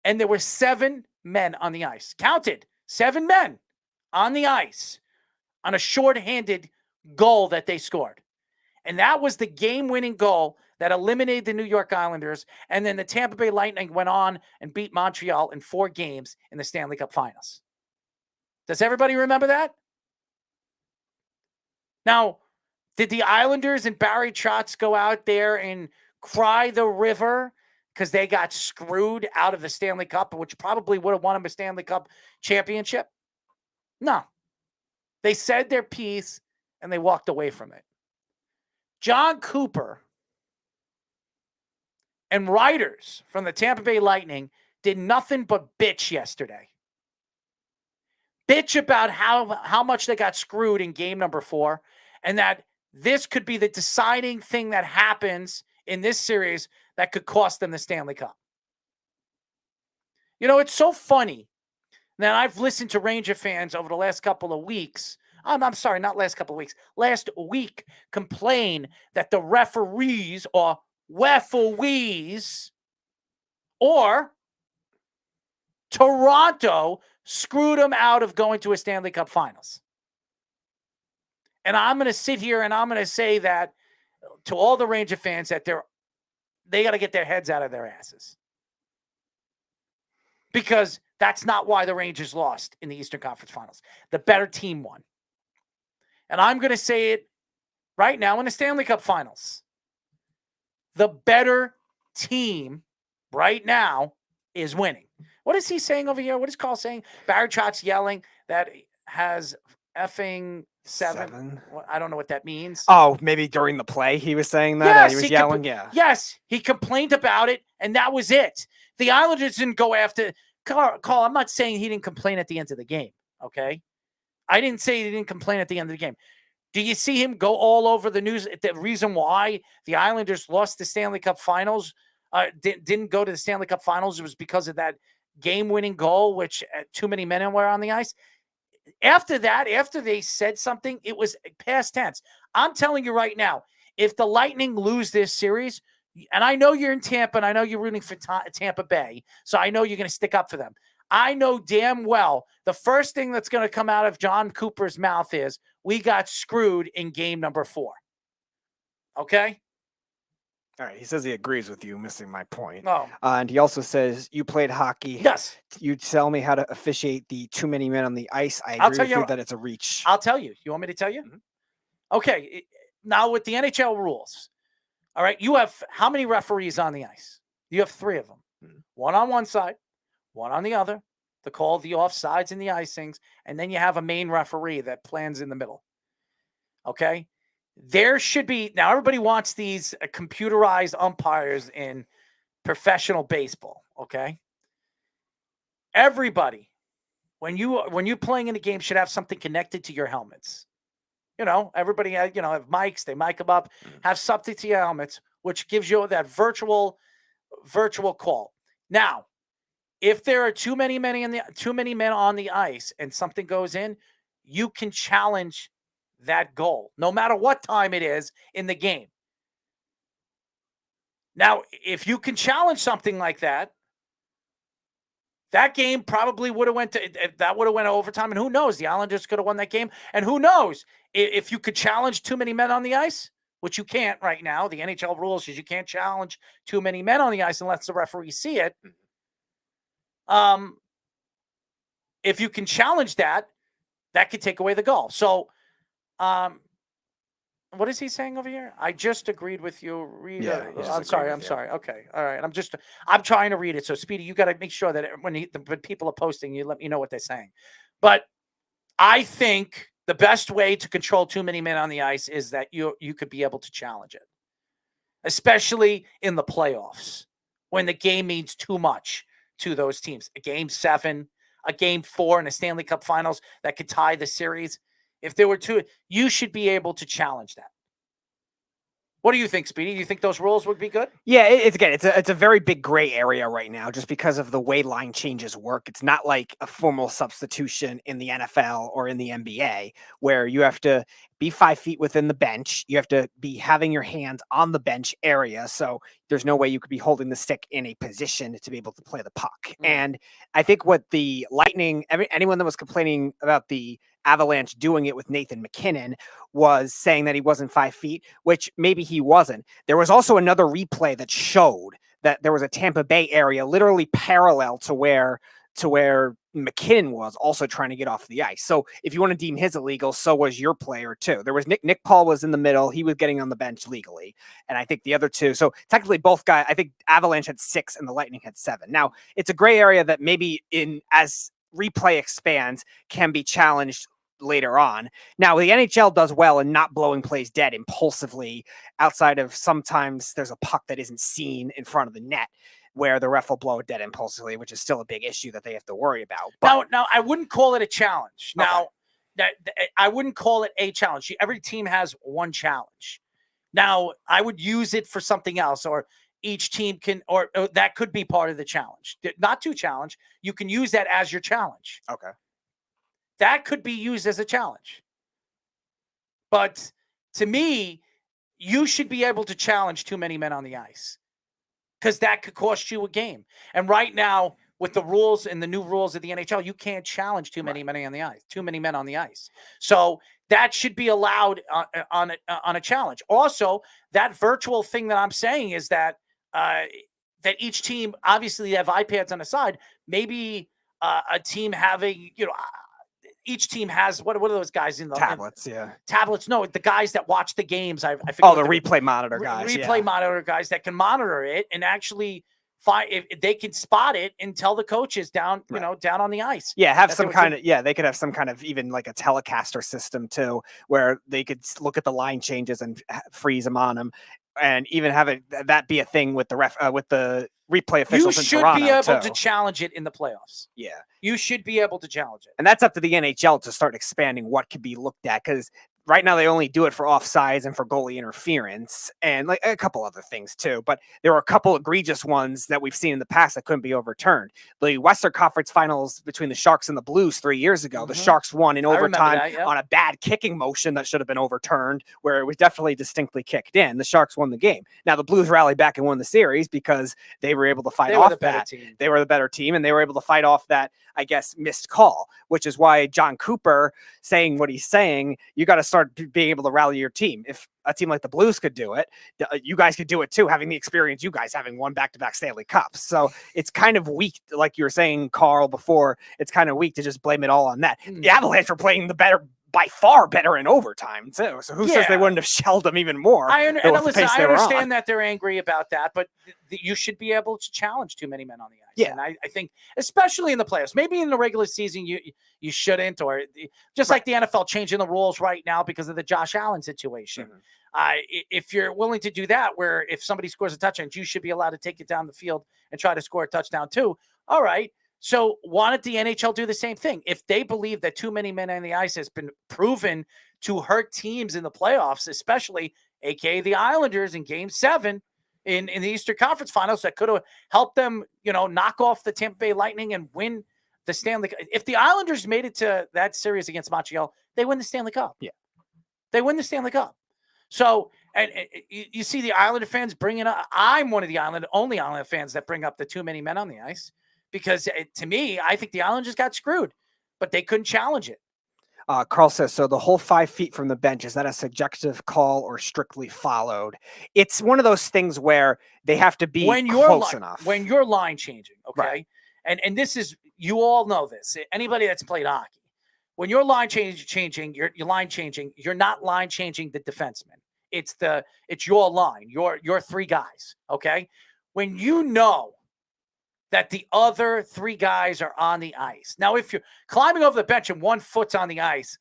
And there were 7 men on the ice. Counted, 7 men on the ice on a shorthanded goal that they scored. And that was the game-winning goal that eliminated the New York Islanders. And then the Tampa Bay Lightning went on and beat Montreal in 4 games in the Stanley Cup Finals. Does everybody remember that? Now, did the Islanders and Barry Trotz go out there and cry the river because they got screwed out of the Stanley Cup, which probably would have won them a Stanley Cup championship? No. They said their piece and they walked away from it. John Cooper and writers from the Tampa Bay Lightning did nothing but bitch yesterday. Bitch about how much they got screwed in game number 4, and that this could be the deciding thing that happens in this series that could cost them the Stanley Cup. You know, it's so funny that I've listened to Ranger fans over the last couple of weeks. I'm sorry, not last couple of weeks. Last week complain that the referees or referees or Toronto screwed them out of going to a Stanley Cup Finals. And I'm going to sit here and I'm going to say that to all the Ranger fans that they got to get their heads out of their asses. Because that's not why the Rangers lost in the Eastern Conference Finals. The better team won. And I'm going to say it right now in the Stanley Cup Finals. The better team right now is winning. What is he saying over here? What is Carl saying? Barry Trotz yelling that has effing 7. I don't know what that means. Oh, maybe during the play he was saying that? Yes, he was yelling? Yes, he complained about it, and that was it. The Islanders didn't go after Carl, I'm not saying he didn't complain at the end of the game, okay? I didn't say he didn't complain at the end of the game. Do you see him go all over the news? The reason why the Islanders lost the Stanley Cup Finals, didn't go to the Stanley Cup Finals, it was because of that game-winning goal, which too many men were on the ice. After that, after they said something, it was past tense. I'm telling you right now, if the Lightning lose this series, and I know you're in Tampa, and I know you're rooting for Tampa Bay, so I know you're going to stick up for them. I know damn well the first thing that's going to come out of John Cooper's mouth is, we got screwed in game number 4. Okay? All right. He says he agrees with you, missing my point. No. And he also says, you played hockey. Yes. You tell me how to officiate the too many men on the ice. I I'll agree tell with you you that it's a reach. I'll tell you. You want me to tell you? Mm-hmm. Okay. Now with the NHL rules, all right, you have how many referees on the ice? You have 3 of them. Mm-hmm. One on one side, one on the other. They call the offsides and the icings, and then you have a main referee that plans in the middle. Okay? There should be, now everybody wants these computerized umpires in professional baseball, okay? Everybody, when you're playing in a game, should have something connected to your helmets. You know, everybody have mics, they mic them up, have something to your helmets, which gives you that virtual call. Now, if there are too many men on the ice and something goes in, you can challenge that goal, no matter what time it is in the game. Now, if you can challenge something like that, that game probably would have went to overtime, and who knows? The Islanders could have won that game, and who knows if you could challenge too many men on the ice, which you can't right now. The NHL rules says you can't challenge too many men on the ice unless the referee see it. If you can challenge that, that could take away the goal. So, What is he saying over here? I just agreed with you. Read. Yeah, yeah. I'm sorry. I'm sorry. Okay. All right. I'm trying to read it. So Speedy, you got to make sure that when people are posting, you let me know what they're saying. But I think the best way to control too many men on the ice is that you could be able to challenge it, especially in the playoffs when the game means too much to those teams. A game 7, a game 4 in the Stanley Cup Finals that could tie the series. If there were 2, you should be able to challenge that. What do you think, Speedy? Do you think those rules would be good? Yeah, it's a very big gray area right now just because of the way line changes work. It's not like a formal substitution in the NFL or in the NBA where you have to be 5 feet within the bench. You have to be having your hands on the bench area. So there's no way you could be holding the stick in a position to be able to play the puck. And I think what the Lightning, anyone that was complaining about the Avalanche doing it with Nathan McKinnon was saying that he wasn't 5 feet, which maybe he wasn't. There was also another replay that showed that there was a Tampa Bay area literally parallel to where McKinnon was also trying to get off the ice. So if you want to deem his illegal, so was your player too. There was Nick Paul was in the middle. He was getting on the bench legally. And I think the other two, so technically both guys, I think Avalanche had 6 and the Lightning had 7. Now it's a gray area that maybe as replay expands can be challenged later on. Now the NHL does well in not blowing plays dead impulsively outside of sometimes there's a puck that isn't seen in front of the net where the ref will blow it dead impulsively, which is still a big issue that they have to worry about. But Now I wouldn't call it a challenge. Now, I wouldn't call it a challenge. Every team has one challenge. Now, I would use it for something else, or each team can, or that could be part of the challenge. Not to challenge. You can use that as your challenge. Okay. That could be used as a challenge. But to me, you should be able to challenge too many men on the ice because that could cost you a game. And right now, with the rules and the new rules of the NHL, you can't challenge too many men on the ice. Too many men on the ice. So that should be allowed on a challenge. Also, that virtual thing that I'm saying is that that each team obviously have iPads on the side. Maybe a team having each team has what are those guys in the tablets? Tablets. No, the guys that watch the games. I forget. Oh, the replay monitor guys. Replay monitor guys that can monitor it and actually find if they can spot it and tell the coaches down, down on the ice. Yeah, have some kind of they could have some kind of even like a Telecaster system too, where they could look at the line changes and freeze them on them, and even have that be a thing with the with the replay officials. You should be able to challenge it in the playoffs. Yeah, you should be able to challenge it, and that's up to the NHL to start expanding what could be looked at because. Right now, they only do it for offsides and for goalie interference and like a couple other things too. But there were a couple egregious ones that we've seen in the past that couldn't be overturned. The Western Conference Finals between the Sharks and the Blues 3 years ago, the Sharks won in overtime on a bad kicking motion that should have been overturned, where it was definitely distinctly kicked in. The Sharks won the game. Now the Blues rallied back and won the series because they were able to fight off that. They were the better team, and they were able to fight off that, I guess, missed call, which is why John Cooper saying what he's saying, you got to start being able to rally your team. If a team like the Blues could do it, you guys could do it too, having the experience you guys having won back-to-back Stanley Cups. So it's kind of weak, like you were saying, Carl, before, it's kind of weak to just blame it all on that. The Avalanche were playing by far better in overtime too. So who says they wouldn't have shelled them even more? I understand that they're angry about that, but you should be able to challenge too many men on the ice. Yeah. And I think, especially in the playoffs, maybe in the regular season, you shouldn't, or just like the NFL changing the rules right now because of the Josh Allen situation. If you're willing to do that, where if somebody scores a touchdown, you should be allowed to take it down the field and try to score a touchdown too. All right. So why don't the NHL do the same thing? If they believe that too many men on the ice has been proven to hurt teams in the playoffs, especially aka the Islanders in Game 7 in the Eastern Conference Finals, that could have helped them, knock off the Tampa Bay Lightning and win the Stanley Cup. If the Islanders made it to that series against Montreal, they win the Stanley Cup. Yeah, they win the Stanley Cup. So, and you see the Islander fans bringing up. I'm one of the only Islander fans that bring up the too many men on the ice. Because to me, I think the Islanders got screwed, but they couldn't challenge it. Carl says, so the whole 5 feet from the bench, is that a subjective call or strictly followed? It's one of those things where they have to be close enough. When you're line changing, okay? Right. And this is, you all know this. Anybody that's played hockey, when you're line changing, you're line changing, you're not line changing the defenseman. it's your line, your three guys. Okay, when you know that the other three guys are on the ice. Now, if you're climbing over the bench and 1 foot's on the ice,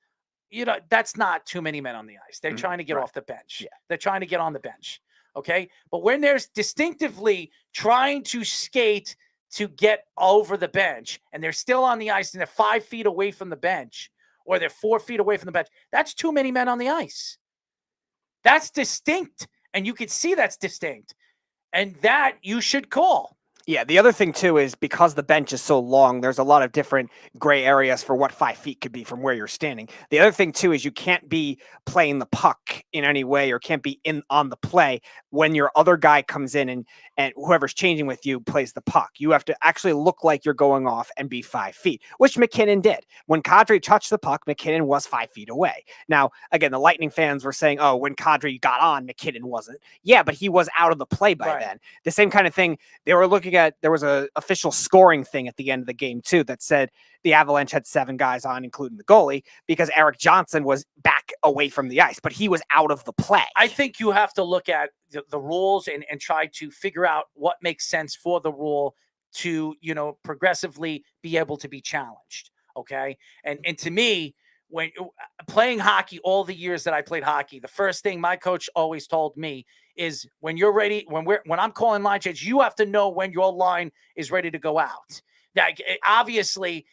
that's not too many men on the ice. They're trying to get off the bench. Yeah. They're trying to get on the bench. Okay. But when there's distinctively trying to skate to get over the bench and they're still on the ice and they're 5 feet away from the bench or they're 4 feet away from the bench, that's too many men on the ice. That's distinct. And you can see that's distinct. And that you should call. Yeah, the other thing too is because the bench is so long, there's a lot of different gray areas for what 5 feet could be from where you're standing. The other thing too is you can't be playing the puck in any way or can't be on the play when your other guy comes in and whoever's changing with you plays the puck. You have to actually look like you're going off and be 5 feet, which McKinnon did. When Kadri touched the puck, McKinnon was 5 feet away. Now, again, the Lightning fans were saying, oh, when Kadri got on, McKinnon wasn't. Yeah, but he was out of the play by then. The same kind of thing. They were looking at, there was a official scoring thing at the end of the game too that said the Avalanche had 7 guys on, including the goalie, because Eric Johnson was back away from the ice, but he was out of the play. I think you have to look at the rules and try to figure out what makes sense for the rule to, progressively be able to be challenged. Okay. And to me, when playing hockey, all the years that I played hockey, the first thing my coach always told me is when you're ready, when I'm calling line change, you have to know when your line is ready to go out. Now, obviously,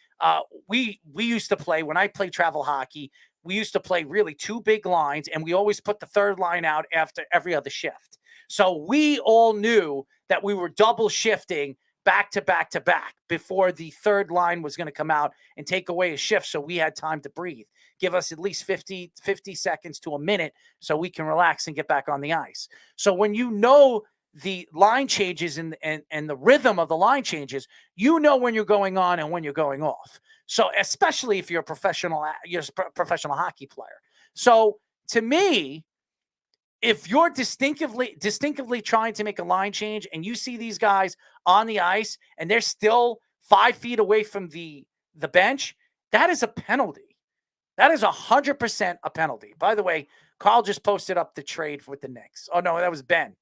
we used to play, when I played travel hockey, we used to play really 2 big lines, and we always put the third line out after every other shift. So we all knew that we were double shifting back to back to back before the third line was going to come out and take away a shift, so we had time to breathe. Give us at least 50 seconds to a minute so we can relax and get back on the ice. So when you know the line changes and the rhythm of the line changes, you know when you're going on and when you're going off. So especially if you're a professional hockey player. So to me, if you're distinctively trying to make a line change and you see these guys on the ice and they're still 5 feet away from the bench, that is a penalty. That is 100% a penalty. By the way, Carl just posted up the trade with the Knicks. Oh, no, that was Ben.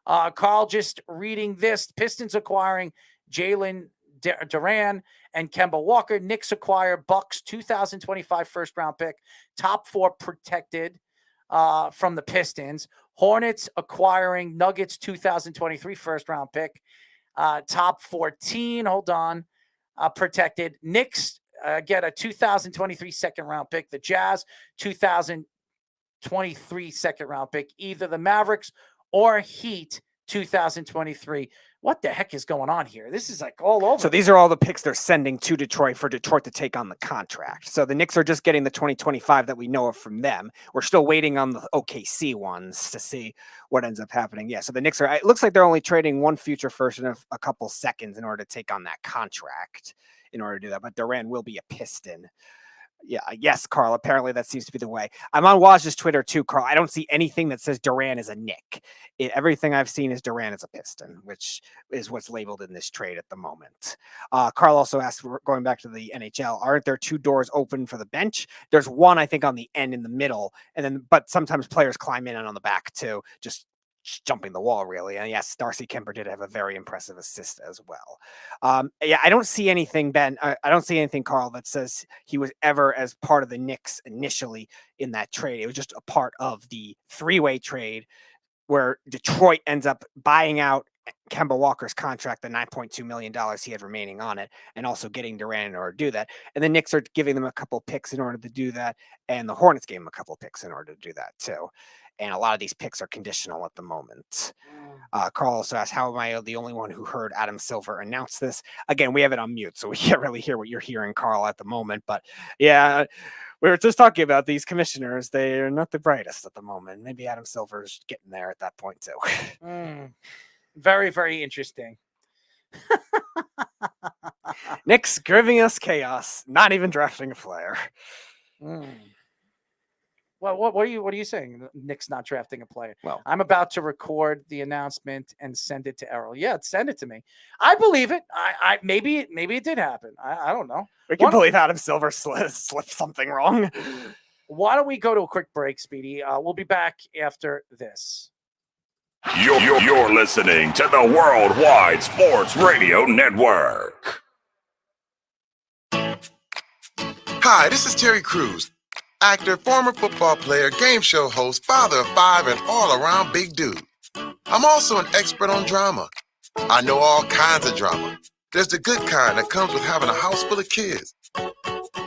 Carl just reading this. Pistons acquiring Jalen Duran and Kemba Walker. Knicks acquire Bucks 2025 first-round pick. Top 4 protected from the Pistons. Hornets acquiring Nuggets 2023 first-round pick. Top 14, protected. Knicks get a 2023 second-round pick. The Jazz 2023 second-round pick. Either the Mavericks or Heat 2023. What the heck is going on here? This is like all over. So these are all the picks they're sending to Detroit for Detroit to take on the contract. So the Knicks are just getting the 2025 that we know of from them. We're still waiting on the OKC ones to see what ends up happening. Yeah, so the Knicks it looks like they're only trading 1 future first and a couple seconds in order to take on that contract in order to do that. But Duran will be a Piston. Yeah, yes, Carl. Apparently that seems to be the way. I'm on Waj's Twitter too, Carl. I don't see anything that says Duran is a Knick. Everything I've seen is Duran is a Piston, which is what's labeled in this trade at the moment. Carl also asked, going back to the NHL, aren't there 2 doors open for the bench? There's one, I think, on the end in the middle, but sometimes players climb in and on the back too, just jumping the wall, really. And yes, Darcy Kemper did have a very impressive assist as well. Yeah, I don't see anything, Ben. I don't see anything, Carl, that says he was ever as part of the Knicks initially in that trade. It was just a part of the 3-way trade where Detroit ends up buying out Kemba Walker's contract, the $9.2 million he had remaining on it, and also getting Duran in order to do that. And the Knicks are giving them a couple picks in order to do that, and the Hornets gave them a couple picks in order to do that too. And a lot of these picks are conditional at the moment. Carl also asked, how am I the only one who heard Adam Silver announce this? Again, we have it on mute, so we can't really hear what you're hearing, Carl, at the moment. But yeah, we were just talking about these commissioners. They're not the brightest at the moment. Maybe Adam Silver's getting there at that point too. Very, very interesting. Knicks giving us chaos, not even drafting a player. Well, what are you saying? Knicks not drafting a player. Well, I'm about to record the announcement and send it to Errol. Yeah, send it to me. I believe it. I maybe it did happen. I don't know. We can believe Adam Silver slipped something wrong. Why don't we go to a quick break, Speedy? We'll be back after this. You're listening to the Worldwide Sports Radio Network. Hi, this is Terry Crews, actor, former football player, game show host, father of 5, and all-around big dude. I'm also an expert on drama. I know all kinds of drama. There's the good kind that comes with having a house full of kids.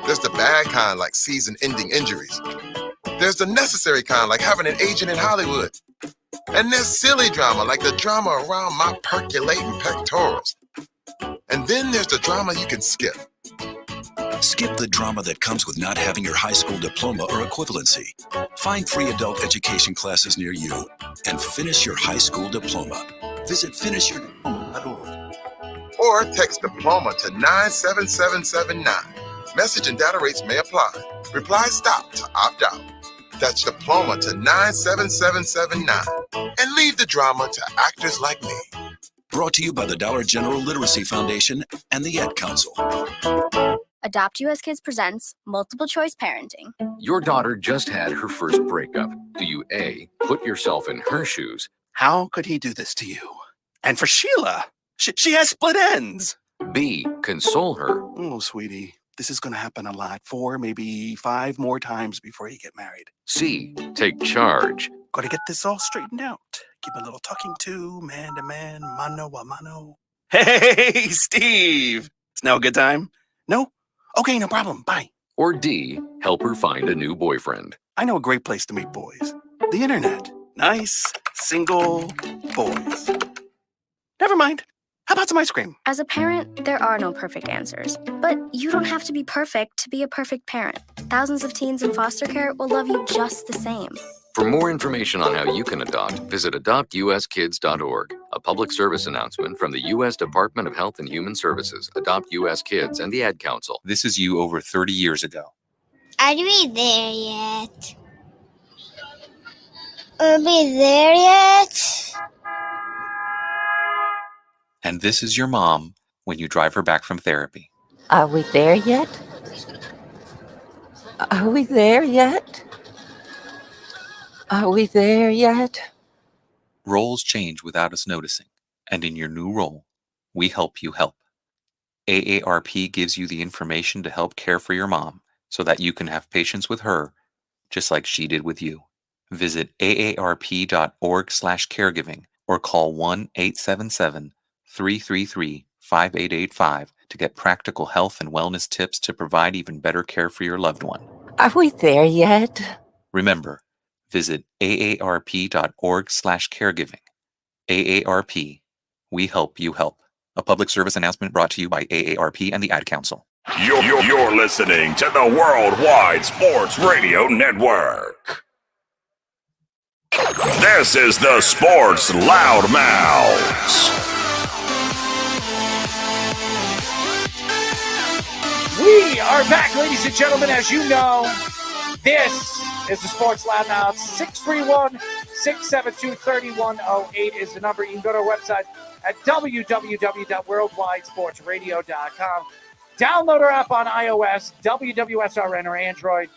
There's the bad kind like season-ending injuries. There's the necessary kind like having an agent in Hollywood. And there's silly drama like the drama around my percolating pectorals. And then there's the drama you can skip. Skip the drama that comes with not having your high school diploma or equivalency. Find free adult education classes near you and finish your high school diploma. Visit finishyourdiploma.org. Or text diploma to 97779. Message and data rates may apply. Reply stop to opt out. That's diploma to 97779. And leave the drama to actors like me. Brought to you by the Dollar General Literacy Foundation and the Ad Council. Adopt US Kids presents Multiple Choice Parenting. Your daughter just had her first breakup. Do you A, put yourself in her shoes? How could he do this to you? And for Sheila, she has split ends. B, console her? Oh, sweetie, this is going to happen a lot. 4, maybe 5 more times before you get married. C, take charge. Got to get this all straightened out. Give a little talking to, man to man, mano a mano. Hey, Steve! It's now a good time? No? Okay, no problem. Bye. Or D, help her find a new boyfriend. I know a great place to meet boys. The internet. Nice, single boys. Never mind. How about some ice cream? As a parent, there are no perfect answers. But you don't have to be perfect to be a perfect parent. Thousands of teens in foster care will love you just the same. For more information on how you can adopt, visit adoptuskids.org. A public service announcement from the U.S. Department of Health and Human Services, Adopt U.S. Kids, and the Ad Council. This is you over 30 years ago. Are we there yet? Are we there yet? And this is your mom when you drive her back from therapy. Are we there yet? Are we there yet? Are we there yet? Roles change without us noticing, and in your new role, we help you help. AARP gives you the information to help care for your mom so that you can have patience with her, just like she did with you. Visit aarp.org/caregiving or call 1-877-333-5885 to get practical health and wellness tips to provide even better care for your loved one. Are we there yet? Remember, visit aarp.org/caregiving. AARP, we help you help. A public service announcement brought to you by AARP and the Ad Council. You're listening to the Worldwide Sports Radio Network. This is the Sports Loudmouths. We are back, ladies and gentlemen. As you know, this is the Sports Loudmouths. 631-672-3108 is the number. You can go to our website at www.worldwidesportsradio.com. Download our app on iOS, WWSRN or Android,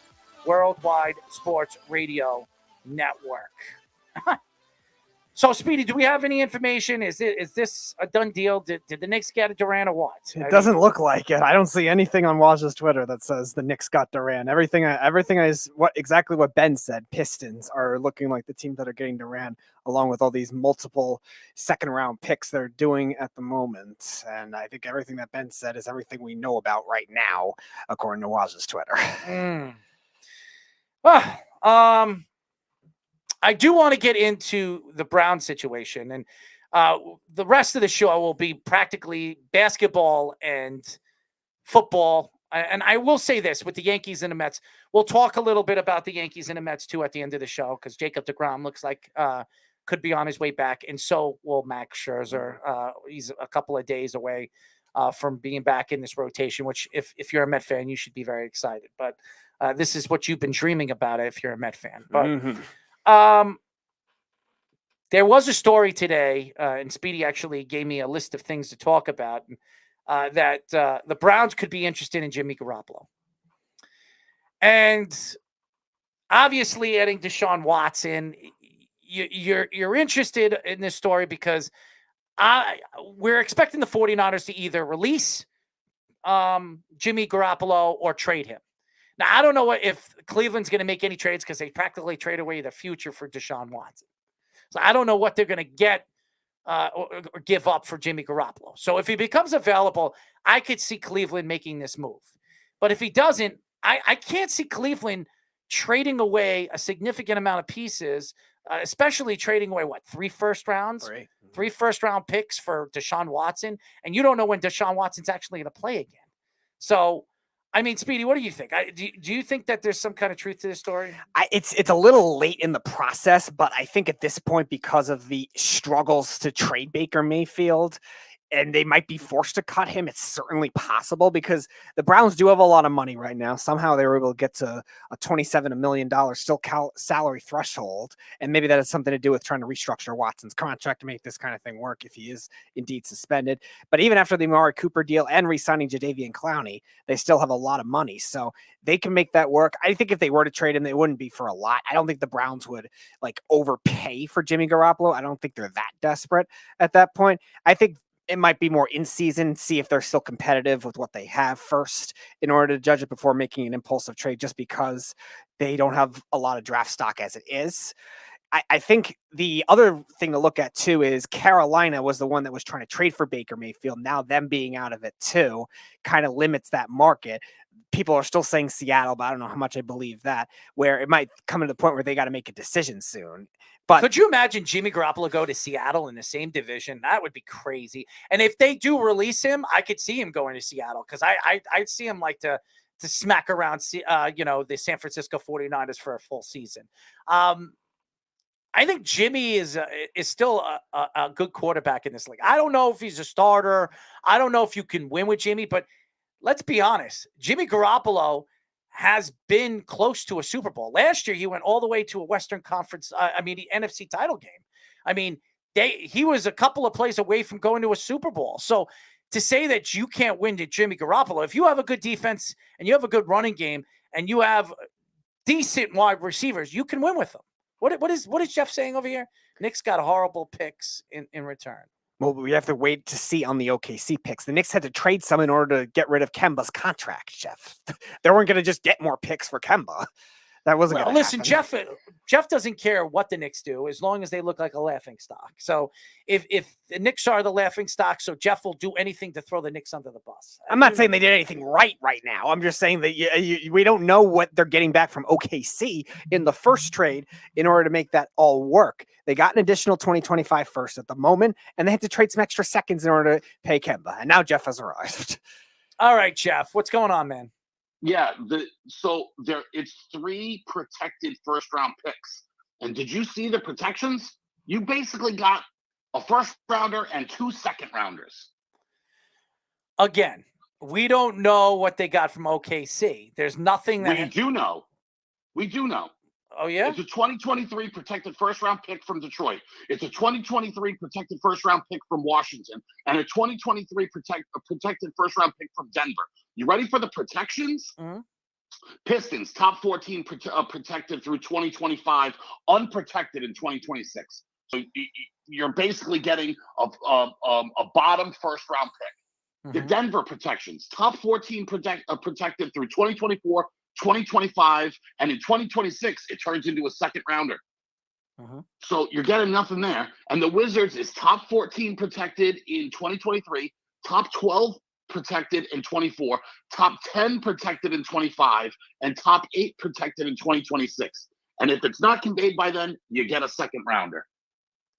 Worldwide Sports Radio Network. So, Speedy, do we have any information? Is this a done deal? Did the Knicks get a Durant or what? It doesn't look like it. I don't see anything on Waj's Twitter that says the Knicks got Durant. Everything is exactly what Ben said. Pistons are looking like the team that are getting Durant, along with all these multiple second-round picks they're doing at the moment. And I think everything that Ben said is everything we know about right now, according to Waj's Twitter. I do want to get into the Brown situation, and the rest of the show will be practically basketball and football. And I will say this with the Yankees and the Mets, we'll talk a little bit about the Yankees and the Mets too at the end of the show, because Jacob deGrom looks like could be on his way back, and so will Max Scherzer. He's a couple of days away from being back in this rotation, which if you're a Met fan, you should be very excited. But this is what you've been dreaming about if you're a Met fan. But there was a story today, and Speedy actually gave me a list of things to talk about, that the Browns could be interested in Jimmy Garoppolo. And obviously adding Deshaun Watson, you're interested in this story because we're expecting the 49ers to either release Jimmy Garoppolo or trade him. Now, I don't know if Cleveland's going to make any trades because they practically trade away the future for Deshaun Watson. So I don't know what they're going to get or give up for Jimmy Garoppolo. So if he becomes available, I could see Cleveland making this move. But if he doesn't, I can't see Cleveland trading away a significant amount of pieces, especially trading away, 3 first rounds? Right. 3 first-round picks for Deshaun Watson, and you don't know when Deshaun Watson's actually going to play again. So, I mean, Speedy, what do you think? Do you think that there's some kind of truth to this story? It's a little late in the process, but I think at this point, because of the struggles to trade Baker Mayfield, and they might be forced to cut him, it's certainly possible because the Browns do have a lot of money right now. Somehow they were able to get to a $27 million still salary threshold, and maybe that has something to do with trying to restructure Watson's contract to make this kind of thing work if he is indeed suspended. But even after the Amari Cooper deal and re-signing Jadeveon Clowney, they still have a lot of money, so they can make that work. I think if they were to trade him, it wouldn't be for a lot. I don't think the Browns would overpay for Jimmy Garoppolo. I don't think they're that desperate at that point. I think it might be more in season, see if they're still competitive with what they have first in order to judge it before making an impulsive trade, just because they don't have a lot of draft stock as it is. I think the other thing to look at too is Carolina was the one that was trying to trade for Baker Mayfield. Now them being out of it too kind of limits that market. People are still saying Seattle, but I don't know how much I believe that, where it might come to the point where they got to make a decision soon. But could you imagine Jimmy Garoppolo go to Seattle in the same division? That would be crazy. And if they do release him, I could see him going to Seattle because I'd see him like to smack around, the San Francisco 49ers for a full season. I think Jimmy is still a good quarterback in this league. I don't know if he's a starter. I don't know if you can win with Jimmy, but let's be honest. Jimmy Garoppolo has been close to a Super Bowl. Last year, he went all the way to a Western Conference, the NFC title game. I mean, he was a couple of plays away from going to a Super Bowl. So to say that you can't win to Jimmy Garoppolo, if you have a good defense and you have a good running game and you have decent wide receivers, you can win with them. What is Jeff saying over here? Nick's got horrible picks in return. Well, we have to wait to see on the OKC picks. The Knicks had to trade some in order to get rid of Kemba's contract, Jeff. They weren't going to just get more picks for Kemba. That wasn't going to listen, happen. Jeff doesn't care what the Knicks do as long as they look like a laughing stock. So if the Knicks are the laughing stock, so Jeff will do anything to throw the Knicks under the bus. I'm not saying they did anything right now. I'm just saying that we don't know what they're getting back from OKC in the first trade in order to make that all work. They got an additional 2025 first at the moment, and they had to trade some extra seconds in order to pay Kemba. And now Jeff has arrived. All right, Jeff, what's going on, man? Yeah, it's 3 protected first-round picks. And did you see the protections? You basically got a first-rounder and 2 second-rounders. Again, we don't know what they got from OKC. There's nothing that... We do know. Oh, yeah? It's a 2023 protected first-round pick from Detroit. It's a 2023 protected first-round pick from Washington. And a 2023 protected first-round pick from Denver. You ready for the protections? Mm-hmm. Pistons, top 14 protected through 2025, unprotected in 2026. So you're basically getting a bottom first-round pick. Mm-hmm. The Denver protections, top 14 protected through 2024, 2025, and in 2026, it turns into a second rounder. Mm-hmm. So you're getting nothing there. And the Wizards is top 14 protected in 2023, top 12 protected in 24, top 10 protected in 25, and top 8 protected in 2026. And if it's not conveyed by then, you get a second rounder.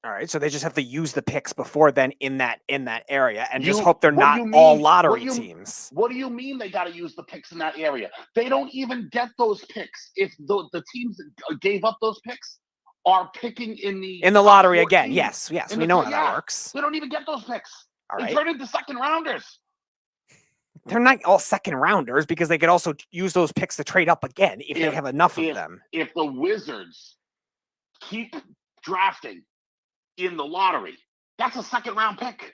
All right, so they just have to use the picks before then in that area, and just hope they're not all lottery teams. What do you mean they got to use the picks in that area? They don't even get those picks if the teams that gave up those picks are picking in the lottery again. Yes, we know how that works. They don't even get those picks. All right. They turn into second rounders. They're not all second rounders because they could also use those picks to trade up again if they have enough of them. If the Wizards keep drafting in the lottery, that's a second round pick.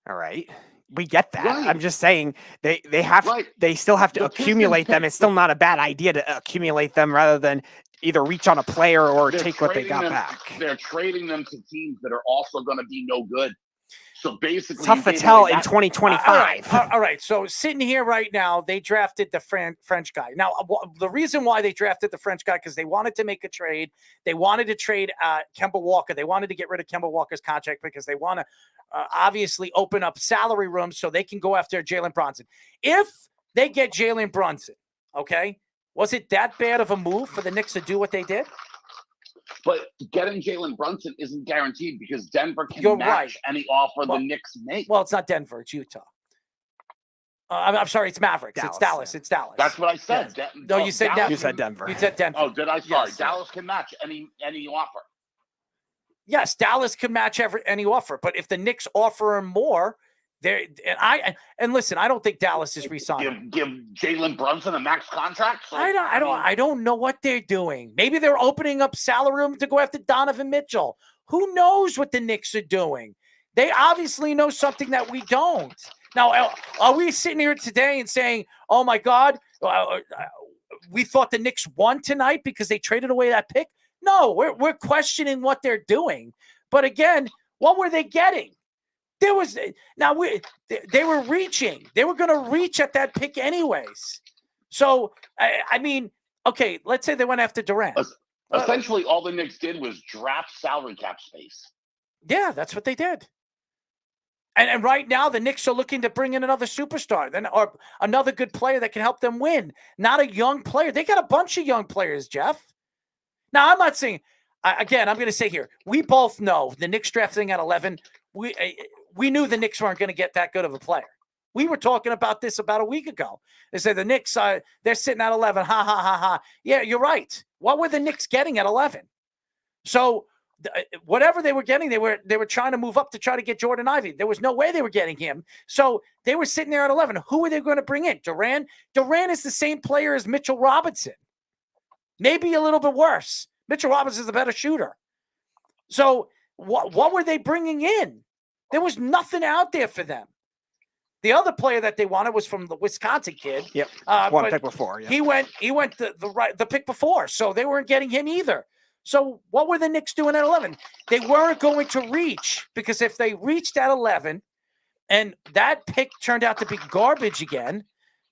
All right. we get that. Right. I'm just saying they still have to The accumulate Pistons them. It's still not a bad idea to accumulate them rather than either reach on a player or They're take what they trading got them- back. They're trading them to teams that are also going to be no good. So basically, Tough to tell in 2025. All right. So sitting here right now, they drafted the French guy. Now, the reason why they drafted the French guy, because they wanted to make a trade. They wanted to trade Kemba Walker. They wanted to get rid of Kemba Walker's contract because they want to obviously open up salary room so they can go after Jalen Brunson. If they get Jalen Brunson, okay, was it that bad of a move for the Knicks to do what they did? But getting Jalen Brunson isn't guaranteed because Denver can match any offer the Knicks make. Well, it's not Denver. It's Utah. I'm sorry. It's Mavericks. Dallas, it's Dallas. yeah. It's Dallas. That's what I said. Yeah. No, you said Dallas. You said Denver. You said Denver. Oh, did I? Sorry. Yes. Dallas can match any offer. Yes, Dallas can match any offer. But if the Knicks offer him more, and listen, I don't think Dallas is re-signing. Give Jalen Brunson a max contract. So, I don't know what they're doing. Maybe they're opening up salary room to go after Donovan Mitchell. Who knows what the Knicks are doing? They obviously know something that we don't. Now, are we sitting here today and saying, "Oh my God, we thought the Knicks won tonight because they traded away that pick"? No, we're questioning what they're doing. But again, what were they getting? They were reaching. They were going to reach at that pick anyways. So, I mean, okay, let's say they went after Durant. Essentially, all the Knicks did was draft salary cap space. Yeah, that's what they did. And right now, the Knicks are looking to bring in another superstar, or another good player that can help them win. Not a young player. They got a bunch of young players, Jeff. Now, I'm not saying, again, I'm going to say here, we both know the Knicks drafting at 11, we knew the Knicks weren't going to get that good of a player. We were talking about this about a week ago. They said the Knicks, they're sitting at 11. Ha, ha, ha, ha. Yeah, you're right. What were the Knicks getting at 11? So whatever they were getting, they were trying to move up to try to get Jordan Ivey. There was no way they were getting him. So they were sitting there at 11. Who are they going to bring in? Durant? Durant is the same player as Mitchell Robinson. Maybe a little bit worse. Mitchell Robinson is a better shooter. So what were they bringing in? There was nothing out there for them. The other player that they wanted was from the Wisconsin kid. Yep, one pick before. Yep. He went the pick before, so they weren't getting him either. So what were the Knicks doing at 11? They weren't going to reach, because if they reached at 11 and that pick turned out to be garbage again,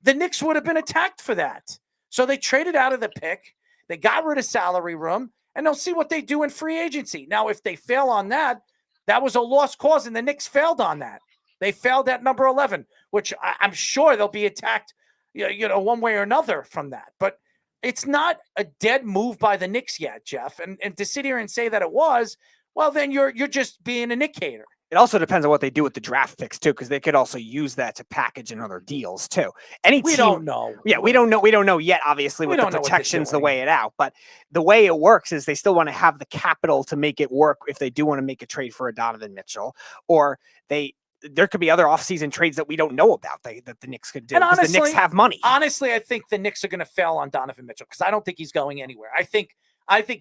the Knicks would have been attacked for that. So they traded out of the pick. They got rid of salary room, and they'll see what they do in free agency. Now, if they fail on that, that was a lost cause, and the Knicks failed on that. They failed at number 11, which I'm sure they'll be attacked, one way or another from that. But it's not a dead move by the Knicks yet, Jeff. And to sit here and say that it was, well, then you're just being a Knick hater. It also depends on what they do with the draft picks too, because they could also use that to package in other deals too. We don't know. Yeah, we don't know. We don't know yet, obviously, with the protections the way it out. But the way it works is they still want to have the capital to make it work if they do want to make a trade for a Donovan Mitchell, or there could be other offseason trades that we don't know about that the Knicks could do, because the Knicks have money. Honestly, I think the Knicks are going to fail on Donovan Mitchell because I don't think he's going anywhere. I think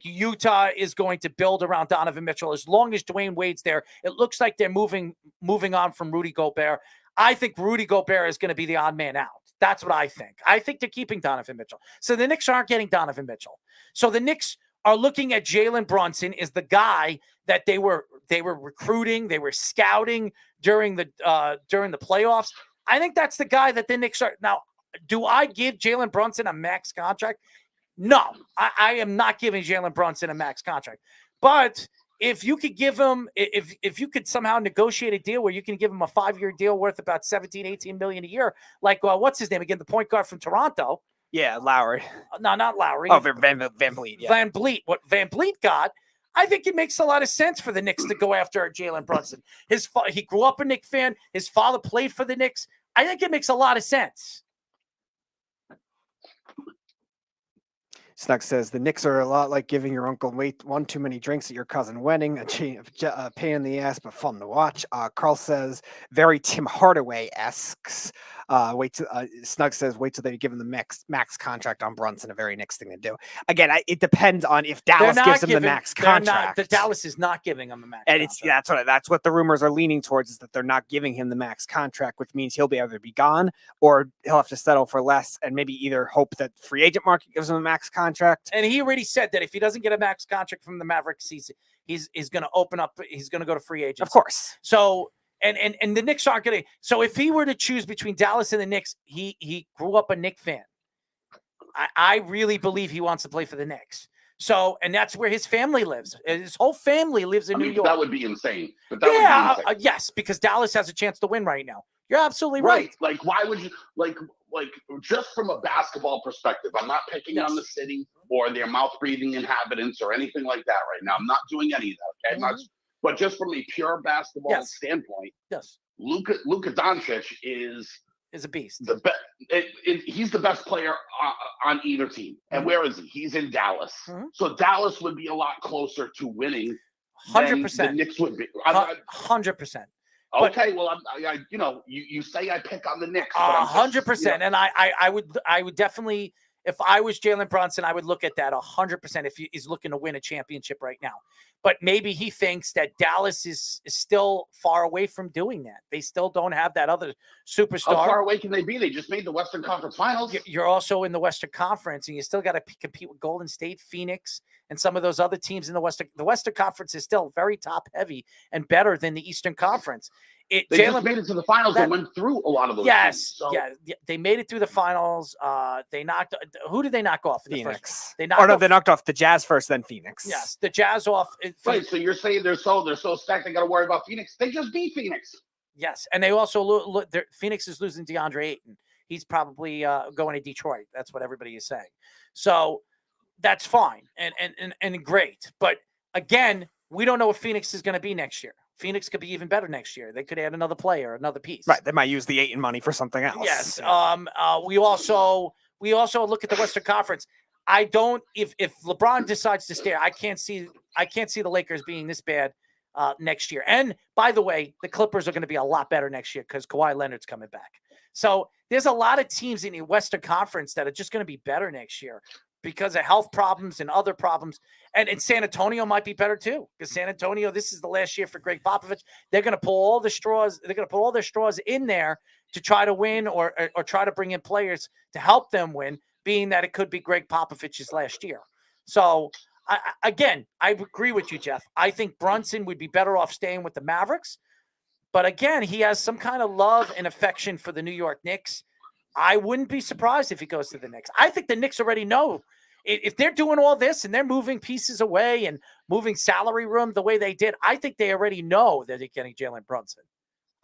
Utah is going to build around Donovan Mitchell as long as Dwayne Wade's there. It looks like they're moving on from Rudy Gobert. I think Rudy Gobert is going to be the odd man out. That's what I think. I think they're keeping Donovan Mitchell. So the Knicks aren't getting Donovan Mitchell. So the Knicks are looking at Jalen Brunson as the guy that they were recruiting, they were scouting during the playoffs. I think that's the guy that the Knicks are. Now, do I give Jalen Brunson a max contract? No, I am not giving Jalen Brunson a max contract. But if you could give him, if you could somehow negotiate a deal where you can give him a 5-year deal worth about 17, 18 million a year, like, what's his name again? The point guard from Toronto. Yeah, Lowry. No, not Lowry. Oh, Van Vliet. Yeah. Van Vliet. What Van Vliet got, I think it makes a lot of sense for the Knicks to go after Jalen Brunson. He grew up a Knicks fan. His father played for the Knicks. I think it makes a lot of sense. Snug says the Knicks are a lot like giving your uncle one too many drinks at your cousin wedding, a pain in the ass but fun to watch. Carl says very Tim Hardaway-esque. Snug says wait till they give him the max contract on Brunson, a very Knicks thing to do. Again, it depends on if Dallas gives him the max contract. The Dallas is not giving him a max and contract. that's what the rumors are leaning towards, is that they're not giving him the max contract, which means he'll either be gone or he'll have to settle for less, and maybe either hope that free agent market gives him a max contract. And he already said that if he doesn't get a max contract from the Mavericks, he's going to open up. He's going to go to free agents, of course. So and the Knicks aren't going to. So if he were to choose between Dallas and the Knicks, he grew up a Knicks fan. I really believe he wants to play for the Knicks. So, and that's where his family lives. His whole family lives in New York. That would be insane. But that would be insane. Yes, because Dallas has a chance to win right now. You're absolutely right. Like, why would you like just from a basketball perspective? I'm not picking on the city or their mouth-breathing inhabitants or anything like that right now. I'm not doing any of that. Okay, but just from a pure basketball standpoint, Luka Doncic is a beast. The he's the best player on either team. And where is he? He's in Dallas. So Dallas would be a lot closer to winning 100%. than the Knicks would be. 100%. Okay, well, you say I pick on the Knicks. 100%. And I would definitely, if I was Jalen Brunson, I would look at that 100% if he's looking to win a championship right now. But maybe he thinks that Dallas is still far away from doing that. They still don't have that other superstar. How far away can they be? They just made the Western Conference Finals. You're also in the Western Conference, and you still got to compete with Golden State, Phoenix, and some of those other teams in the Western. The Western Conference is still very top heavy and better than the Eastern Conference. They just made it to the finals and went through a lot of those. Yes, they made it through the finals. They knocked. Who did they knock off? Phoenix. They knocked off the Jazz first, then Phoenix. Yes, the Jazz off. Right. So you're saying they're so stacked they got to worry about Phoenix? They just beat Phoenix. Yes, and they also Phoenix is losing DeAndre Ayton. He's probably going to Detroit. That's what everybody is saying. So that's fine and great. But again, we don't know what Phoenix is going to be next year. Phoenix could be even better next year. They could add another player, another piece. Right. They might use the Ayton money for something else. Yes. We also look at the Western Conference. I don't. If LeBron decides to stay, I can't see the Lakers being this bad next year. And by the way, the Clippers are going to be a lot better next year because Kawhi Leonard's coming back. So there's a lot of teams in the Western Conference that are just going to be better next year because of health problems and other problems. And San Antonio might be better too, because San Antonio, this is the last year for Greg Popovich. They're going to pull all the straws. They're going to put all their straws in there to try to win or try to bring in players to help them win, being that it could be Greg Popovich's last year. So I agree with you, Jeff. I think Brunson would be better off staying with the Mavericks. But again, he has some kind of love and affection for the New York Knicks. I wouldn't be surprised if he goes to the Knicks. I think the Knicks already know if they're doing all this and they're moving pieces away and moving salary room the way they did. I think they already know that they're getting Jalen Brunson.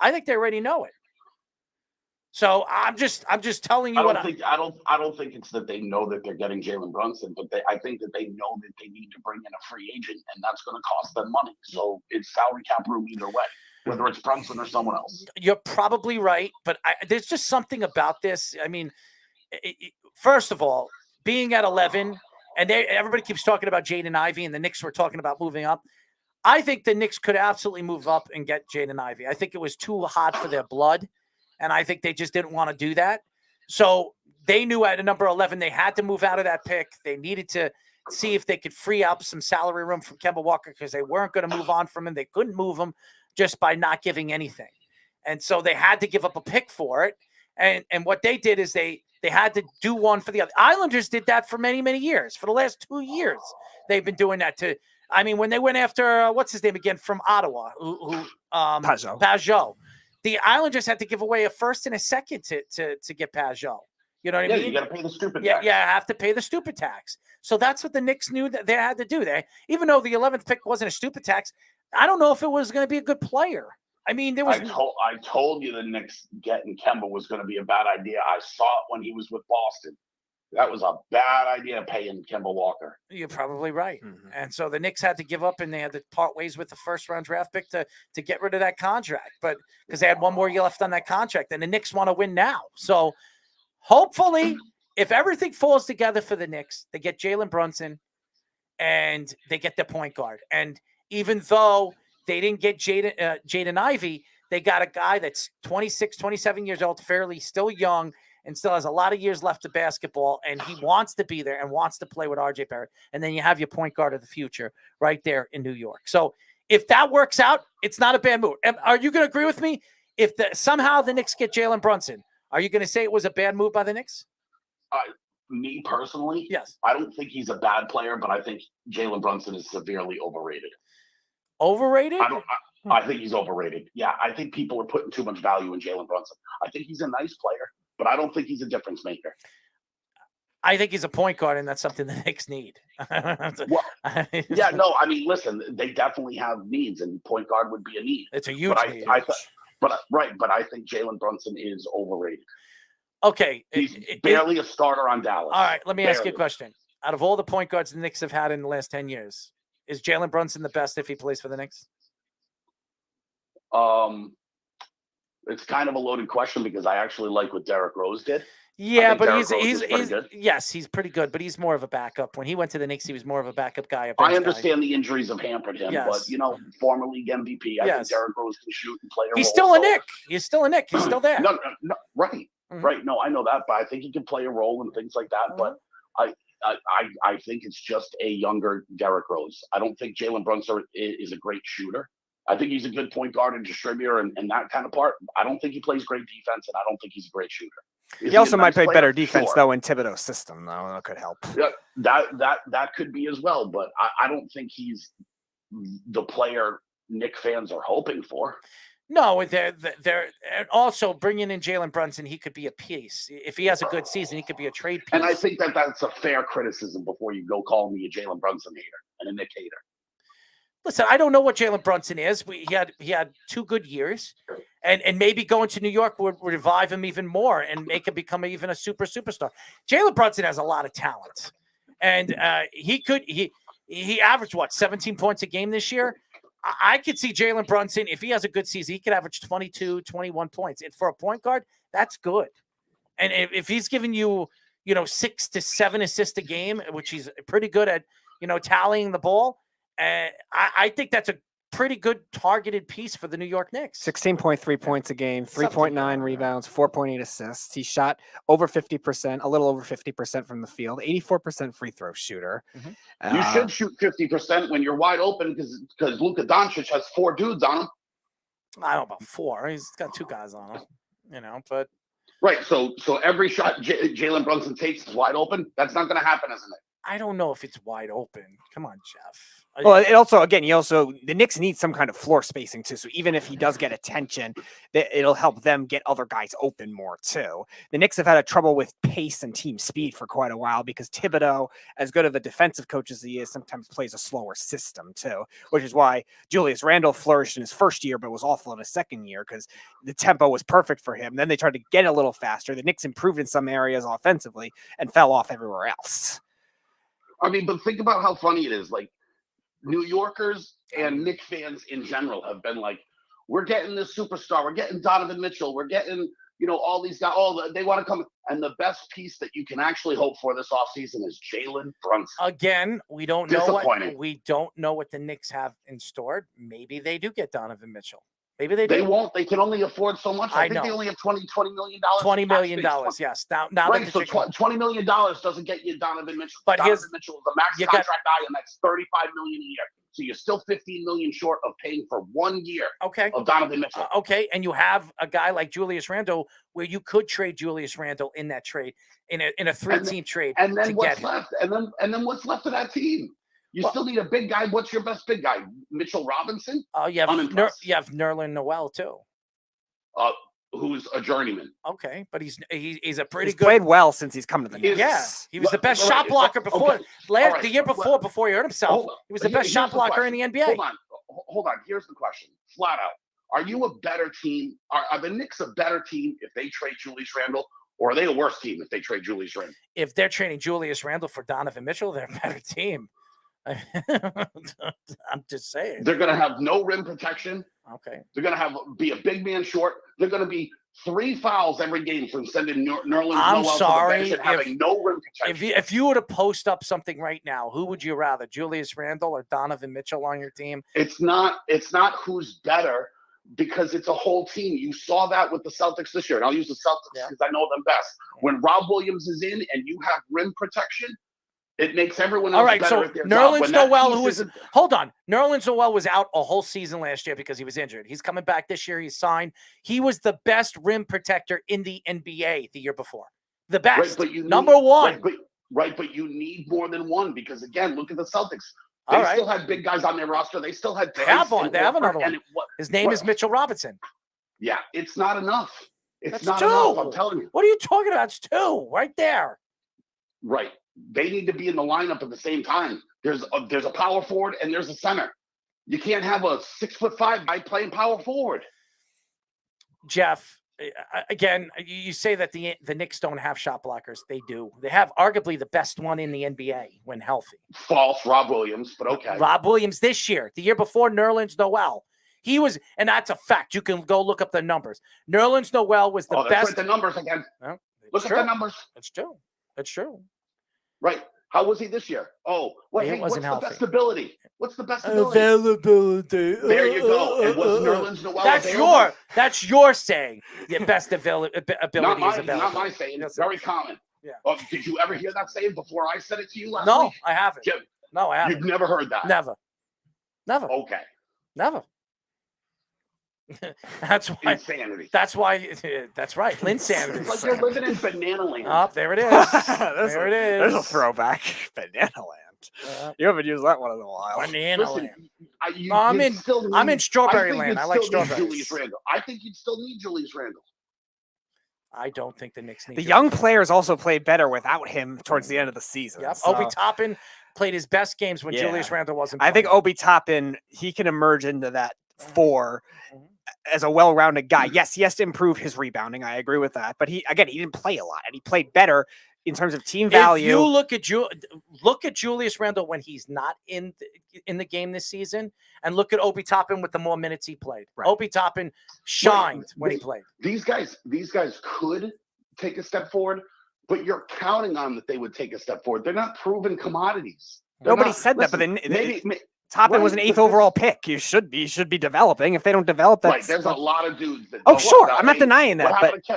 I think they already know it. So I'm just telling you I don't think it's that they know that they're getting Jalen Brunson, but I think that they know that they need to bring in a free agent, and that's going to cost them money. So it's salary cap room either way, whether it's Brunson or someone else. You're probably right, but there's just something about this. I mean, first of all, being at 11, and everybody keeps talking about Jaden Ivey, and the Knicks were talking about moving up. I think the Knicks could absolutely move up and get Jaden Ivey. I think it was too hot for their blood, and I think they just didn't want to do that. So they knew at number 11 they had to move out of that pick. They needed to see if they could free up some salary room from Kemba Walker because they weren't going to move on from him. They couldn't move him just by not giving anything. And so they had to give up a pick for it. And what they did is they had to do one for the other. Islanders did that for many, many years. For the last 2 years, they've been doing that too. I mean, when they went after, what's his name again, from Ottawa, Pajot. The Islanders had to give away a first and a second to get Pajot. You know what I mean? You got to pay the stupid tax. tax. Yeah, have to pay the stupid tax. So that's what the Knicks knew that they had to do. Even though the 11th pick wasn't a stupid tax, I don't know if it was going to be a good player. I mean, there was. I told you the Knicks getting Kemba was going to be a bad idea. I saw it when he was with Boston. That was a bad idea, paying Kemba Walker. You're probably right. Mm-hmm. And so the Knicks had to give up, and they had to part ways with the first-round draft pick to get rid of that contract. But because they had one more year left on that contract, and the Knicks want to win now. So hopefully if everything falls together for the Knicks, they get Jalen Brunson and they get their point guard. And even though they didn't get Jaden Ivey, they got a guy that's 26, 27 years old, fairly still young, and still has a lot of years left of basketball, and he wants to be there and wants to play with RJ Barrett. And then you have your point guard of the future right there in New York. So if that works out, it's not a bad move. Are you going to agree with me? If somehow the Knicks get Jalen Brunson, are you going to say it was a bad move by the Knicks? Me personally, yes. I don't think he's a bad player, but I think Jalen Brunson is severely overrated. Overrated? I think he's overrated. Yeah, I think people are putting too much value in Jalen Brunson. I think he's a nice player, but I don't think he's a difference maker. I think he's a point guard, and that's something the Knicks need. Well, yeah, no, I mean, listen, they definitely have needs, and point guard would be a need. It's a huge need. But I think Jalen Brunson is overrated. Okay. He's barely a starter on Dallas. All right, let me ask you a question. Out of all the point guards the Knicks have had in the last 10 years, is Jalen Brunson the best if he plays for the Knicks? It's kind of a loaded question because I actually like what Derrick Rose did. Yeah, but he's pretty good, but he's more of a backup. When he went to the Knicks, he was more of a backup guy. I understand the injuries have hampered him, but former league MVP. I think Derrick Rose can shoot and play a role. He's still a Knick. He's still a Knick. He's still there. No, right. Right. No, I know that, but I think he can play a role and things like that. But I think it's just a younger Derrick Rose. I don't think Jalen Brunson is a great shooter. I think he's a good point guard and distributor and that kind of part. I don't think he plays great defense, and I don't think he's a great shooter. He also might play better defense, though, in Thibodeau's system, though. That could help. Yeah, that could be as well, but I don't think he's the player Knicks fans are hoping for. No, they're also bringing in Jalen Brunson. He could be a piece. If he has a good season, he could be a trade piece. And I think that's a fair criticism before you go call me a Jalen Brunson hater and a Knick hater. Listen, I don't know what Jalen Brunson is. He had 2 good years, and maybe going to New York would revive him even more and make him become even a superstar. Jalen Brunson has a lot of talent, and he averaged 17 points a game this year. I could see Jalen Brunson, if he has a good season, he could average 22, 21 points. And for a point guard, that's good. And if he's giving you, 6 to 7 assists a game, which he's pretty good at, tallying the ball, I think that's a pretty good targeted piece for the New York Knicks. 16.3 points a game, 3.9 rebounds, 4.8 assists. He shot over 50%, a little over 50% from the field, 84% free throw shooter. Mm-hmm. You should shoot 50% when you're wide open because Luka Doncic has 4 dudes on him. I don't know about 4. He's got 2 guys on him, but. Right. So every shot Jalen Brunson takes is wide open. That's not going to happen, isn't it? I don't know if it's wide open. Come on, Jeff. Well, it also, again, the Knicks need some kind of floor spacing too. So even if he does get attention, it'll help them get other guys open more too. The Knicks have had a trouble with pace and team speed for quite a while because Thibodeau, as good of a defensive coach as he is, sometimes plays a slower system too, which is why Julius Randle flourished in his first year, but was awful in his second year because the tempo was perfect for him. Then they tried to get a little faster. The Knicks improved in some areas offensively and fell off everywhere else. I mean, but think about how funny it is. Like, New Yorkers and Knicks fans in general have been like, we're getting this superstar. We're getting Donovan Mitchell. We're getting, all these guys. They want to come. And the best piece that you can actually hope for this offseason is Jalen Brunson. Again, we don't know what the Knicks have in store. Maybe they do get Donovan Mitchell. Maybe they do. They won't. They can only afford so much. I think they only have $20 million. $20 million, yes. Now right, so $20 million doesn't get you Donovan Mitchell. But Donovan Mitchell is a max contract guy, and that's $35 million a year. So you're still $15 million short of paying for 1 year of Donovan Mitchell. Okay, and you have a guy like Julius Randle where you could trade Julius Randle in that trade, in a 3-team trade. And then what's left? And then what's left of that team? You still need a big guy. What's your best big guy? Mitchell Robinson? You have Nerlens Noel too. Who's a journeyman. Okay, but he's a pretty good. Played well since he's come to the Knicks. Yeah, he was the best shot blocker before the year before he hurt himself. He was the best shot blocker in the NBA. Hold on. Here's the question, flat out: are you a better team? Are the Knicks a better team if they trade Julius Randle, or are they a worse team if they trade Julius Randle? If they're trading Julius Randle for Donovan Mitchell, they're a better team. I'm just saying. They're going to have no rim protection. Okay. They're going to be a big man short. They're going to be 3 fouls every game from sending Nerlens I'm Noel sorry, to the bench and having no rim protection. If you were to post up something right now, who would you rather, Julius Randle or Donovan Mitchell on your team? It's not who's better, because it's a whole team. You saw that with the Celtics this year, and I'll use the Celtics because I know them best. When Rob Williams is in and you have rim protection, it makes everyone else better at their job. Nerlens Noel, hold on. Nerlens Noel was out a whole season last year because he was injured. He's coming back this year. He's signed. He was the best rim protector in the NBA the year before. The best. Right, number one. But you need more than one, because, again, look at the Celtics. They still had big guys on their roster. They still had. They have another one. His name is Mitchell Robinson. Yeah, it's not enough. It's not two. enough. I'm telling you. What are you talking about? It's two right there. Right. They need to be in the lineup at the same time. There's a power forward and there's a center. You can't have a 6'5" guy playing power forward. Jeff, again, you say that the Knicks don't have shot blockers. They do. They have arguably the best one in the NBA when healthy. False, Rob Williams, but okay. Rob Williams this year. The year before, Nerlens Noel. He was, and that's a fact. You can go look up the numbers. Nerlens Noel was the best. Look at the numbers again. Well, look at the numbers. That's true. That's true. Right. How was he this year? Oh, what's the best ability? What's the best ability? Availability. There you go. And was Nerlens Noel That's your saying. The best ability is available. Not my saying. It's very common. Yeah. Did you ever hear that saying before I said it to you last No, week? I haven't. No, I haven't. You've never heard that? Never. Okay. Never. That's why. Insanity. That's why. That's right. Linsanity. It's like you're living in banana land. Oh, there it is. There it is. There's a throwback. Banana land. You haven't used that one in a while. Banana land. I'm in strawberry land. I like strawberries. Julius Randle. I think you'd still need Julius Randle. I don't think the Knicks need the young players also played better without him towards the end of the season. Yep. So. Obi Toppin played his best games when Julius Randle wasn't playing. I think Obi Toppin, he can emerge into that 4 as a well-rounded guy. Yes, he has to improve his rebounding. I agree with that. But he didn't play a lot, and he played better in terms of team value. If you look at Julius Randle when he's not in the game this season, and look at Obi Toppin with the more minutes he played. Right. Obi Toppin shined when he played. These guys could take a step forward, but you're counting on that they would take a step forward. They're not proven commodities. Nobody said that, but then Toppin was an 8th overall pick. You should be developing. If they don't develop, that's right. There's a lot of dudes. Sure, I'm not denying that.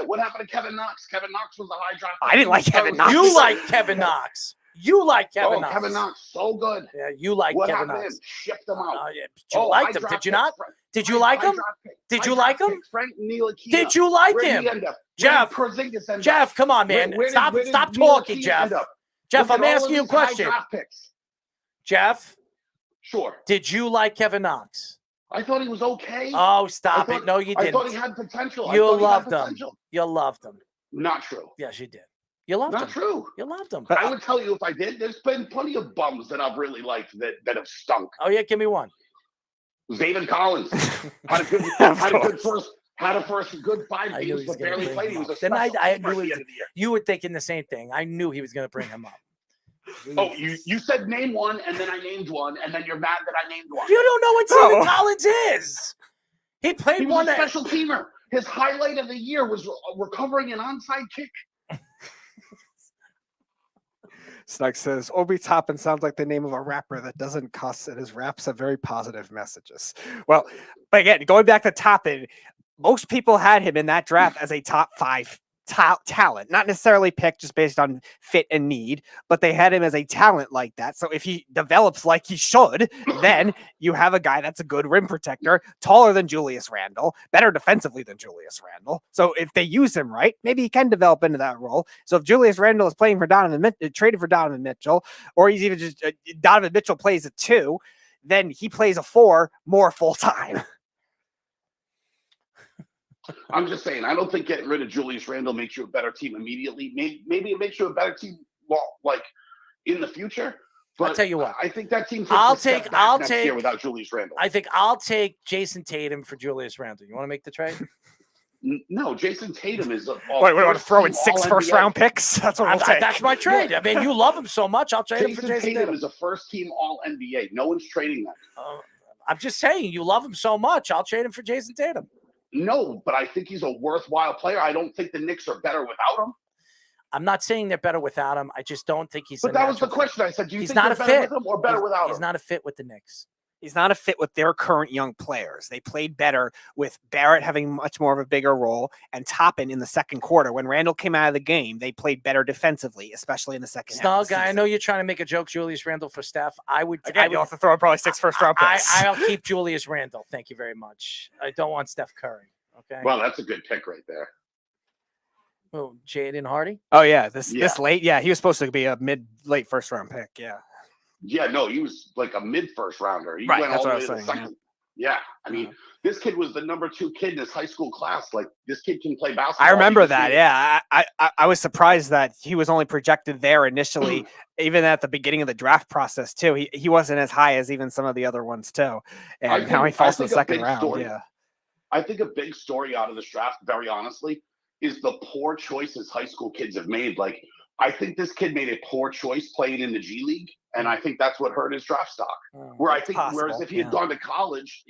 What happened to Kevin Knox? Kevin Knox was a high draft. I didn't like Kevin Knox. You like Kevin Knox. You like Kevin Knox. Kevin Knox, so good. Yeah, you like Kevin Knox. Shipped him out. You liked him, did you not? Did you like him? Did you like him? Frank Ntilikina. Did you like him? Jeff, come on, man. Stop talking, Jeff. Jeff, I'm asking you a question. Jeff. Sure. Did you like Kevin Knox? I thought he was okay. Oh, stop it. No, you didn't. I thought he had potential. You loved him. You loved him. Not true. Yes, you did. You loved him. Not true. You loved him. But I would tell you if I did. There's been plenty of bums that I've really liked that have stunk. Oh, yeah, give me one. Zayden Collins had a first good 5 games, but barely played. He was a special I teamer knew at the end of the year. You were thinking the same thing. I knew he was going to bring him up. Oh, you said name one, and then I named one, and then you're mad that I named one. You don't know what Zayden Collins is. He played He was a special teamer. His highlight of the year was recovering an onside kick. Snug says, Obi Toppin sounds like the name of a rapper that doesn't cuss, and his raps have very positive messages. Well, but again, going back to Toppin, most people had him in that draft as a top 5 talent, not necessarily picked just based on fit and need, but they had him as a talent like that. So if he develops like he should, then you have a guy that's a good rim protector, taller than Julius Randle, better defensively than Julius Randle. So if they use him right, maybe he can develop into that role. So if Julius Randle is playing for traded for Donovan Mitchell, or he's even just Donovan Mitchell plays a 2, then he plays a 4 more full time. I'm just saying, I don't think getting rid of Julius Randle makes you a better team immediately. Maybe it makes you a better team, like in the future. But I'll tell you what. I think that team takes I'll a step take back next year without Julius Randle. I think I'll take Jason Tatum for Julius Randle. You want to make the trade? No, Jason Tatum is. Wait, we want to throw in 6 first-round picks? That's what we'll take. That's my trade. I mean, you love him so much. I'll trade him for Jason Tatum. Is a first-team All-NBA. No one's trading that. I'm just saying, you love him so much. I'll trade him for Jason Tatum. No, but I think he's a worthwhile player. I don't think the Knicks are better without him. I'm not saying they're better without him. I just don't think he's. But that was the question. I said, do you think not they're a better fit with him or better without him? He's not a fit with the Knicks. He's not a fit with their current young players. They played better with Barrett having much more of a bigger role and Toppin in the second quarter. When Randall came out of the game, they played better defensively, especially in the second half. Snug, I know you're trying to make a joke, Julius Randle for Steph. You'll have to throw probably 6 first-round picks. I'll keep Julius Randle. Thank you very much. I don't want Steph Curry. Okay. Well, that's a good pick right there. Oh, Jaden Hardy? Oh, yeah. This late? Yeah, he was supposed to be a late first-round pick. Yeah. Yeah, no, he was like a mid-first rounder. He Right, went that's all the what I way was to the saying, second. Yeah, I mean, this kid was the number 2 kid in his high school class. Like, this kid can play basketball. I remember that. Yeah, I was surprised that he was only projected there initially, even at the beginning of the draft process too. He wasn't as high as even some of the other ones too, and now he falls to the second round. Yeah, I think a big story out of this draft, very honestly, is the poor choices high school kids have made. Like, I think this kid made a poor choice playing in the G League, and I think that's what hurt his draft stock. Whereas if he had gone to college,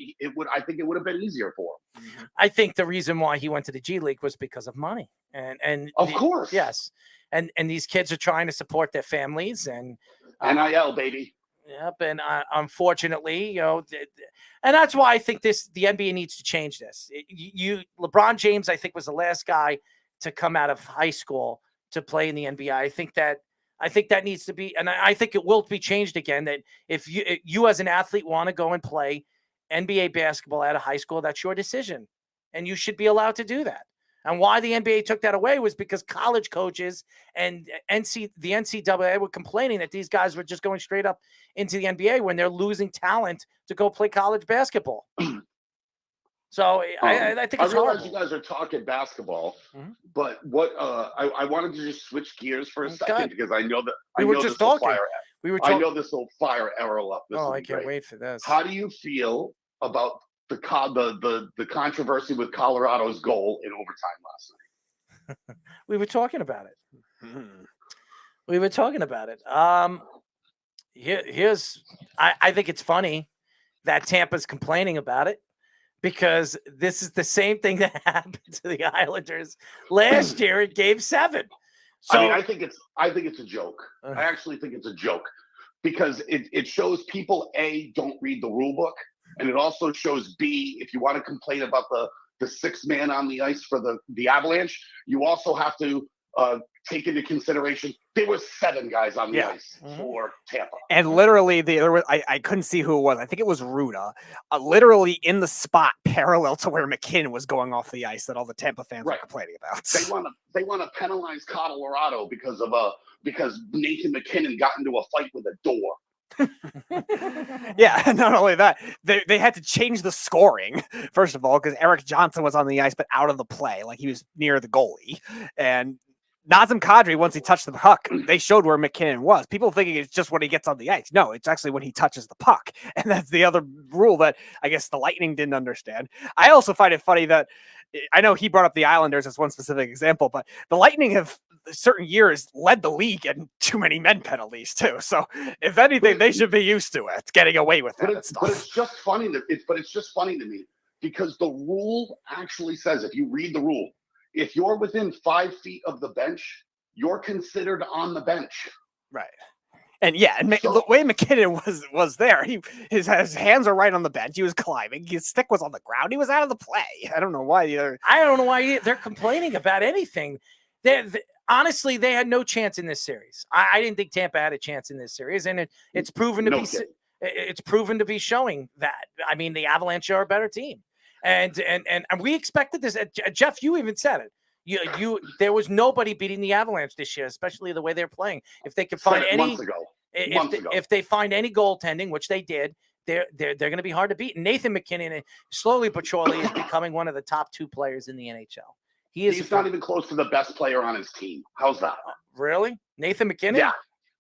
I think it would have been easier for him. I think the reason why he went to the G League was because of money, and of course, yes, and these kids are trying to support their families and NIL, baby. Yep, and unfortunately, and that's why I think the NBA needs to change this. LeBron James, I think, was the last guy to come out of high school to play in the NBA. I think that needs to be, and I think it will be changed again. That if you as an athlete want to go and play NBA basketball out of high school, that's your decision, and you should be allowed to do that. And why the NBA took that away was because college coaches and the NCAA were complaining that these guys were just going straight up into the NBA when they're losing talent to go play college basketball. So I think it's I realize horrible. you guys are talking basketball, but what I wanted to just switch gears for a second because I know that we were just talking. I know this will fire Errol up. I can't wait for this. How do you feel about the controversy with Colorado's goal in overtime last night? We were talking about it. We were talking about it. I think it's funny that Tampa's complaining about it, because this is the same thing that happened to the Islanders last year in Game 7. So I mean, I think it's a joke. I actually think it's a joke because it shows people, A, don't read the rule book, and it also shows, B, if you want to complain about the 6th man on the ice for the Avalanche, you also have to take into consideration there were 7 guys on the ice for Tampa. And literally I couldn't see who it was. I think it was Ruda, literally in the spot parallel to where McKinnon was going off the ice that all the Tampa fans were complaining about. They want to penalize Colorado because Nathan McKinnon got into a fight with a door. Yeah, not only that, they had to change the scoring, first of all, because Eric Johnson was on the ice but out of the play, like he was near the goalie. And Nazem Kadri, once he touched the puck, they showed where McKinnon was. People thinking it's just when he gets on the ice. No, it's actually when he touches the puck. And that's the other rule that I guess the Lightning didn't understand. I also find it funny that I know he brought up the Islanders as one specific example, but the Lightning have certain years led the league in too many men penalties too. So if anything, they should be used to it, getting away with that stuff. But it's just funny to me because the rule actually says, if you read the rule, if you're within 5 feet of the bench, you're considered on the bench. Right. And the way McKinnon was there, his hands are right on the bench. He was climbing. His stick was on the ground. He was out of the play. I don't know why they're complaining about anything. Honestly, they had no chance in this series. I didn't think Tampa had a chance in this series, and it's proven to be showing that. I mean, the Avalanche are a better team. And we expected this. Jeff, you even said it. There was nobody beating the Avalanche this year, especially the way they're playing. If they could find if they find any goaltending, which they did, they're going to be hard to beat. And Nathan McKinnon, slowly but surely, is becoming one of the top 2 players in the NHL. He's not even close to the best player on his team. How's that? Really, Nathan McKinnon? Yeah.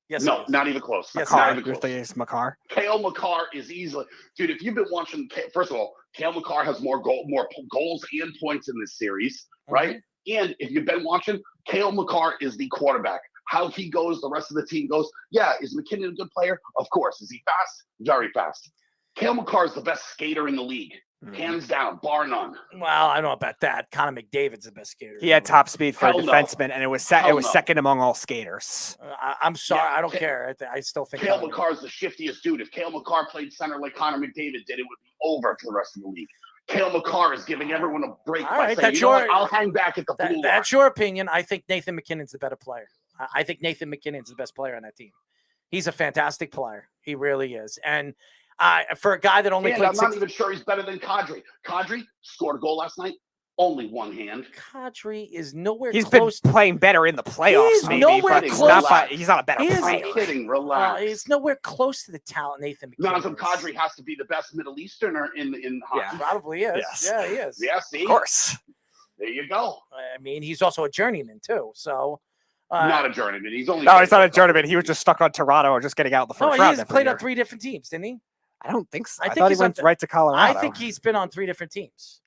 Yes. No, not even close. Yes, not even close. Makar. Cale Makar is easily, dude. If you've been watching, first of all, Cale Makar has more goals and points in this series, right? And if you've been watching, Cale Makar is the quarterback. How he goes, the rest of the team goes. Yeah, is McKinnon a good player? Of course. Is he fast? Very fast. Cale Makar is the best skater in the league. Hands down, bar none. Well, I don't know about that. Connor McDavid's the best skater. He had top speed for a Hell no. defenseman, and it was Hell no. second among all skaters. I'm sorry. Yeah, I don't care. I still think Cale Makar is the shiftiest dude. If Cale Makar played center like Connor McDavid did, it would be over for the rest of the league. Cale Makar is giving everyone a break All by right, saying, that's you know your- what, I'll hang back at the blue line. That's your opinion. I think Nathan McKinnon's the better player. I think Nathan McKinnon's the best player on that team. He's a fantastic player. He really is. And for a guy that only And played I'm not even sure he's better than Kadri. Kadri scored a goal last night. Only one hand. Kadri is nowhere He's close. been playing better in the playoffs, He's maybe, nowhere but close. he's not a better He is- player. I'm kidding. Relax. He's nowhere close to the talent Nathan McKinnon Nazem is. Kadri has to be the best Middle Easterner in hockey. Yeah, probably is. Yes. Yeah, he is. Yeah, see? Of course. There you go. I mean, he's also a journeyman too. So Not a journeyman. He's only No, he's not a journeyman. He was just stuck on Toronto or just getting out in the no, first round. he's every played year. on 3 different teams, didn't he? I don't think so. I I, think thought he he's on went right to Colorado. I think he's been on 3 different teams.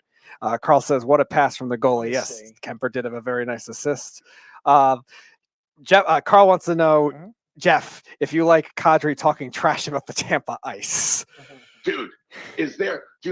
Carl says, "What a pass from the goalie." Let's Yes, see. Kemper did have a very nice assist. Jeff, Carl wants to know, Mm-hmm. Jeff, if you like Kadri talking trash about the Tampa Ice. Dude,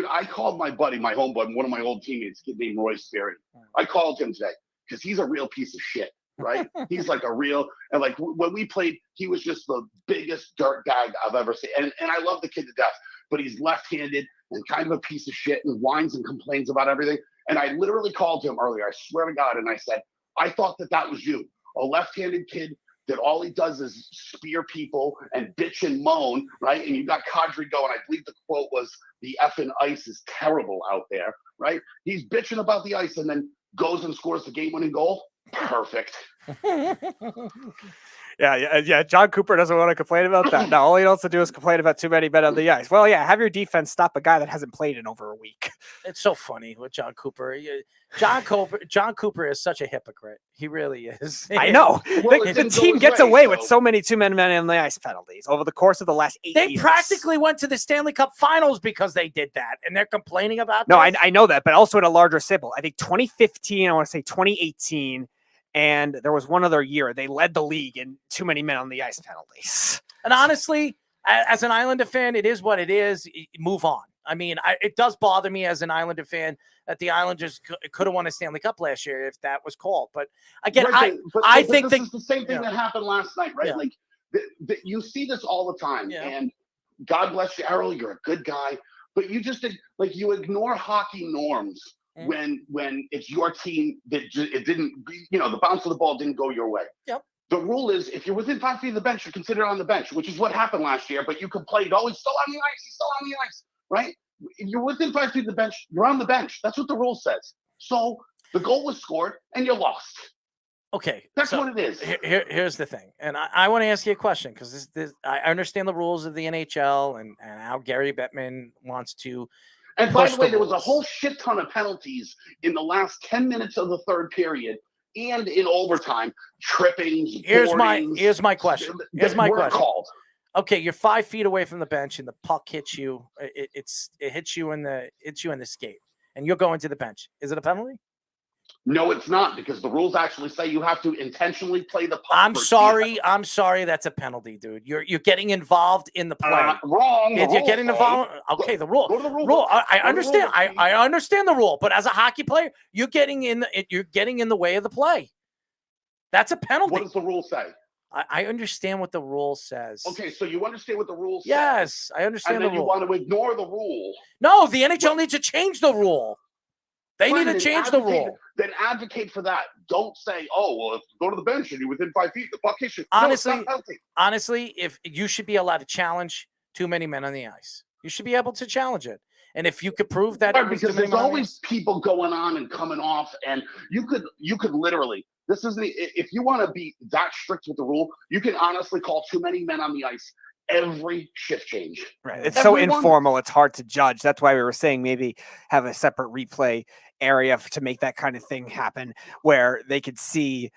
I called my buddy, my homeboy, one of my old teammates, a kid named Roy Sperry. I called him today because he's a real piece of shit, right? He's like a real, and like when we played, he was just the biggest dirt bag I've ever seen. And I love the kid to death, but he's left-handed and kind of a piece of shit and whines and complains about everything. And I literally called him earlier, I swear to God, and I said, I thought that was you, a left-handed kid that all he does is spear people and bitch and moan, right? And you got Kadri going. I believe the quote was, the effing ice is terrible out there, right? He's bitching about the ice and then goes and scores the game-winning goal. Perfect. Yeah. John Cooper doesn't want to complain about that. No, all he wants to do is complain about too many men on the ice. Well, yeah, have your defense stop a guy that hasn't played in over a week. It's so funny with John Cooper. John Cooper is such a hypocrite. He really is. I know. Well, The team gets away with so many too many men on the ice penalties over the course of the last 8 They years. practically went to the Stanley Cup Finals because they did that, and they're complaining about. No, this? I know that, but also at a larger sample. I think 2015, I want to say 2018, and there was one other year they led the league in too many men on the ice penalties. And honestly, as an Islander fan, it is what it is. Move on. I mean, it does bother me as an Islander fan that the Islanders could have won a Stanley Cup last year if that was called. But again, Right, I but think this is the same thing that happened last night, right? Yeah. Like you see this all the time, Yeah. and God bless you, Errol. You're a good guy, but you just like you ignore hockey norms when it's your team that it didn't. The bounce of the ball didn't go your way. Yep. The rule is if you're within 5 feet of the bench, you're considered on the bench, which is what happened last year. But you complained, oh, he's still on the ice. He's still on the ice, right? If you're within 5 feet of the bench, you're on the bench. That's what the rule says. So the goal was scored, and you lost. Okay, That's what it is. Here's the thing, and I want to ask you a question because I understand the rules of the NHL and how Gary Bettman wants to. And by push the way, there was a rules. whole shit ton of penalties in the last 10 minutes of the third period and in overtime. Trippings. Here's my boardings, question. that Here's my weren't question. Called. Okay, you're 5 feet away from the bench, and the puck hits you. It hits you in the skate, and you're going to the bench. Is it a penalty? No, it's not, because the rules actually say you have to intentionally play the puck. I'm for a sorry. I'm sorry. That's a penalty, dude. You're getting involved in the play. Wrong. You're getting involved. Okay, the rule. Go to the rule. Rule. I Go to the understand. rule. I understand the rule, but as a hockey player, you're getting in the way of the play. That's a penalty. What does the rule say? I understand what the rule says. Okay, so you understand what the rule says. Yes, I understand And the then you rule. want to ignore the rule. No, the NHL needs to change the rule. They need to Then change the advocate- rule. Then advocate for that. Don't say, "Oh, well, if you go to the bench and you're within 5 feet, the puck hits you." No, it's not penalty. Honestly, if you should be allowed to challenge too many men on the ice, you should be able to challenge it. And if you could prove that, Right, it was too because many there's men on the always people going on and coming off, and you could literally. This isn't. If you want to be that strict with the rule, you can honestly call too many men on the ice every shift change. Right. It's so Everyone. informal, it's hard to judge. That's why we were saying maybe have a separate replay area to make that kind of thing happen, where they could see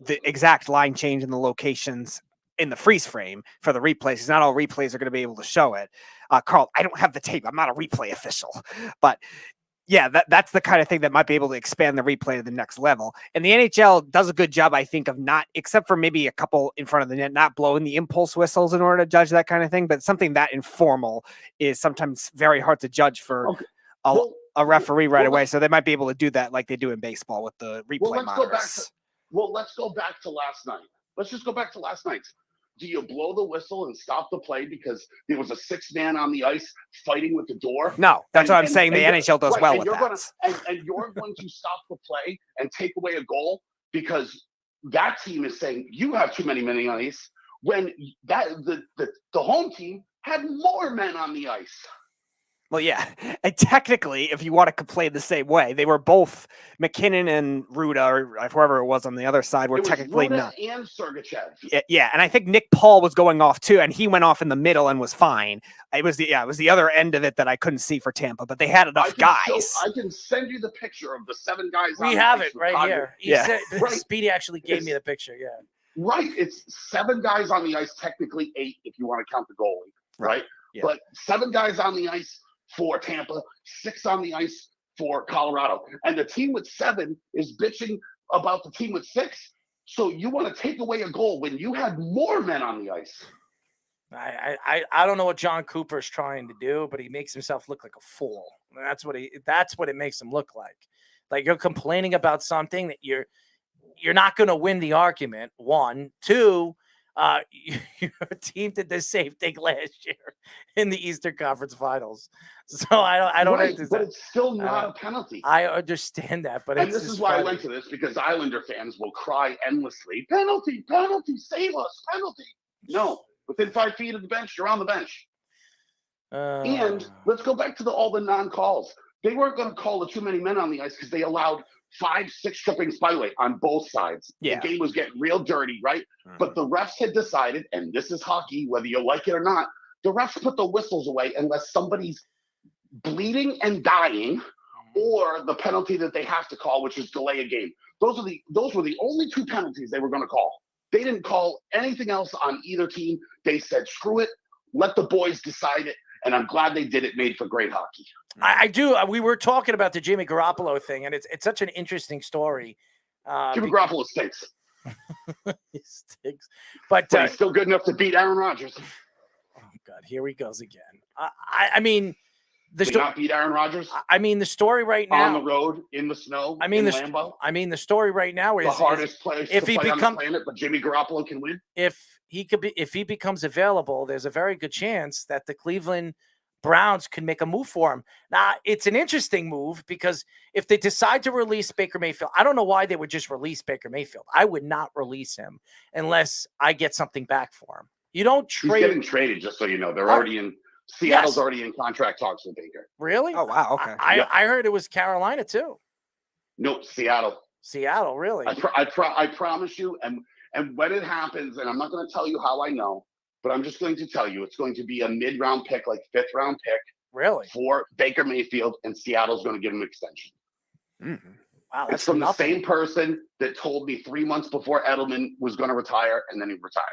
the exact line change in the locations in the freeze frame for the replays. 'Cause not all replays are going to be able to show it. Carl, I don't have the tape. I'm not a replay official, but yeah, that's the kind of thing that might be able to expand the replay to the next level. And the NHL does a good job, I think, of not, except for maybe a couple in front of the net, not blowing the impulse whistles in order to judge that kind of thing. But something that informal is sometimes very hard to judge for a referee right away, so they might be able to do that like they do in baseball with the replay monitors. Let's go back to last night. Let's just go back to last night. Do you blow the whistle and stop the play because there was a 6-man on the ice fighting with the door? No, that's what I'm saying. The NHL does well with that. And you're going to stop the play and take away a goal because that team is saying you have too many men on the ice when the home team had more men on the ice. Well, yeah, and technically, if you want to play the same way, they were both McKinnon and Ruda, or whoever it was on the other side, were technically Ruda not. And Sergachev. Yeah, and I think Nick Paul was going off too, and he went off in the middle and was fine. It was the other end of it that I couldn't see for Tampa, but they had enough guys. I can send you the picture of the 7 guys. We have it right here. Yeah, Speedy actually gave me the picture. Yeah, right. It's 7 guys on the ice, technically 8 if you want to count the goalie, right? Yeah. But 7 guys on the ice for Tampa, 6 on the ice for Colorado. And the team with 7 is bitching about the team with 6. So you want to take away a goal when you had more men on the ice. I don't know what John Cooper is trying to do, but he makes himself look like a fool. That's what it makes him look like. Like you're complaining about something that you're not going to win the argument. 1, 2, your team did the same thing last year in the Eastern Conference Finals. So I don't understand. But it's still not a penalty. I understand that, but this is why I went to this, because Islander fans will cry endlessly, penalty, save us, penalty. No, within 5 feet of the bench, you're on the bench. And let's go back to all the non-calls. They weren't going to call the too many men on the ice because they allowed 5, 6 trippings, by the way, on both sides. Yeah. The game was getting real dirty, right? But the refs had decided, and this is hockey, whether you like it or not, the refs put the whistles away unless somebody's bleeding and dying, or the penalty that they have to call, which is delay a game. Those were the only 2 penalties they were going to call. They didn't call anything else on either team. They said, screw it, let the boys decide it. And I'm glad they did it. Made for great hockey. I do. We were talking about the Jimmy Garoppolo thing, and it's such an interesting story. Jimmy Garoppolo stinks. He stinks. But he's still good enough to beat Aaron Rodgers. Oh, God. Here he goes again. I mean, not beat Aaron Rodgers? I mean, the story right now. On the road, in the snow, in Lambeau? The story right now is the hardest place to play on the planet, but Jimmy Garoppolo can win? If he becomes available, there's a very good chance that the Cleveland Browns could make a move for him. Now, it's an interesting move because if they decide to release Baker Mayfield, I don't know why they would just release Baker Mayfield. I would not release him unless I get something back for him. You don't trade. He's getting traded, just so you know. They're already in. Seattle's already in contract talks with Baker. Really? Oh, wow. Okay. I heard it was Carolina too. Nope, Seattle. Seattle, really? I promise you, and when it happens, and I'm not going to tell you how I know, but I'm just going to tell you, it's going to be a mid-round pick, like 5th-round pick. Really? For Baker Mayfield, and Seattle's going to give him an extension. Mm-hmm. Wow, it's from the same person that told me 3 months before Edelman was going to retire, and then he retired.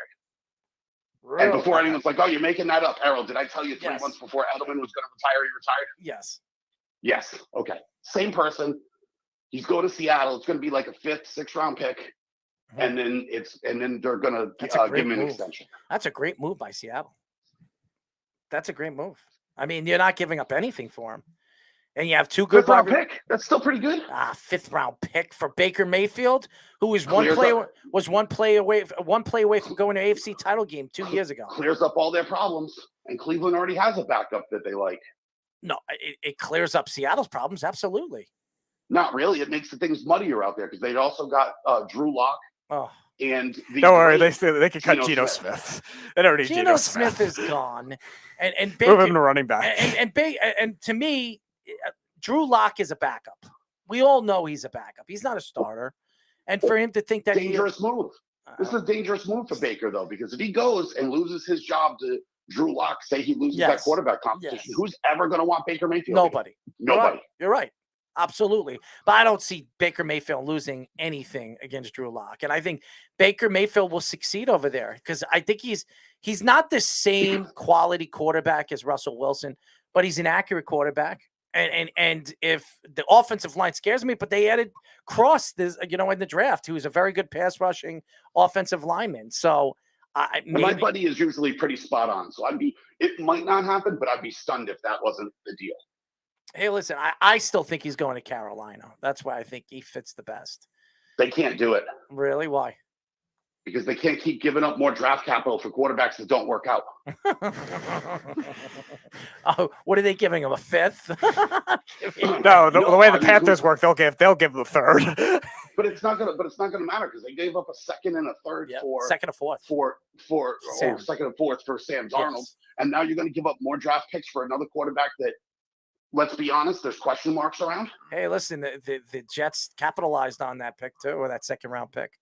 Really? And before anyone's like, oh, you're making that up. Errol, did I tell you 3 months before Edelman was going to retire, he retired? Yes. Yes. Okay. Same person. He's going to Seattle. It's going to be like a 5th, 6th-round pick. And then they're going to give him an extension. That's a great move by Seattle. That's a great move. I mean, you're not giving up anything for him. And you have 2 good 5th-round pick. That's still pretty good. 5th-round pick for Baker Mayfield, who was one play away from going to AFC title game 2 years ago. Clears up all their problems, and Cleveland already has a backup that they like. No, it clears up Seattle's problems. Absolutely. Not really. It makes the things muddier out there because they also got Drew Lock. Oh. And don't worry, they could cut Geno Smith. They don't need Geno Smith is gone, and Baker, move him to running back. And to me, Drew Lock is a backup. We all know he's a backup. He's not a starter, and for him to think that dangerous move. This is a dangerous move for Baker though, because if he goes and loses his job to Drew Lock, say he loses that quarterback competition, who's ever going to want Baker Mayfield? Nobody. Nobody. You're right. Absolutely. But I don't see Baker Mayfield losing anything against Drew Lock. And I think Baker Mayfield will succeed over there because I think he's not the same quality quarterback as Russell Wilson, but he's an accurate quarterback. And if the offensive line scares me, but they added Cross in the draft, who is a very good pass rushing offensive lineman. So my buddy is usually pretty spot on. So it might not happen, but I'd be stunned if that wasn't the deal. Hey, listen, I still think he's going to Carolina. That's why I think he fits the best. They can't do it. Really? Why? Because they can't keep giving up more draft capital for quarterbacks that don't work out. Oh, what are they giving him? A fifth? No, the way the Panthers work, they'll give the third. But it's not gonna matter because they gave up a second and a third for second and fourth for second and fourth for Sam Darnold, and now you're going to give up more draft picks for another quarterback that, let's be honest, there's question marks around. Hey, listen, the Jets capitalized on that pick too, or that second round pick.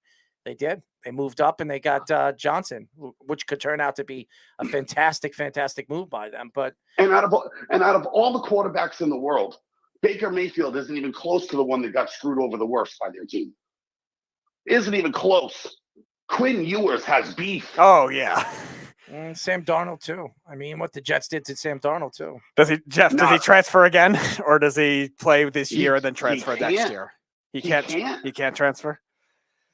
They did. They moved up and they got Johnson, which could turn out to be a fantastic move by them. But and out of all the quarterbacks in the world, Baker Mayfield isn't even close to the one that got screwed over the worst by their team. Isn't even close. Quinn Ewers has beef. Oh yeah. Sam Darnold too. I mean, what the Jets did to Sam Darnold too. Does he transfer again, or does he play this year and then transfer next year? He can't transfer.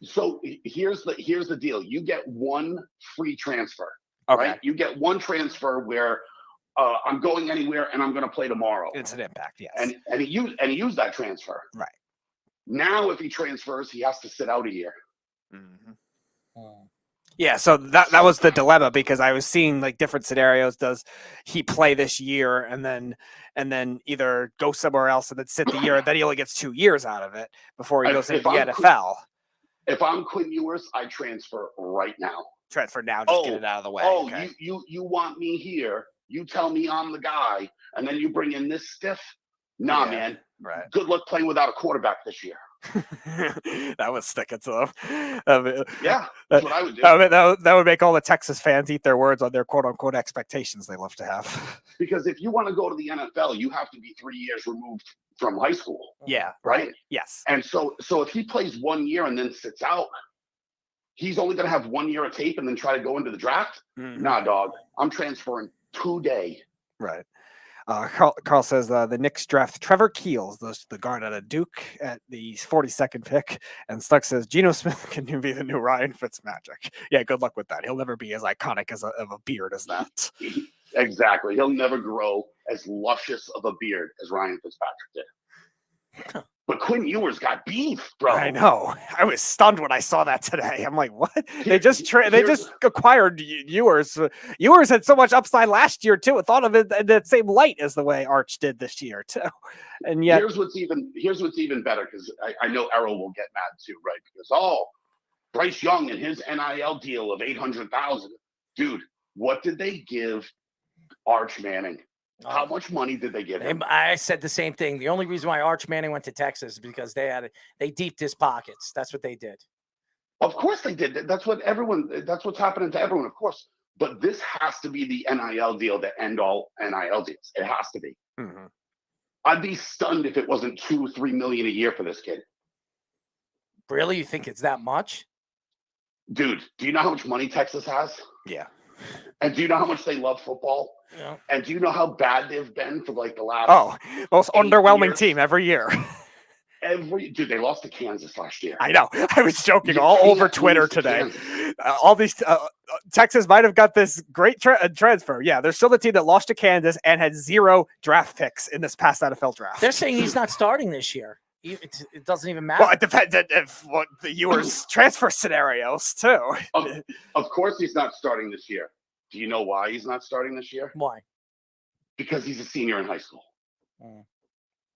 So here's the deal. You get one free transfer. Okay. Right? You get one transfer where I'm going anywhere and I'm going to play tomorrow. It's an impact, yes. And he used that transfer. Right. Now, if he transfers, he has to sit out a year. Mm-hmm. Yeah, so that was the dilemma, because I was seeing like different scenarios. Does he play this year and then either go somewhere else and then sit the year, and then he only gets 2 years out of it before he goes into the NFL? If I'm Quinn Ewers, I transfer right now. Transfer now, just get it out of the way. Oh, okay. you want me here? You tell me I'm the guy, and then you bring in this stiff? Nah, man. Right. Good luck playing without a quarterback this year. That would stick it to them. Yeah, that's what I would do. That would make all the Texas fans eat their words on their quote-unquote expectations they love to have. Because if you want to go to the NFL, you have to be 3 years removed from high school. Yeah. Right? Yes. And so if he plays 1 year and then sits out, he's only going to have 1 year of tape and then try to go into the draft? Mm-hmm. Nah, dog. I'm transferring today. Right. Carl says the Knicks draft Trevor Keels, the guard out of Duke, at the 42nd pick. And Stuck says Geno Smith can be the new Ryan Fitzmagic. Yeah, good luck with that. He'll never be as iconic of a beard as that. Exactly. He'll never grow as luscious of a beard as Ryan Fitzpatrick did. But Quinn Ewers got beef, bro. I know. I was stunned when I saw that today. I'm like, what? They just acquired Ewers. Ewers had so much upside last year too. I thought of it in that same light as the way Arch did this year too. And yet, here's what's even better, because I know Errol will get mad too, right? Because Bryce Young and his NIL deal of $800,000, dude. What did they give Arch Manning? How much money did they give him? I said the same thing. The only reason why Arch Manning went to Texas is because they deeped his pockets. That's what they did. Of course they did. That's what's happening to everyone, of course. But this has to be the NIL deal to end all NIL deals. It has to be. Mm-hmm. I'd be stunned if it wasn't $2-3 million a year for this kid. Really? You think it's that much? Dude, do you know how much money Texas has? Yeah. And do you know how much they love football? Yeah. And do you know how bad they've been for like the last most underwhelming team every year. Dude, they lost to Kansas last year. I know. I was joking all over Twitter today. All these Texas might have got this great transfer. Yeah, they're still the team that lost to Kansas and had 0 draft picks in this past NFL draft. They're saying he's not starting this year. It doesn't even matter. Well, it depends on the Ewers transfer scenarios too. Of course he's not starting this year. Do you know why he's not starting this year? Why? Because he's a senior in high school.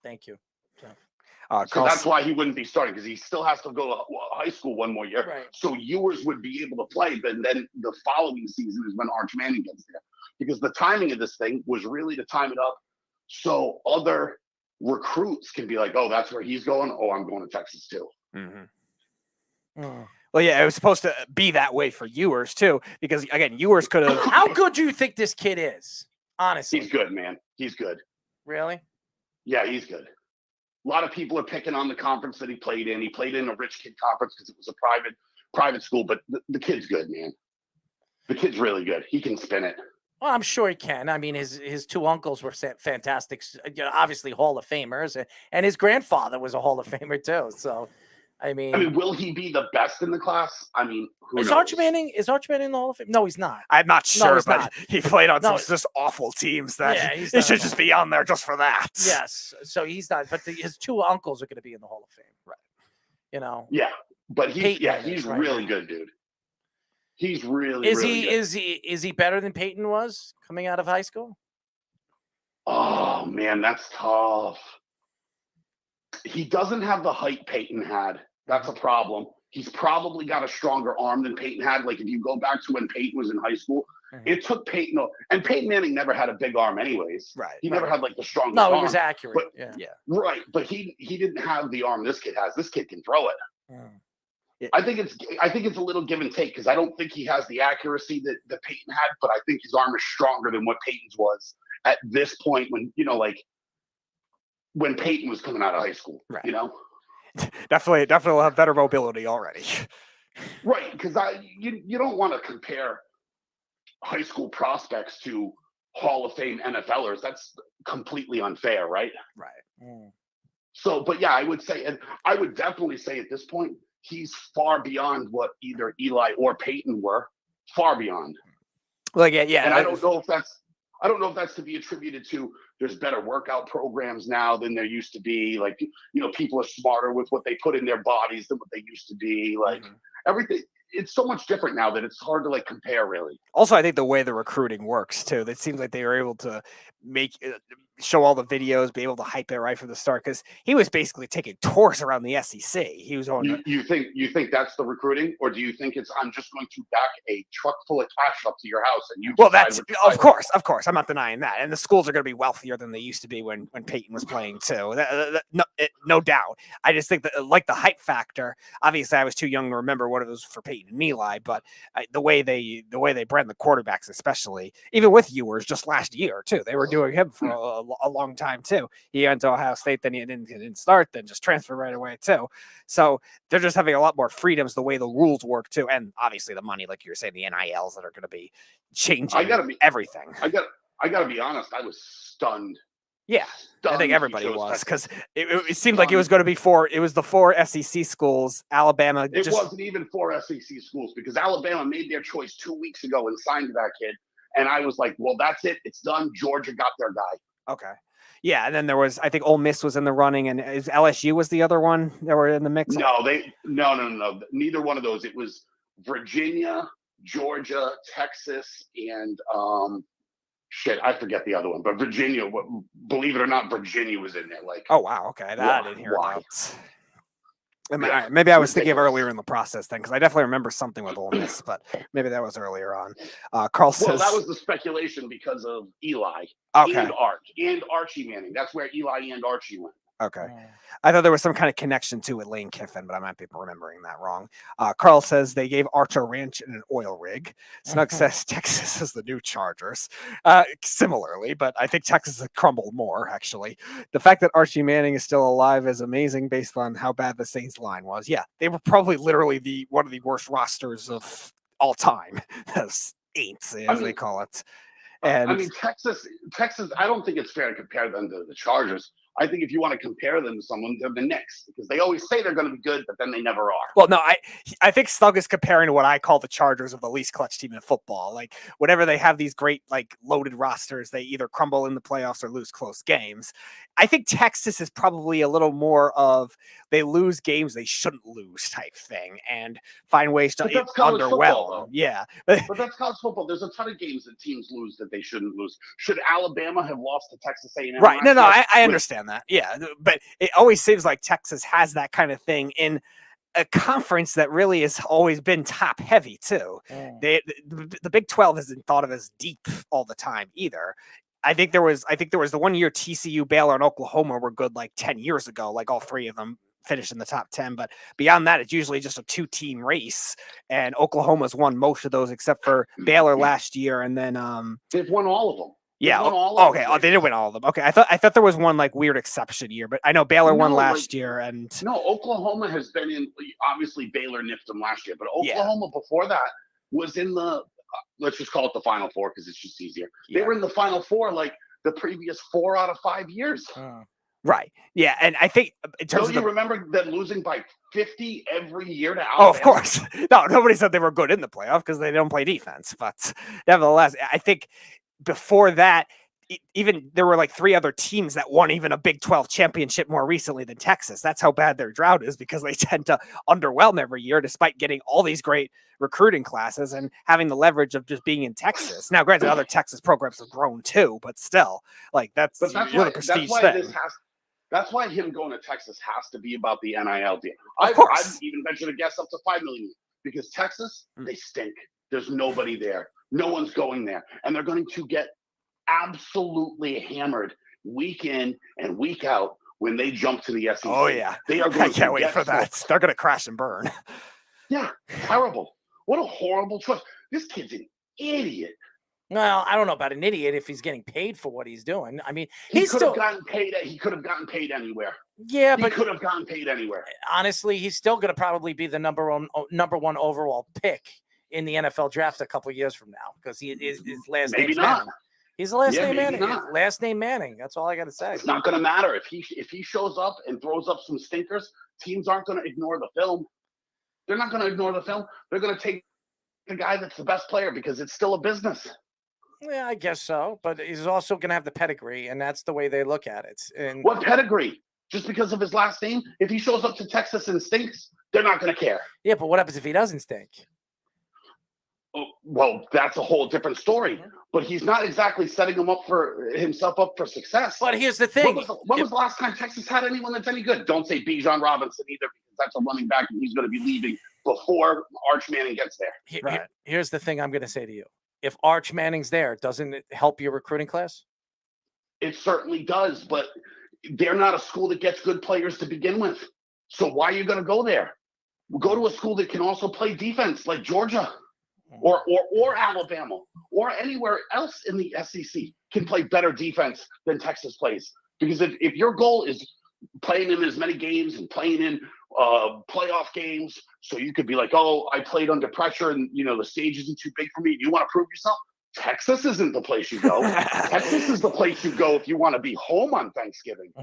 Thank you. So that's why he wouldn't be starting, because he still has to go to high school 1 more year. Right. So Ewers would be able to play, but then the following season is when Arch Manning gets there. Because the timing of this thing was really to time it up so other recruits can be like, oh, that's where he's going. Oh, I'm going to Texas too. Mm-hmm. Well, yeah, it was supposed to be that way for Ewers too, because again, Ewers could have. How good do you think this kid is? Honestly, he's good, man. He's good. Really? Yeah, he's good. A lot of people are picking on the conference that he played in. He played in a rich kid conference because it was a private school, but the kid's good, man. The kid's really good. He can spin it. Well, I'm sure he can. I mean, his 2 uncles were fantastic, obviously Hall of Famers, and his grandfather was a Hall of Famer too. So, I mean, will he be the best in the class? I mean, who is knows? Archie Manning in the Hall of Fame? No, he's not. I'm not No, sure, he's but not. he played on No. some just awful teams that Yeah, he's he not should in the just Hall be on there just for that. Yes, so he's not. But his two uncles are going to be in the Hall of Fame, right? Yeah, but he's right really now. good, dude. He's really Is really he good. is he better than Peyton was coming out of high school? Oh man, that's tough. He doesn't have the height Peyton had. That's a problem. He's probably got a stronger arm than Peyton had. Like if you go back to when Peyton was in high school, it took Peyton, and Peyton Manning never had a big arm anyways. Right. He never had like the strongest No, arm. he was accurate. But, yeah. Right, but he didn't have the arm this kid has. This kid can throw it. Yeah. I think it's a little give and take because I don't think he has the accuracy that Peyton had, but I think his arm is stronger than what Peyton's was at this point when when Peyton was coming out of high school. Right. Definitely will have better mobility already. Right, because you don't want to compare high school prospects to Hall of Fame NFLers. That's completely unfair, right? Right. So, but yeah, I would say, and I would definitely say at this point, he's far beyond what either Eli or Peyton were. Far beyond. Like yeah. And I don't know if that's to be attributed to there's better workout programs now than there used to be. Like, people are smarter with what they put in their bodies than what they used to be. Like everything, it's so much different now that it's hard to like compare really. Also, I think the way the recruiting works too, it seems like they were able to show all the videos, be able to hype it right from the start because he was basically taking tours around the SEC. He was on. You think that's the recruiting, or do you think it's I'm just going to back a truck full of cash up to your house and you? Well, that's of course. I'm not denying that, and the schools are going to be wealthier than they used to be when Peyton was playing too. No doubt. I just think that like the hype factor. Obviously, I was too young to remember what it was for Peyton and Eli, but the way they brand the quarterbacks, especially even with Ewers just last year too, they were doing him for a long time too. He went to Ohio State, then he didn't start, then just transferred right away too. So they're just having a lot more freedoms the way the rules work too, and obviously the money, like you were saying, the NILs that are going to be changing everything. I gotta be honest. I was stunned. Yeah, stunned I think everybody was because it seemed like it was stunned. going to be it was the 4 SEC schools, Alabama. It wasn't even 4 SEC schools because Alabama made their choice 2 weeks ago and signed that kid. And I was like, well, that's it. It's done. Georgia got their guy. Okay. Yeah, and then there was, I think Ole Miss was in the running, and LSU was the other one that were in the mix? No. Neither one of those. It was Virginia, Georgia, Texas, and I forget the other one. But Virginia, believe it or not, Virginia was in there. Like, oh, wow. Okay. That I didn't hear why? about. Maybe I was thinking of earlier in the process then, because I definitely remember something with Ole Miss, but maybe that was earlier on. Carl says, well, that was the speculation because of Eli and Archie Manning. That's where Eli and Archie went. Okay. I thought there was some kind of connection to it, Lane Kiffin, but I might be remembering that wrong. Carl says they gave Arch a ranch and an oil rig. Snug says Texas is the new Chargers. Similarly, but I think Texas has crumbled more, actually. The fact that Archie Manning is still alive is amazing based on how bad the Saints line was. Yeah, they were probably literally one of the worst rosters of all time. As Aints, as they call it. And I mean, Texas, I don't think it's fair to compare them to the Chargers. I think if you want to compare them to someone, they're the Knicks because they always say they're going to be good, but then they never are. Well, no, I think Snug is comparing to what I call the Chargers of the least clutch team in football. Like, whenever they have these great, like, loaded rosters, they either crumble in the playoffs or lose close games. I think Texas is probably a little more of they lose games they shouldn't lose type thing and find ways to underwhelm. Yeah. But that's college football. There's a ton of games that teams lose that they shouldn't lose. Should Alabama have lost to Texas A&M? Right. No, I understand that. Yeah. But it always seems like Texas has that kind of thing in a conference that really has always been top heavy too. The Big 12 isn't thought of as deep all the time either. I think there was the 1 year TCU, Baylor, and Oklahoma were good like 10 years ago, like all three of them finished in the top 10. But beyond that, it's usually just a 2-team race. And Oklahoma's won most of those except for Baylor last year. And then they've won all of them. Yeah. Okay. Oh, they did win all of them. Okay. I thought there was one like weird exception year, but I know Baylor won last year. And no, Oklahoma has been in. Obviously, Baylor nipped them last year, but Oklahoma before that was in the. Let's just call it the Final Four because it's just easier. They were in the Final Four like the previous 4 out of 5 years. Right. Yeah, and I think in terms Don't you remember them losing by 50 every year to Alabama? Oh, of course. No, nobody said they were good in the playoff because they don't play defense. But nevertheless, I think before that, even there were like 3 other teams that won even a Big 12 championship more recently than Texas. That's how bad their drought is, because they tend to underwhelm every year despite getting all these great recruiting classes and having the leverage of just being in Texas. Now, granted, other Texas programs have grown too, but still, like that's why, a prestige that's thing. That's why him going to Texas has to be about the NIL deal. Of I've course. even ventured a guess up to $5 million, because Texas, they stink. There's nobody there. No one's going there, and they're going to get absolutely hammered week in and week out when they jump to the SEC. Oh yeah, they are going I can't wait for that. They're going to crash and burn. Yeah, terrible. What a horrible choice. This kid's an idiot. Well, I don't know about an idiot if he's getting paid for what he's doing. I mean, He he's could still have gotten paid. He could have gotten paid anywhere. Yeah, he but could have gotten paid anywhere. Honestly, he's still going to probably be the number one overall pick in the NFL draft a couple of years from now, because he is his last Maybe name's not. Manning. He's the last Yeah, name maybe Manning. not. Last name Manning. That's all I got to say. It's not going to matter if he shows up and throws up some stinkers. Teams aren't going to ignore the film. They're not going to ignore the film. They're going to take the guy that's the best player, because it's still a business. Yeah, I guess so. But he's also going to have the pedigree, and that's the way they look at it. And What pedigree? Just because of his last name? If he shows up to Texas and stinks, they're not going to care. Yeah, but what happens if he doesn't stink? Oh, well, that's a whole different story. But he's not exactly setting himself up for success. But here's the thing. When was the last time Texas had anyone that's any good? Don't say Bijan Robinson either, because that's a running back and he's going to be leaving before Arch Manning gets there. Here's the thing I'm going to say to you. If Arch Manning's there, doesn't it help your recruiting class? It certainly does, but they're not a school that gets good players to begin with. So why are you going to go there? Go to a school that can also play defense, like Georgia or Alabama or anywhere else in the SEC can play better defense than Texas plays. Because if your goal is playing in as many games and playing in playoff games, so you could be like, oh, I played under pressure and the stage isn't too big for me, you want to prove yourself, Texas isn't the place you go. Texas is the place you go if you want to be home on Thanksgiving.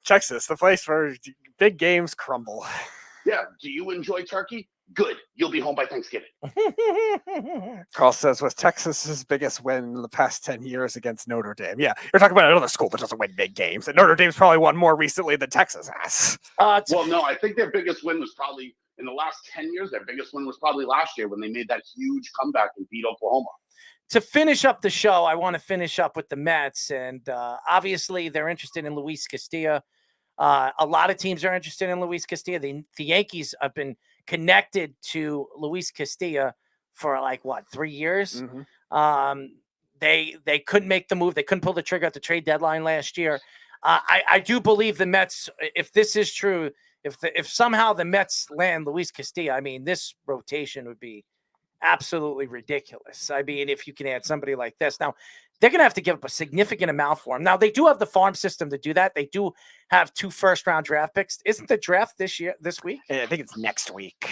Texas, the place where big games crumble. Yeah. Do you enjoy turkey? Good. You'll be home by Thanksgiving. Carl says, was Texas's biggest win in the past 10 years against Notre Dame? Yeah, you're talking about another school that doesn't win big games, and Notre Dame's probably won more recently than Texas has. Well, no, I think their biggest win was probably in the last 10 years. Their biggest win was probably last year when they made that huge comeback and beat Oklahoma. To finish up the show, I want to finish up with the Mets, and obviously they're interested in Luis Castillo. A lot of teams are interested in Luis Castillo. The Yankees have been connected to Luis Castillo for 3 years. Mm-hmm. They couldn't make the move. They couldn't pull the trigger at the trade deadline last year. I do believe the Mets, if this is true, if somehow the Mets land Luis Castillo, I mean, this rotation would be absolutely ridiculous. I mean, if you can add somebody like this. Now, they're going to have to give up a significant amount for him. Now, they do have the farm system to do that. They do have 2 first-round draft picks. Isn't the draft this week? Yeah, I think it's next week.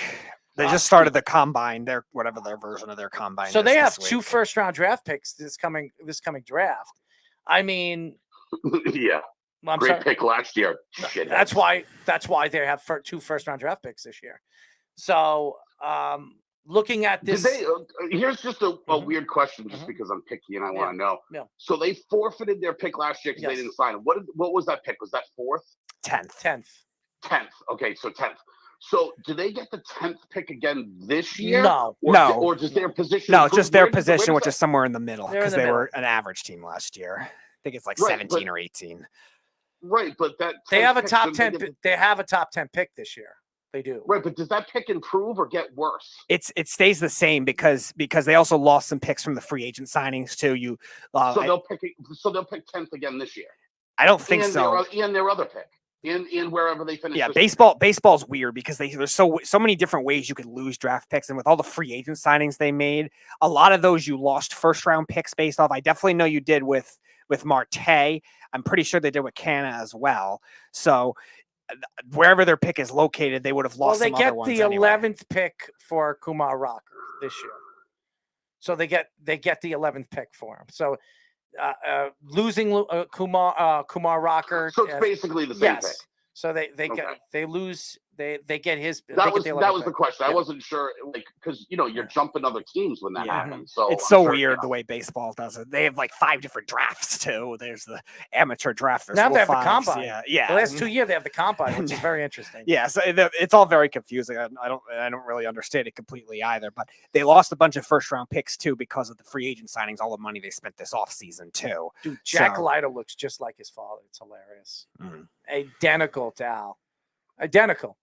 They just started the combine, whatever their version of their combine so is. they have 2 first-round draft picks this coming draft. I mean, yeah. Great pick last year. Shit. That's why they have 2 first-round draft picks this year. So, looking at this, here's just a weird question, just because I'm picky and I want to know. Yeah. So they forfeited their pick last year because they didn't sign him. What was that pick? Was that 4th? 10th. Okay, so 10th. So do they get the 10th pick again this year? No. Or does their position? No, just their position, which is somewhere in the middle, because they were an average team last year. I think it's like 17 or 18. Right, but they have a top 10. They have a top 10 pick this year. They do. Right, but does that pick improve or get worse? It stays the same because they also lost some picks from the free agent signings too. So they'll pick 10th again this year. I don't think so. And their other pick. In wherever they finish. Yeah, baseball's weird because there's so many different ways you could lose draft picks, and with all the free agent signings they made, a lot of those you lost first round picks based off. I definitely know you did with Marte. I'm pretty sure they did with Canna as well. So wherever their pick is located, they would have lost. Well, they get the 11th pick for Kumar Rocker this year, so they get the 11th pick for him. So losing Kumar Rocker. So it's basically the same thing. So they lose. They get his. That was the question. I wasn't sure, like, because you're jumping other teams when that happens. So it's so weird the way baseball does it. They have like 5 different drafts too. There's the amateur draft. There's now they have fives. the combine. Yeah. The last 2 years they have the combine, which is very interesting. Yeah, so it's all very confusing. I don't really understand it completely either. But they lost a bunch of first round picks too because of the free agent signings. All the money they spent this offseason too. Dude, Jack Leiter looks just like his father. It's hilarious. Identical to Al. Identical.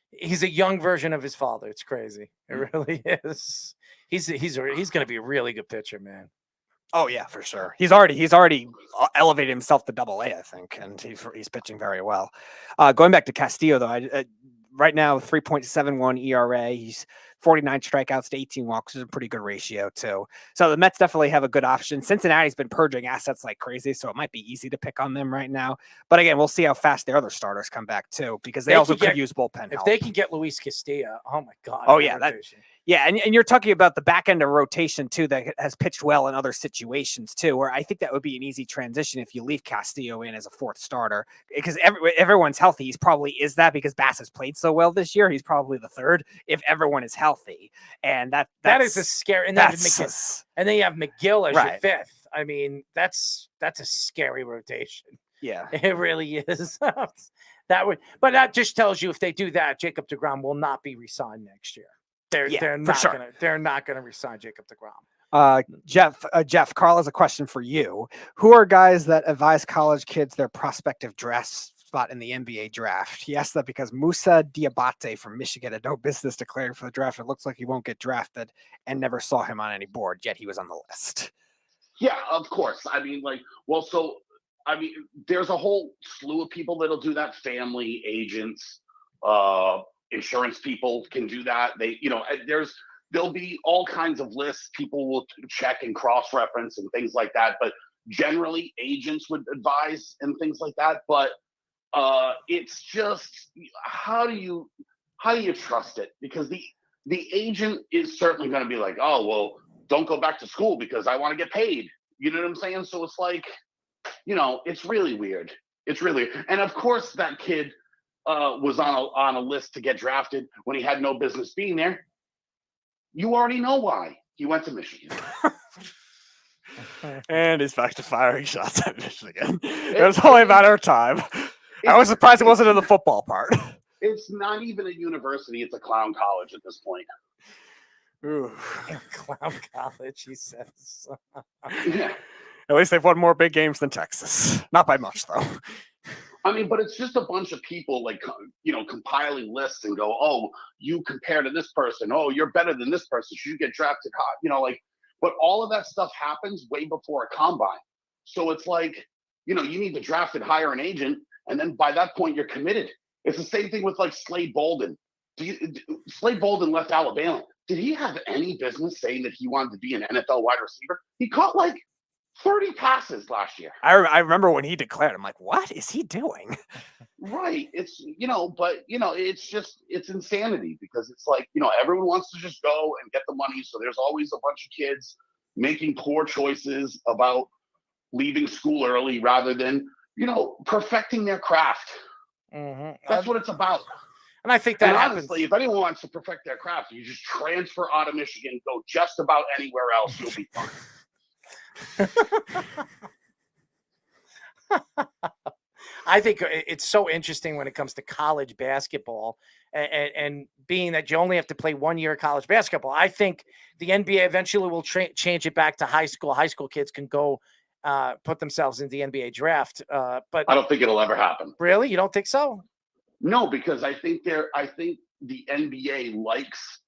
He's a young version of his father. It's crazy. It really is. He's going to be a really good pitcher, man. Oh yeah, for sure. He's already elevated himself to Double A, I think, and he's pitching very well. Going back to Castillo though, right now 3.71 ERA. He's 49 strikeouts to 18 walks, is a pretty good ratio too. So the Mets definitely have a good option. Cincinnati's been purging assets like crazy, so it might be easy to pick on them right now. But again, we'll see how fast their other starters come back too, because they also could use bullpen help. If they can get Luis Castillo, oh my God. Oh yeah, and you're talking about the back end of rotation too that has pitched well in other situations too, where I think that would be an easy transition if you leave Castillo in as a 4th starter, because everyone's healthy. He's probably is that because Bass has played so well this year. He's probably the 3rd if everyone is healthy, and that is a scary. And then you have McGill as your 5th. I mean, that's a scary rotation. Yeah, it really is. But that just tells you if they do that, Jacob deGrom will not be re-signed next year. They're not gonna re-sign Jacob deGrom. Jeff, Carl has a question for you. Who are guys that advise college kids their prospective draft spot in the NBA draft? He asked that because Musa Diabate from Michigan had no business declaring for the draft. It looks like he won't get drafted, and never saw him on any board, yet he was on the list. Yeah, of course. I mean, there's a whole slew of people that'll do that. Family, agents, insurance people can do that. There'll be all kinds of lists people will check and cross-reference and things like that. But generally, agents would advise and things like that. But it's just how do you trust it? Because the agent is certainly going to be like, oh well, don't go back to school because I want to get paid. You know what I'm saying? So it's like, it's really weird. It's really, and of course that kid was on a list to get drafted when he had no business being there. You already know why. He went to Michigan. And he's back to firing shots at Michigan. It was only a matter of time. I was surprised it wasn't in the football part. It's not even a university. It's a clown college at this point. Ooh. Clown college, he says. Yeah. At least they've won more big games than Texas. Not by much, though. I mean, but it's just a bunch of people compiling lists and go, oh, you compare to this person. Oh, you're better than this person. Should you get drafted high? But all of that stuff happens way before a combine. So it's like, you need to draft and hire an agent. And then by that point, you're committed. It's the same thing with Slade Bolden. Slade Bolden left Alabama. Did he have any business saying that he wanted to be an NFL wide receiver? He caught 30 passes last year. I remember when he declared, I'm like, what is he doing? Right. It's, it's insanity because it's like, everyone wants to just go and get the money. So there's always a bunch of kids making poor choices about leaving school early rather than, perfecting their craft. Mm-hmm. That's what it's about. And I think that honestly, if anyone wants to perfect their craft, you just transfer out of Michigan, go just about anywhere else. You'll be fine. I think it's so interesting when it comes to college basketball and being that you only have to play 1 year of college basketball. I think the NBA eventually will change it back to high school. High school kids can go put themselves in the NBA draft. But I don't think it'll ever happen. Really? You don't think so? No, because I think the NBA likes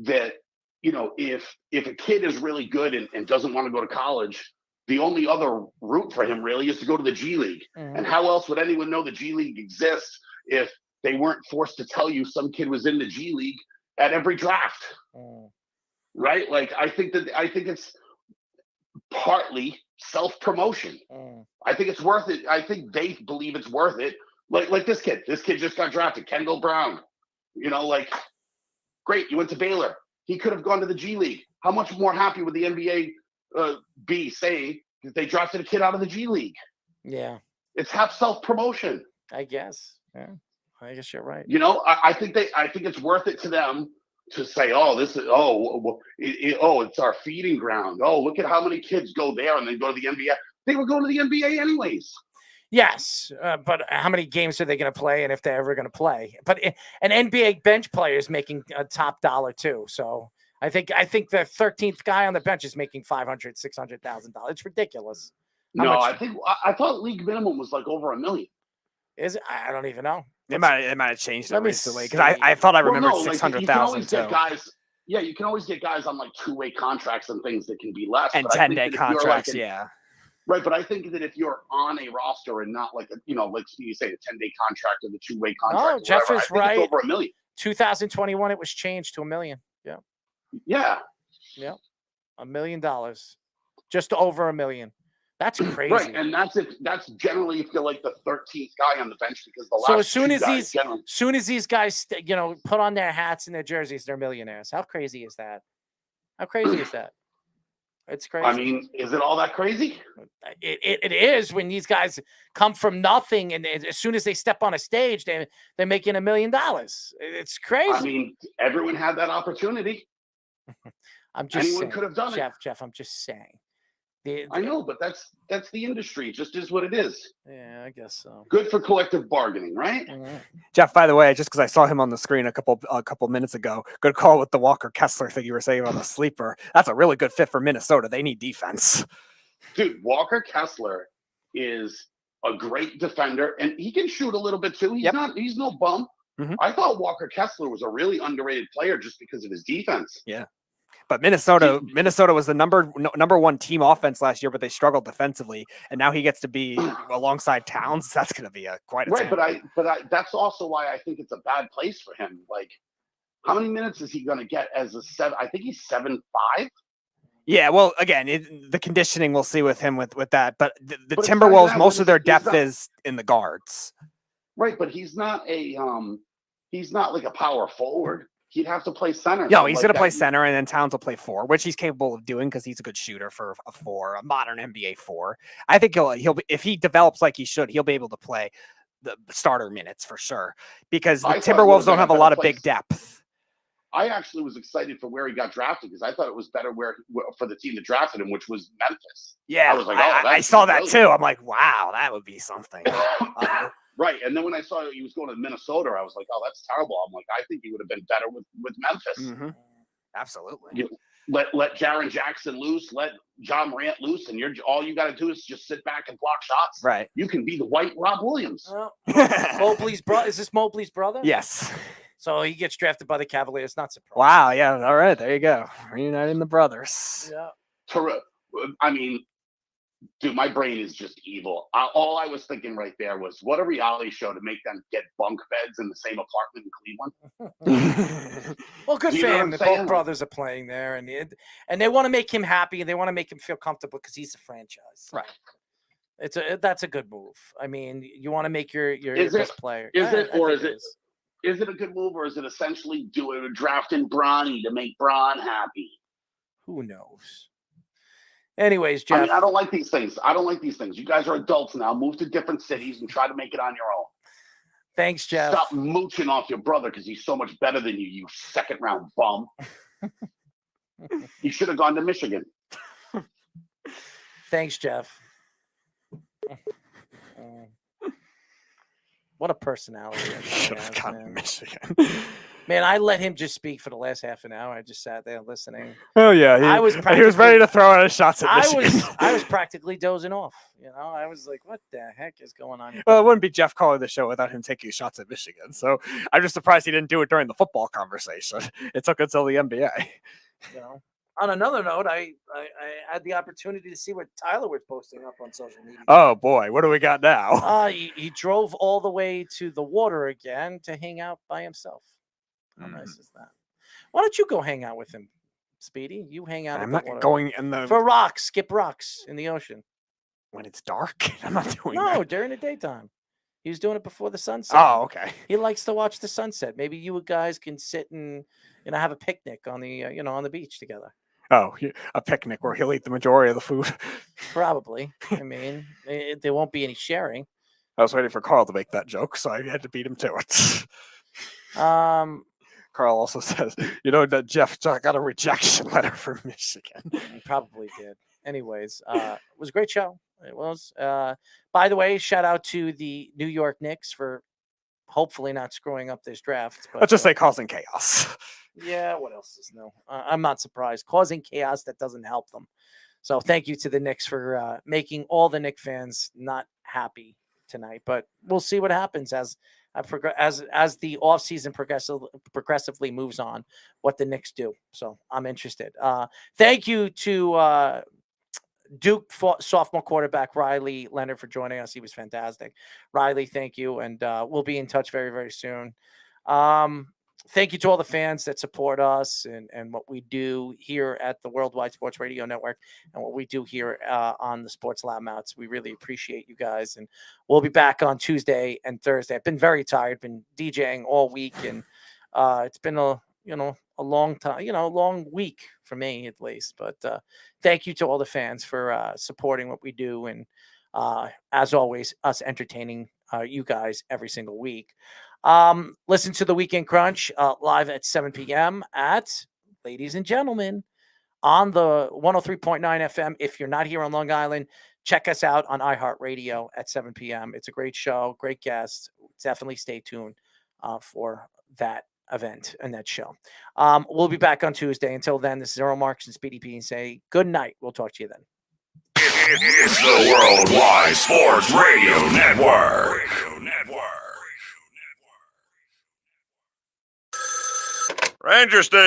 that, if a kid is really good and doesn't want to go to college, the only other route for him really is to go to the G League. Mm-hmm. And how else would anyone know the G League exists if they weren't forced to tell you some kid was in the G League at every draft? Right? I think it's partly self-promotion. I think it's worth it. I think they believe it's worth it. Like this kid just got drafted, Kendall Brown. Great, you went to Baylor. He could have gone to the G League. How much more happy would the NBA be saying They drafted a kid out of the G League. Yeah. It's half self-promotion. I guess. Yeah. I guess you're right. You know, I think it's worth it to them to say, oh, this is it's our feeding ground. Oh, look at how many kids go there and then go to the NBA. They were going to the NBA anyways. Yes, but how many games are they going to play, and if they're ever going to play? But an NBA bench player is making a top dollar too. So I think the 13th guy on the bench is making $500,000-$600,000. It's ridiculous. I thought league minimum was like over $1 million. Is it? I don't even know. It might have changed Let me recently because I thought I remembered 600,000 too. Yeah, you can always get guys on like 2-way contracts and things that can be less. And 10-day contracts, yeah. Right, but I think that if you're on a roster and not like like you say, a 10-day contract or the 2-way contract, Jeff is right. It's over $1 million. 2021, it was changed to $1 million. Yeah. Yeah. Yeah. $1 million, just over $1 million. That's crazy. Right, and that's generally if you're like the 13th guy on the bench because the last. So as soon as these guys, put on their hats and their jerseys, they're millionaires. How crazy is that? How crazy is that? It's crazy. I mean, is it all that crazy? It is when these guys come from nothing, and as soon as they step on a stage, they're making $1 million. It's crazy. I mean, everyone had that opportunity. Anyone could have done it. Jeff, I'm just saying. I know, but that's the industry. It just is what it is. Yeah, I guess so. Good for collective bargaining, right? Mm-hmm. Jeff, by the way, just because I saw him on the screen a couple minutes ago, good call with the Walker Kessler thing you were saying about the sleeper. That's a really good fit for Minnesota. They need defense. Dude, Walker Kessler is a great defender, and he can shoot a little bit too. He's no bum. Mm-hmm. I thought Walker Kessler was a really underrated player just because of his defense. Yeah. But Minnesota was the number one team offense last year, but they struggled defensively, and now he gets to be alongside Towns. That's going to be quite a right. But that's also why I think it's a bad place for him. Like, how many minutes is he going to get as a 7? I think he's 7'5". Yeah, well, again, the conditioning we'll see with him with that. But the Timberwolves, most of their depth is in the guards. Right, but he's not like a power forward. He'd have to play center. No, he's going to play center, and then Towns will play 4, which he's capable of doing because he's a good shooter for a 4, a modern NBA 4. I think he'll if he develops like he should, he'll be able to play the starter minutes for sure because the Timberwolves don't have a lot of big depth. I actually was excited for where he got drafted because I thought it was better for the team that drafted him, which was Memphis. Yeah, I was like, I saw that too. I'm like, wow, that would be something. Right, and then when I saw he was going to Minnesota, I was like, "Oh, that's terrible." I'm like, I think he would have been better with Memphis. Mm-hmm. Absolutely. Let Jaren Jackson loose, let John Morant loose, and all you got to do is just sit back and block shots. Right. You can be the white Rob Williams. Mobley's brother. Is this Mobley's brother? Yes. So he gets drafted by the Cavaliers. Not surprising. Wow. Yeah. All right. There you go. Reuniting the brothers. Yeah. I mean, dude, my brain is just evil. All I was thinking right there was, what a reality show to make them get bunk beds in the same apartment in Cleveland. Well, good for him. Both brothers are playing there, and they want to make him happy, and they want to make him feel comfortable because he's a franchise. Right. That's a good move. I mean, you want to make your best player. Is it a good move, or is it essentially drafting Bronny to make Bron happy? Who knows? Anyways, Jeff. I mean, I don't like these things. You guys are adults now. Move to different cities and try to make it on your own. Thanks, Jeff. Stop mooching off your brother because he's so much better than you, you second-round bum. You should have gone to Michigan. Thanks, Jeff. What a personality. Should have gone to Michigan. Man, I let him just speak for the last half an hour. I just sat there listening. Oh yeah, he was ready to throw out his shots at Michigan. I was practically dozing off. I was like, "What the heck is going on here?" Well, it wouldn't be Jeff calling the show without him taking shots at Michigan. So I'm just surprised he didn't do it during the football conversation. It took until the NBA. On another note, I had the opportunity to see what Tyler was posting up on social media. Oh boy, what do we got now? He drove all the way to the water again to hang out by himself. How nice is that? Why don't you go hang out with him, Speedy? You hang out. I'm not going in the for rocks. Skip rocks in the ocean when it's dark. I'm not doing that. No, during the daytime. He was doing it before the sunset. Oh, okay. He likes to watch the sunset. Maybe you guys can sit and have a picnic on the on the beach together. Oh, a picnic where he'll eat the majority of the food. Probably. I mean, there won't be any sharing. I was waiting for Carl to make that joke, so I had to beat him to it. Carl also says, that Jeff got a rejection letter from Michigan. He probably did. Anyways, it was a great show. It was. By the way, shout out to the New York Knicks for hopefully not screwing up this draft. But, Let's just say causing chaos. Yeah, what else is new? I'm not surprised. Causing chaos that doesn't help them. So thank you to the Knicks for making all the Knicks fans not happy tonight. But we'll see what happens as the offseason progressively moves on, what the Knicks do. So I'm interested. Thank you to Duke sophomore quarterback Riley Leonard for joining us. He was fantastic. Riley, thank you. And we'll be in touch very, very soon. Thank you to all the fans that support us and what we do here at the Worldwide Sports Radio Network and what we do here on the Sports Loudmouths. We really appreciate you guys. And we'll be back on Tuesday and Thursday. I've been very tired, been DJing all week, and it's been a long time, a long week for me at least. But thank you to all the fans for supporting what we do. And as always, us entertaining you guys every single week. Listen to the Weekend Crunch live at 7 p.m. at, ladies and gentlemen, on the 103.9 FM. If you're not here on Long Island, check us out on iHeartRadio at 7 p.m. It's a great show, great guests. Definitely stay tuned for that event and that show. We'll be back on Tuesday. Until then, this is Earl Marks and Speedy P, and say good night. We'll talk to you then. It's the Worldwide Sports Radio Network. Ranger Station.